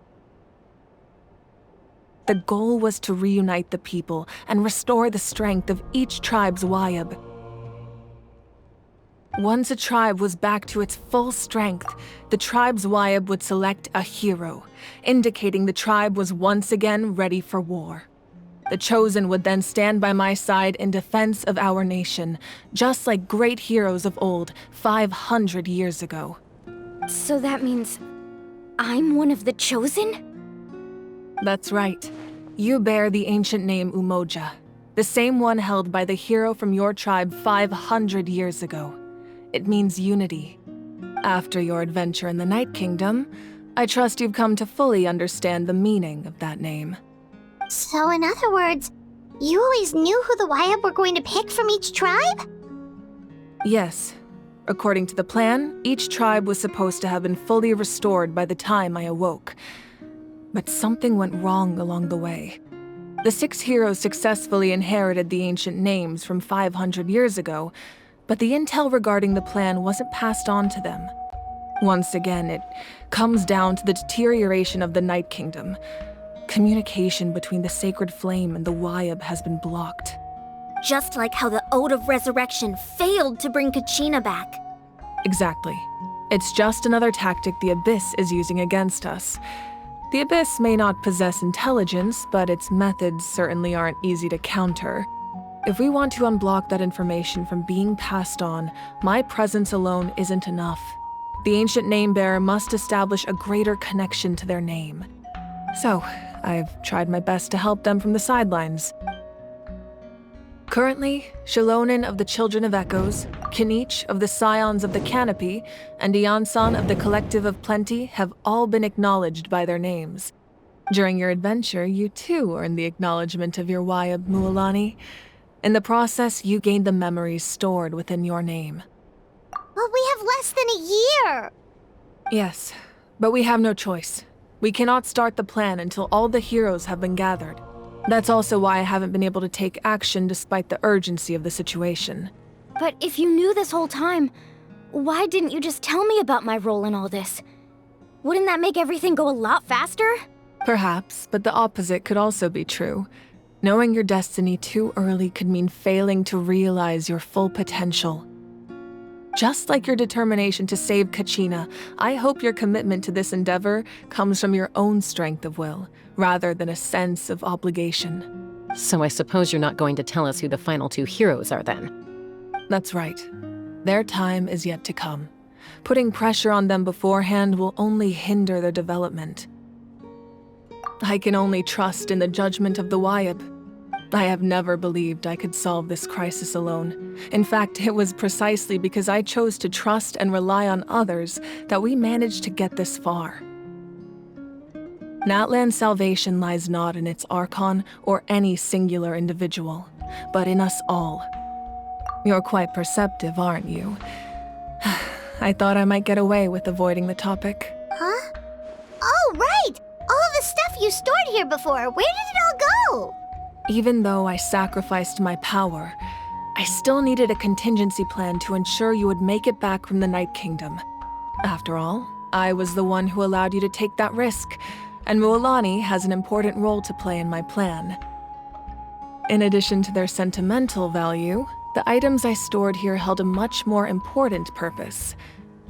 F: The goal was to reunite the people and restore the strength of each tribe's Wayab. Once a tribe was back to its full strength, the tribe's Wayab would select a hero, indicating the tribe was once again ready for war. The Chosen would then stand by my side in defense of our nation, just like great heroes of old 500 years ago.
B: So that means I'm one of the Chosen?
F: That's right. You bear the ancient name Umoja, the same one held by the hero from your tribe 500 years ago. It means unity. After your adventure in the Night Kingdom, I trust you've come to fully understand the meaning of that name.
A: So in other words, You always knew who the Wayab were going to pick from each tribe?
F: Yes. According to the plan, each tribe was supposed to have been fully restored by the time I awoke. But something went wrong along the way. The 6 heroes successfully inherited the ancient names from 500 years ago, but the intel regarding the plan wasn't passed on to them. Once again, it comes down to the deterioration of the Night Kingdom. Communication between the Sacred Flame and the Wayab has been blocked.
K: Just like how the Ode of Resurrection failed to bring Kachina back.
F: Exactly. It's just another tactic the Abyss is using against us. The Abyss may not possess intelligence, but its methods certainly aren't easy to counter. If we want to unblock that information from being passed on, my presence alone isn't enough. The ancient name-bearer must establish a greater connection to their name. So, I've tried my best to help them from the sidelines. Currently, Shilonen of the Children of Echoes, Kinich of the Scions of the Canopy, and Iansan of the Collective of Plenty have all been acknowledged by their names. During your adventure, you too earned the acknowledgement of your Wayab mualani. In the process, you gained the memories stored within your name.
A: But we have less than a year!
F: Yes, but we have no choice. We cannot start the plan until all the heroes have been gathered. That's also why I haven't been able to take action despite the urgency of the situation.
B: But if you knew this whole time, why didn't you just tell me about my role in all this? Wouldn't that make everything go a lot faster?
F: Perhaps, but the opposite could also be true. Knowing your destiny too early could mean failing to realize your full potential. Just like your determination to save Kachina, I hope your commitment to this endeavor comes from your own strength of will, rather than a sense of obligation.
J: So I suppose you're not going to tell us who the final 2 heroes are then?
F: That's right. Their time is yet to come. Putting pressure on them beforehand will only hinder their development. I can only trust in the judgment of the Wayab. I have never believed I could solve this crisis alone. In fact, it was precisely because I chose to trust and rely on others that we managed to get this far. Natlan's salvation lies not in its Archon or any singular individual, but in us all. You're quite perceptive, aren't you? I thought I might get away with avoiding the topic.
A: Huh? Oh, right! All the stuff you stored here before, where did it all go?
F: Even though I sacrificed my power, I still needed a contingency plan to ensure you would make it back from the Night Kingdom. After all, I was the one who allowed you to take that risk, and mualani has an important role to play in my plan. In addition to their sentimental value, the items I stored here held a much more important purpose: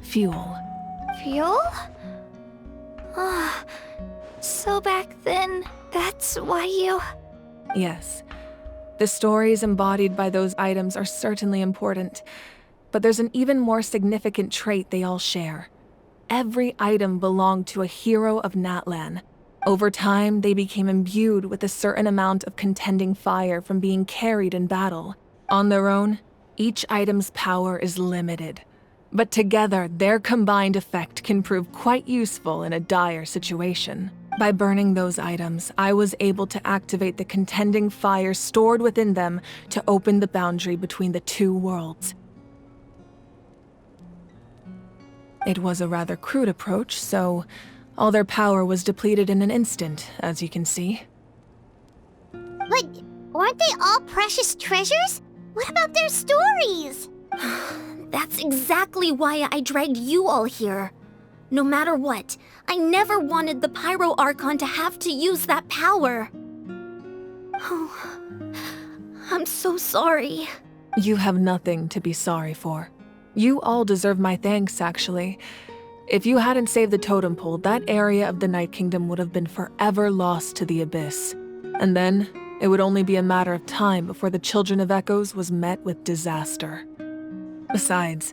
F: fuel.
S: Fuel? So back then, that's why you...
F: Yes. The stories embodied by those items are certainly important, but there's an even more significant trait they all share. Every item belonged to a hero of Natlan. Over time, they became imbued with a certain amount of contending fire from being carried in battle. On their own, each item's power is limited, but together, their combined effect can prove quite useful in a dire situation. By burning those items, I was able to activate the contending fire stored within them to open the boundary between the 2 worlds. It was a rather crude approach, so all their power was depleted in an instant, as you can see.
A: But weren't they all precious treasures? What about their stories?
K: That's exactly why I dragged you all here. No matter what, I never wanted the Pyro Archon to have to use that power. Oh, I'm so sorry.
F: You have nothing to be sorry for. You all deserve my thanks, actually. If you hadn't saved the totem pole, that area of the Night Kingdom would have been forever lost to the Abyss. And then, it would only be a matter of time before the Children of Echoes was met with disaster. Besides,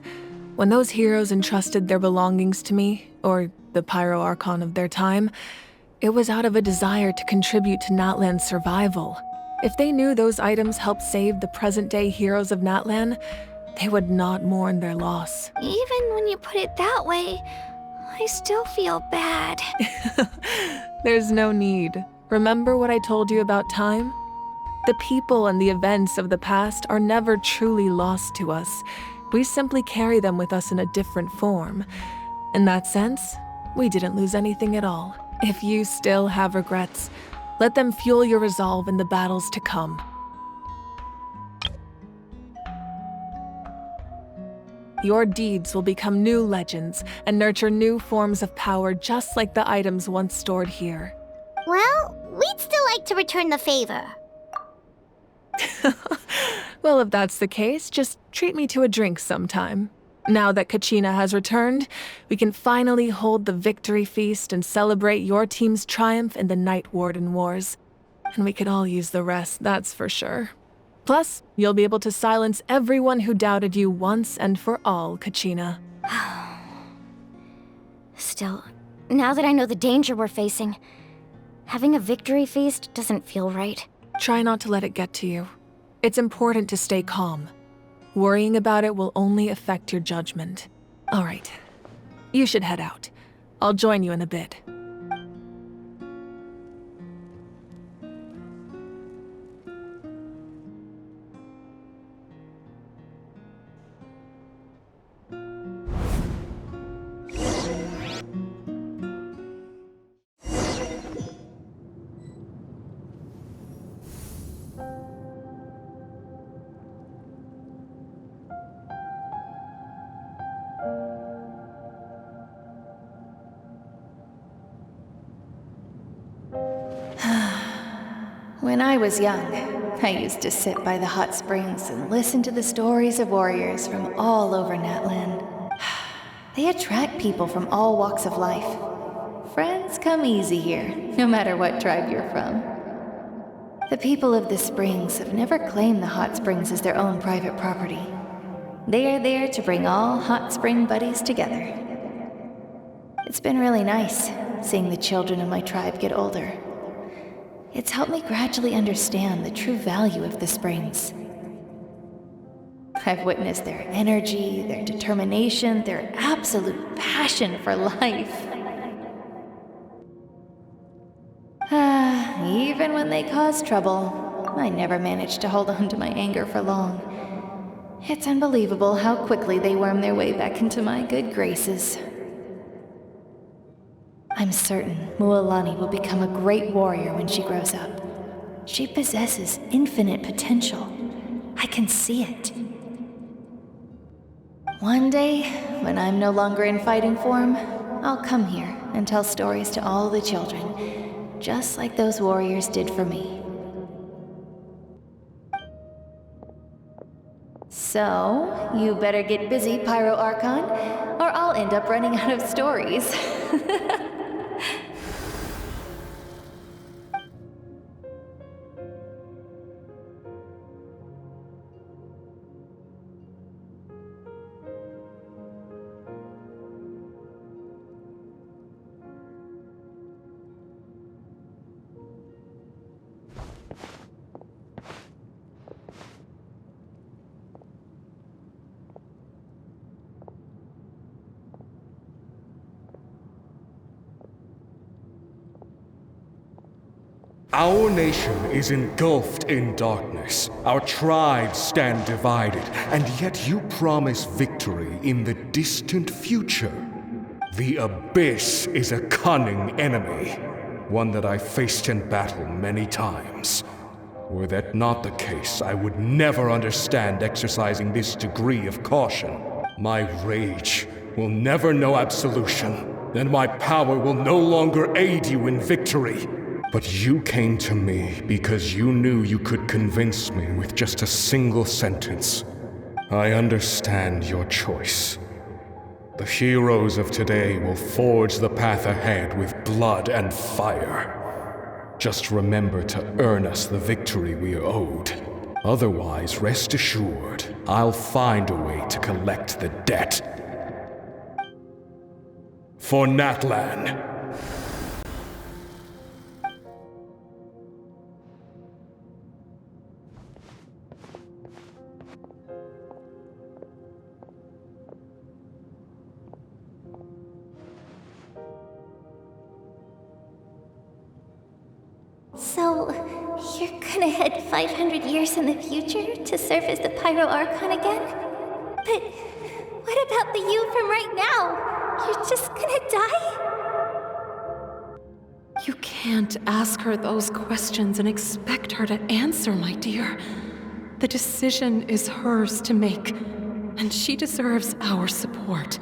F: when those heroes entrusted their belongings to me, or the Pyro Archon of their time, it was out of a desire to contribute to Natlan's survival. If they knew those items helped save the present-day heroes of Natlan, they would not mourn their loss.
S: Even when you put it that way, I still feel bad.
F: There's no need. Remember what I told you about time? The people and the events of the past are never truly lost to us. We simply carry them with us in a different form. In that sense, we didn't lose anything at all. If you still have regrets, let them fuel your resolve in the battles to come. Your deeds will become new legends and nurture new forms of power just like the items once stored here.
A: Well, we'd still like to return the favor.
F: Well, if that's the case, just treat me to a drink sometime. Now that Kachina has returned, we can finally hold the victory feast and celebrate your team's triumph in the Night Warden Wars. And we could all use the rest, that's for sure. Plus, you'll be able to silence everyone who doubted you once and for all, Kachina.
B: Still, now that I know the danger we're facing, having a victory feast doesn't feel right.
F: Try not to let it get to you. It's important to stay calm. Worrying about it will only affect your judgment. All right, you should head out. I'll join you in a bit.
I: When I was young, I used to sit by the hot springs and listen to the stories of warriors from all over Natlan. They attract people from all walks of life. Friends come easy here, no matter what tribe you're from. The people of the springs have never claimed the hot springs as their own private property. They are there to bring all hot spring buddies together. It's been really nice seeing the children of my tribe get older. It's helped me gradually understand the true value of the springs. I've witnessed their energy, their determination, their absolute passion for life. Even when they cause trouble, I never managed to hold on to my anger for long. It's unbelievable how quickly they worm their way back into my good graces. I'm certain Mualani will become a great warrior when she grows up. She possesses infinite potential. I can see it. One day, when I'm no longer in fighting form, I'll come here and tell stories to all the children, just like those warriors did for me. So, you better get busy, Pyro Archon, or I'll end up running out of stories.
E: Our nation is engulfed in darkness. Our tribes stand divided, and yet you promise victory in the distant future. The Abyss is a cunning enemy, one that I faced in battle many times. Were that not the case, I would never understand exercising this degree of caution. My rage will never know absolution, and my power will no longer aid you in victory. But you came to me because you knew you could convince me with just a single sentence. I understand your choice. The heroes of today will forge the path ahead with blood and fire. Just remember to earn us the victory we are owed. Otherwise, rest assured, I'll find a way to collect the debt. For Natlan.
A: So,
K: You're gonna head 500 years in the future to serve as the Pyro Archon again? But what about the you from right now? You're just gonna die?
U: You can't ask her those questions and expect her to answer, my dear. The decision is hers to make, and she deserves our support.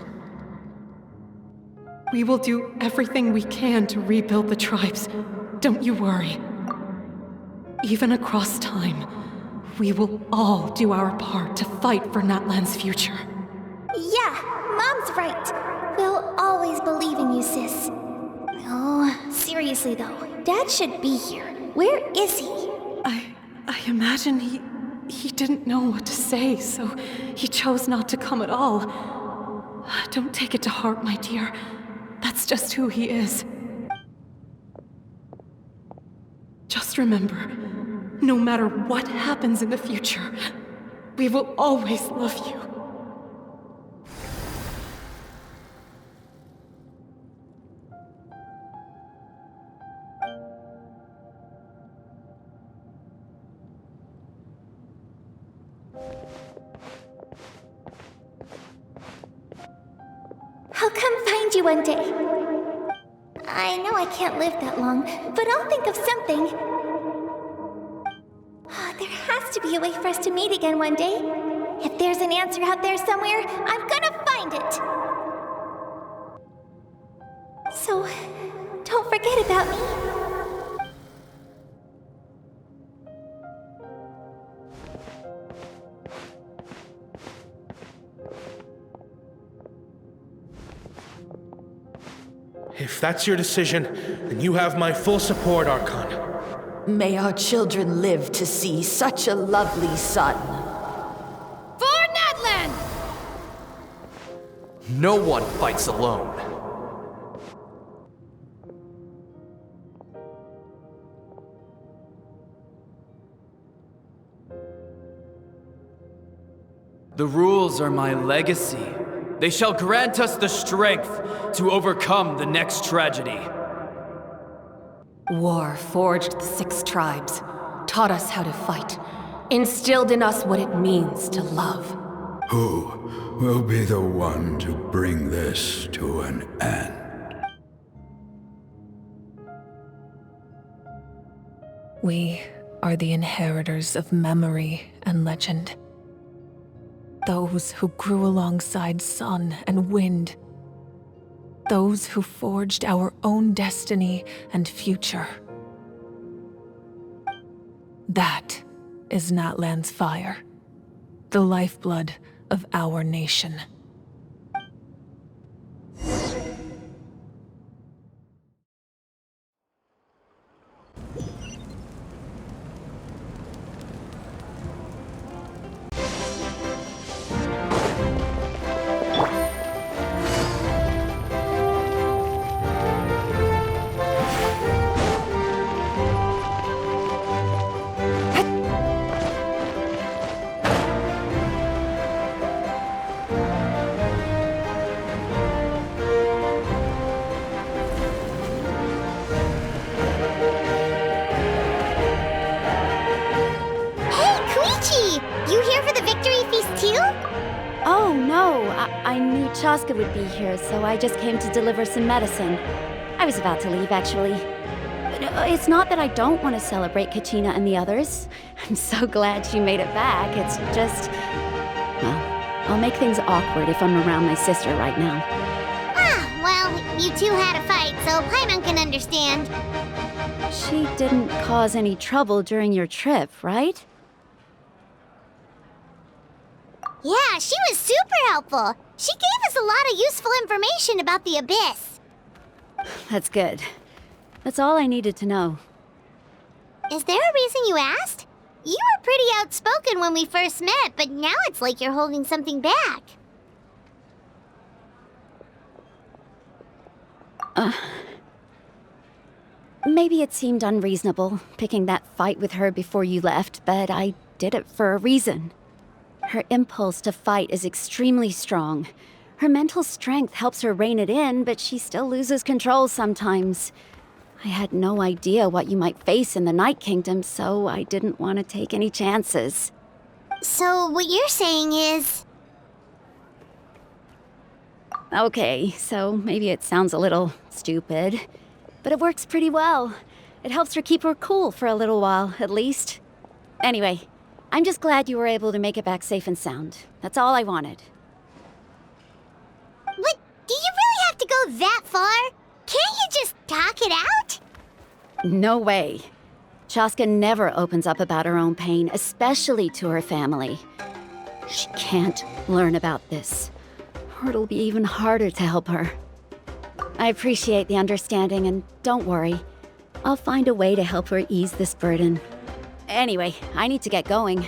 U: We will do everything we can to rebuild the tribes. Don't you worry. Even across time, we will all do our part to fight for Natlan's future.
K: Yeah, Mom's right. We'll always believe in you, sis. Oh, seriously though, Dad should be here. Where is he?
U: I imagine he didn't know what to say, so he chose not to come at all. Don't take it to heart, my dear. That's just who he is. Just remember, no matter what happens in the future, we will always love you.
K: I'll come find you one day. I know I can't live that long, but I'll think of something. There has to be a way for us to meet again one day. If there's an answer out there somewhere, I'm gonna find it. So, don't forget about me.
H: If that's your decision, then you have my full support, Archon.
V: May our children live to see such a lovely son.
W: For Natlan!
X: No one fights alone.
Y: The rules are my legacy. They shall grant us the strength to overcome the next tragedy.
U: War forged the 6 tribes, taught us how to fight, instilled in us what it means to love.
T: Who will be the one to bring this to an end?
C: We are the inheritors of memory and legend. Those who grew alongside sun and wind. Those who forged our own destiny and future. That is Natlan's fire, the lifeblood of our nation.
B: I knew Chasca would be here, so I just came to deliver some medicine. I was about to leave, actually. But it's not that I don't want to celebrate Kachina and the others. I'm so glad she made it back. It's just... well, I'll make things awkward if I'm around my sister right now.
A: Ah, well, you two had a fight, so Paimon can understand.
B: She didn't cause any trouble during your trip, right?
A: Yeah, she was super helpful. She gave us a lot of useful information about the Abyss.
B: That's good. That's all I needed to know.
A: Is there a reason you asked? You were pretty outspoken when we first met, but now it's like you're holding something back.
B: Maybe it seemed unreasonable, picking that fight with her before you left, but I did it for a reason. Her impulse to fight is extremely strong. Her mental strength helps her rein it in, but she still loses control sometimes.
R: I had no idea what you might face in the Night Kingdom, so I didn't want to take any chances.
A: So what you're saying is...
R: Okay, so maybe it sounds a little stupid, but it works pretty well. It helps her keep her cool for a little while, at least. Anyway, I'm just glad you were able to make it back safe and sound. That's all I wanted.
A: What? Do you really have to go that far? Can't you just talk it out?
R: No way. Chasca never opens up about her own pain, especially to her family. She can't learn about this, or it'll be even harder to help her. I appreciate the understanding, and don't worry. I'll find a way to help her ease this burden. Anyway, I need to get going.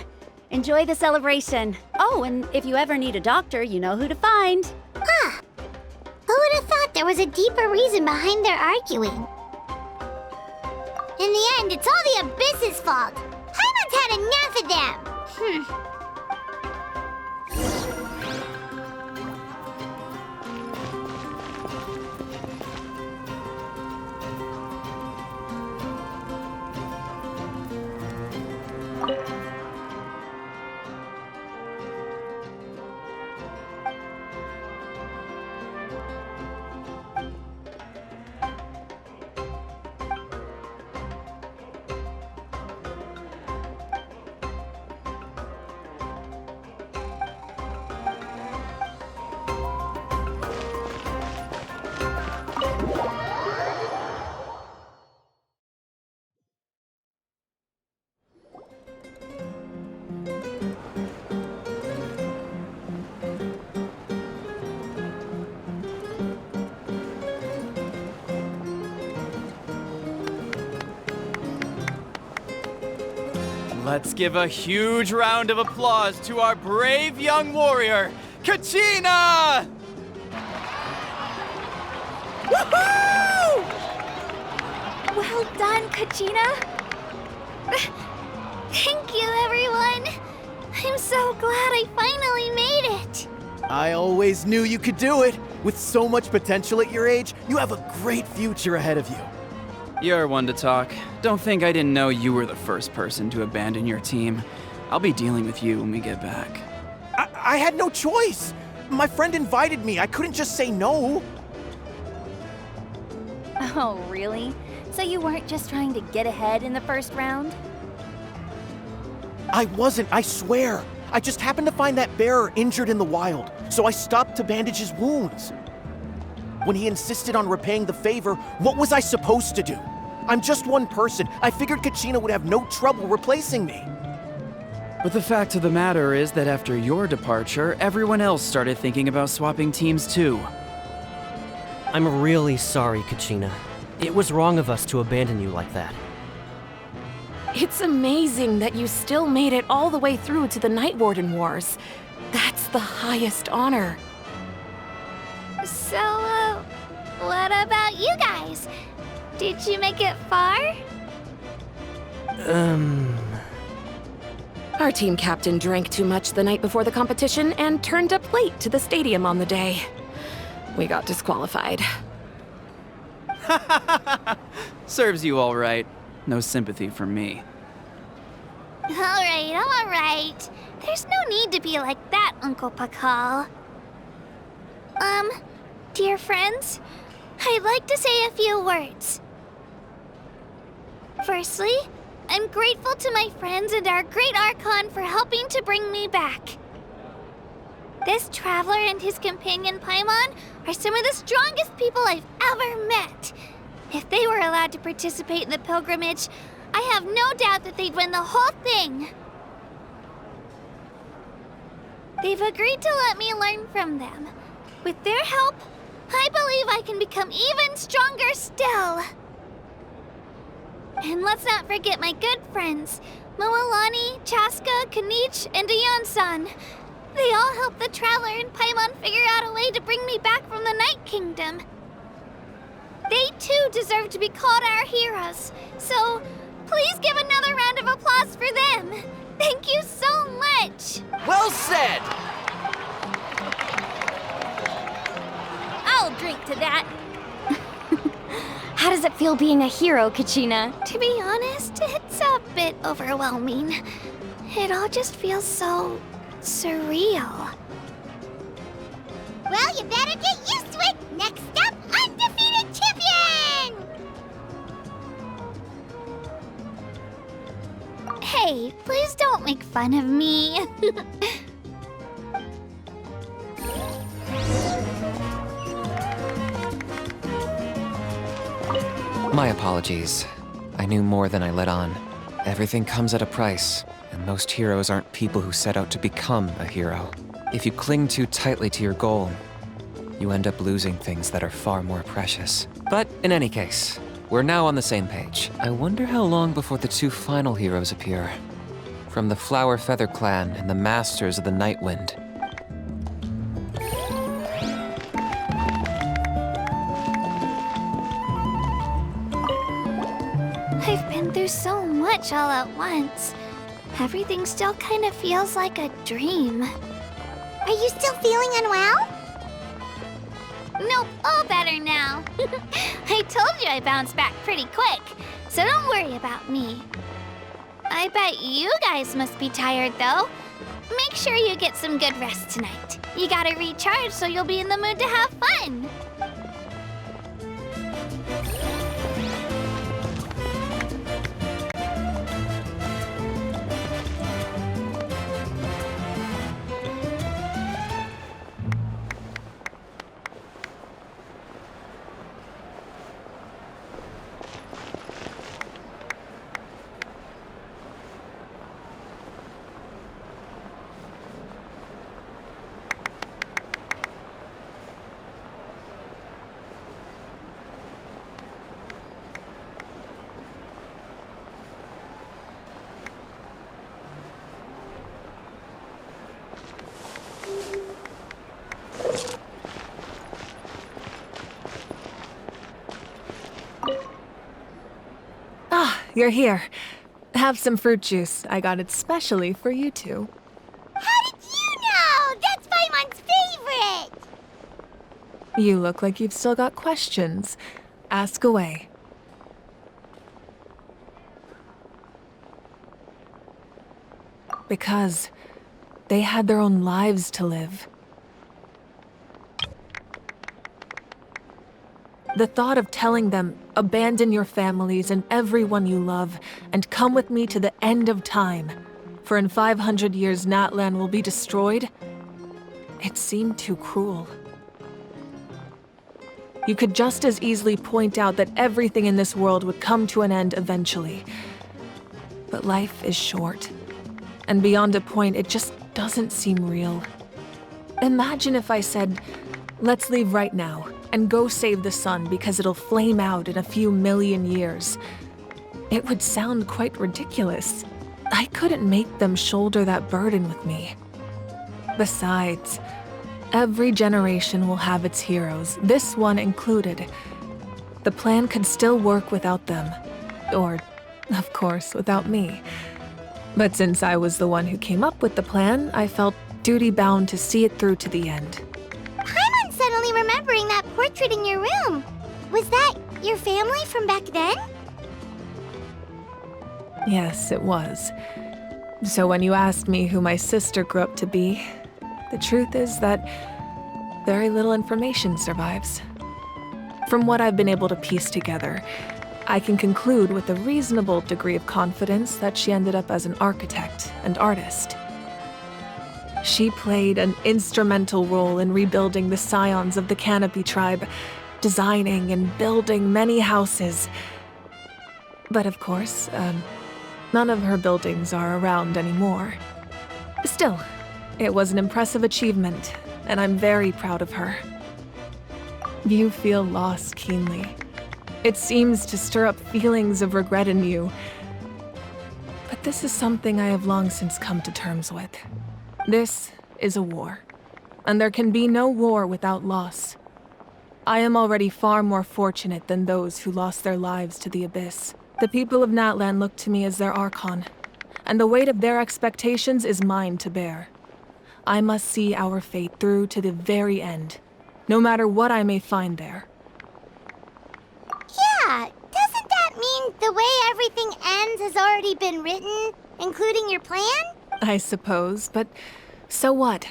R: Enjoy the celebration. Oh, and if you ever need a doctor, you know who to find.
A: Huh. Who would have thought there was a deeper reason behind their arguing? In the end, it's all the Abyss's fault. Paimon's had enough of them.
Y: Let's give a huge round of applause to our brave young warrior, Kachina!
K: Woohoo! Well done, Kachina. Thank you, everyone. I'm so glad I finally made it.
D: I always knew you could do it. With so much potential at your age, you have a great future ahead of you.
Y: You're one to talk. Don't think I didn't know you were the first person to abandon your team. I'll be dealing with you when we get back.
D: I had no choice. My friend invited me. I couldn't just say no.
R: Oh, really? So you weren't just trying to get ahead in the first round?
D: I wasn't, I swear. I just happened to find that bearer injured in the wild, so I stopped to bandage his wounds. When he insisted on repaying the favor, what was I supposed to do? I'm just one person. I figured Kachina would have no trouble replacing me.
Y: But the fact of the matter is that after your departure, everyone else started thinking about swapping teams too.
L: I'm really sorry, Kachina. It was wrong of us to abandon you like that.
C: It's amazing that you still made it all the way through to the Night Warden Wars. That's the highest honor.
S: So, what about you guys? Did you make it far?
C: Our team captain drank too much the night before the competition and turned up late to the stadium on the day. We got disqualified.
Y: Serves you all right. No sympathy from me.
S: All right. There's no need to be like that, Uncle Pakal. Dear friends, I'd like to say a few words. Firstly, I'm grateful to my friends and our great Archon for helping to bring me back. This traveler and his companion Paimon are some of the strongest people I've ever met. If they were allowed to participate in the pilgrimage, I have no doubt that they'd win the whole thing. They've agreed to let me learn from them. With their help, I believe I can become even stronger still. And let's not forget my good friends, Mualani, Chasca, Kinich, and Iansan. They all helped the Traveler and Paimon figure out a way to bring me back from the Night Kingdom. They too deserve to be called our heroes, so please give another round of applause for them. Thank you so much!
D: Well said!
R: I'll drink to that. How does it
B: feel being a hero, Kachina?
S: To be honest, it's a bit overwhelming. It all just feels so surreal.
A: Well, you better get used to it! Next up, undefeated champion! Hey, please don't make fun of me.
M: My apologies. I knew more than I let on. Everything comes at a price, and most heroes aren't people who set out to become a hero. If you cling too tightly to your goal, you end up losing things that are far more precious. But in any case, we're now on the same page. I wonder how long before the two final heroes appear. From the Flower Feather Clan and the Masters of the Night Wind.
S: I've been through so much all at once. Everything still kind of feels like a dream.
A: Are you still feeling unwell?
S: Nope, all better now. I told you I bounced back pretty quick, so don't worry about me. I bet you guys must be tired, though. Make sure you get some good rest tonight. You gotta recharge so you'll be in the mood to have fun.
F: You're here. Have some fruit juice. I got it specially for you two.
A: How did you know? That's Paimon's favorite!
F: You look like you've still got questions. Ask away. Because they had their own lives to live. The thought of telling them, abandon your families and everyone you love, and come with me to the end of time, for in 500 years Natlan will be destroyed, it seemed too cruel. You could just as easily point out that everything in this world would come to an end eventually. But life is short, and beyond a point, it just doesn't seem real. Imagine if I said, let's leave right now, and go save the sun because it'll flame out in a few million years. It would sound quite ridiculous. I couldn't make them shoulder that burden with me. Besides, every generation will have its heroes, this one included. The plan could still work without them. Or, of course, without me. But since I was the one who came up with the plan, I felt duty-bound to see it through to the end.
A: Paimon's suddenly remembering that portrait in your room. Was that your family from back then?
F: Yes, it was. So when you asked me who my sister grew up to be, the truth is that very little information survives. From what I've been able to piece together, I can conclude with a reasonable degree of confidence that she ended up as an architect and artist. She played an instrumental role in rebuilding the scions of the Canopy tribe, designing and building many houses. But of course, none of her buildings are around anymore. Still, it was an impressive achievement, and I'm very proud of her. You feel loss keenly. It seems to stir up feelings of regret in you. But this is something I have long since come to terms with. This is a war, and there can be no war without loss. I am already far more fortunate than those who lost their lives to the Abyss. The people of Natlan look to me as their Archon, and the weight of their expectations is mine to bear. I must see our fate through to the very end, no matter what I may find there.
A: Yeah, the way everything ends has already been written, including your plan?
F: I suppose, but so what?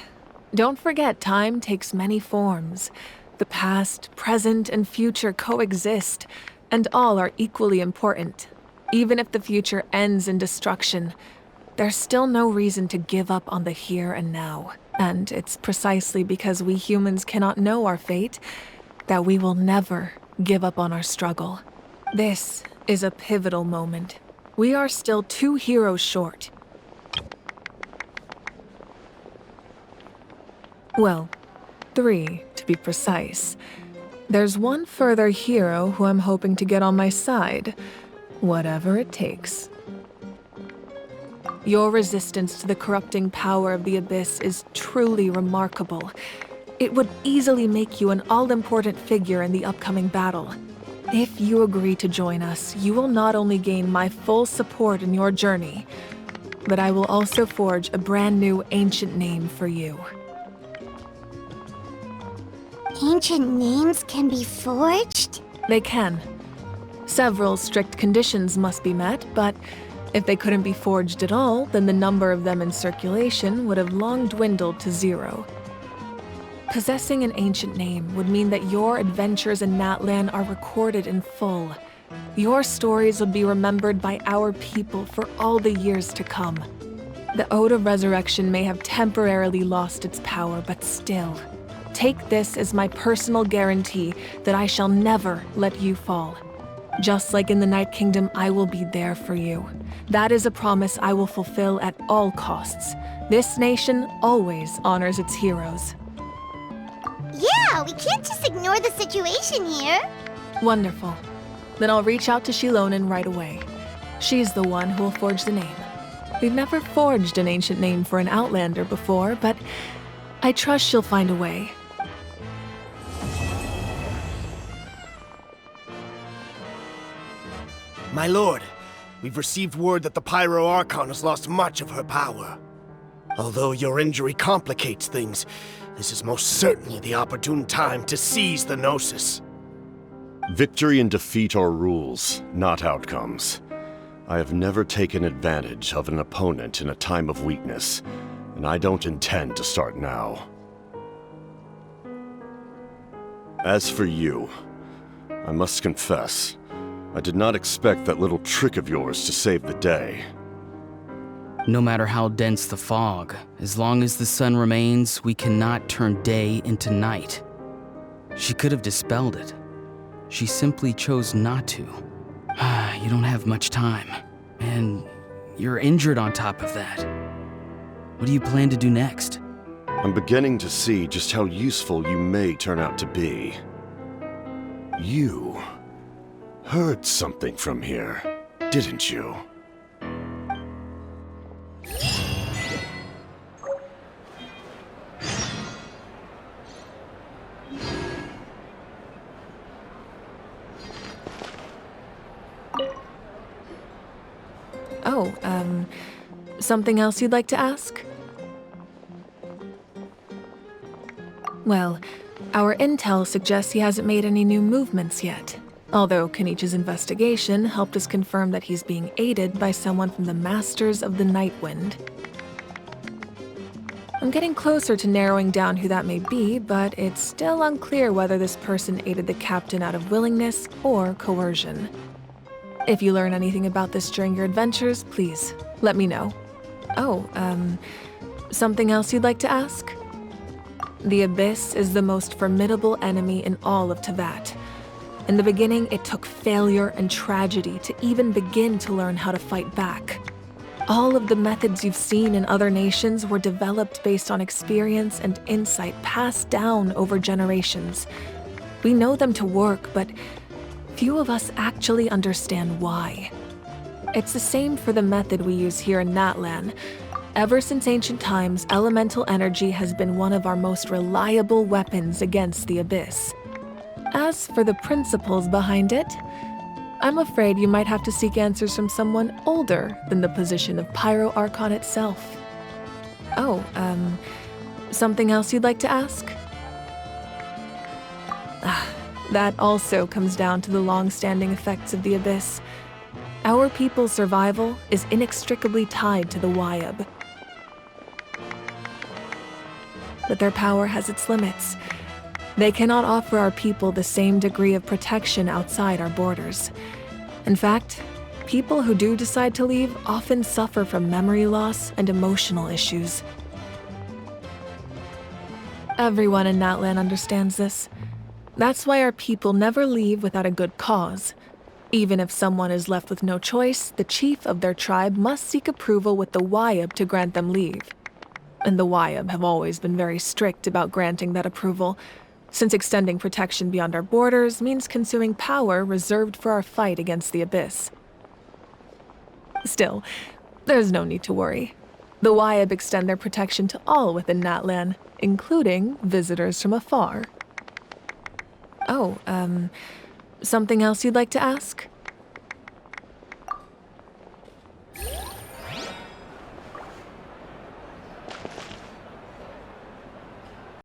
F: Don't forget, time takes many forms. The past, present, and future coexist, and all are equally important. Even if the future ends in destruction, there's still no reason to give up on the here and now. And it's precisely because we humans cannot know our fate that we will never give up on our struggle. This is a pivotal moment. We are still 2 heroes short. Well, 3 to be precise. There's one further hero who I'm hoping to get on my side, whatever it takes. Your resistance to the corrupting power of the Abyss is truly remarkable. It would easily make you an all-important figure in the upcoming battle. If you agree to join us, you will not only gain my full support in your journey, but I will also forge a brand new ancient name for you.
A: Ancient names can be forged?
F: They can. Several strict conditions must be met, but if they couldn't be forged at all, then the number of them in circulation would have long dwindled to 0. Possessing an ancient name would mean that your adventures in Natlan are recorded in full. Your stories would be remembered by our people for all the years to come. The Ode of Resurrection may have temporarily lost its power, but still, take this as my personal guarantee that I shall never let you fall. Just like in the Night Kingdom, I will be there for you. That is a promise I will fulfill at all costs. This nation always honors its heroes.
A: Yeah, we can't just ignore the situation here.
F: Wonderful. Then I'll reach out to Shilonen right away. She's the one who will forge the name. We've never forged an ancient name for an Outlander before, but I trust she'll find a way.
G: My lord, we've received word that the Pyro Archon has lost much of her power. Although your injury complicates things, this is most certainly the opportune time to seize the Gnosis.
N: Victory and defeat are rules, not outcomes. I have never taken advantage of an opponent in a time of weakness, and I don't intend to start now. As for you, I must confess, I did not expect that little trick of yours to save the day.
O: No matter how dense the fog, as long as the sun remains, we cannot turn day into night. She could have dispelled it. She simply chose not to. You don't have much time, and you're injured on top of that. What do you plan to do next?
N: I'm beginning to see just how useful you may turn out to be. You heard something from here, didn't you?
F: Oh, something else you'd like to ask? Well, our intel suggests he hasn't made any new movements yet. Although Kinich's investigation helped us confirm that he's being aided by someone from the Masters of the Nightwind. I'm getting closer to narrowing down who that may be, but it's still unclear whether this person aided the captain out of willingness or coercion. If you learn anything about this during your adventures, please let me know. Oh, something else you'd like to ask? The Abyss is the most formidable enemy in all of Teyvat. In the beginning, it took failure and tragedy to even begin to learn how to fight back. All of the methods you've seen in other nations were developed based on experience and insight passed down over generations. We know them to work, but few of us actually understand why. It's the same for the method we use here in Natlan. Ever since ancient times, elemental energy has been one of our most reliable weapons against the Abyss. As for the principles behind it, I'm afraid you might have to seek answers from someone older than the position of Pyro Archon itself. Oh, something else you'd like to ask? That also comes down to the long-standing effects of the Abyss. Our people's survival is inextricably tied to the Wyab. But their power has its limits. They cannot offer our people the same degree of protection outside our borders. In fact, people who do decide to leave often suffer from memory loss and emotional issues. Everyone in Natlan understands this. That's why our people never leave without a good cause. Even if someone is left with no choice, the chief of their tribe must seek approval with the Wyab to grant them leave. And the Wyab have always been very strict about granting that approval, since extending protection beyond our borders means consuming power reserved for our fight against the Abyss. Still, there's no need to worry. The Wyab extend their protection to all within Natlan, including visitors from afar. Oh, something else you'd like to ask?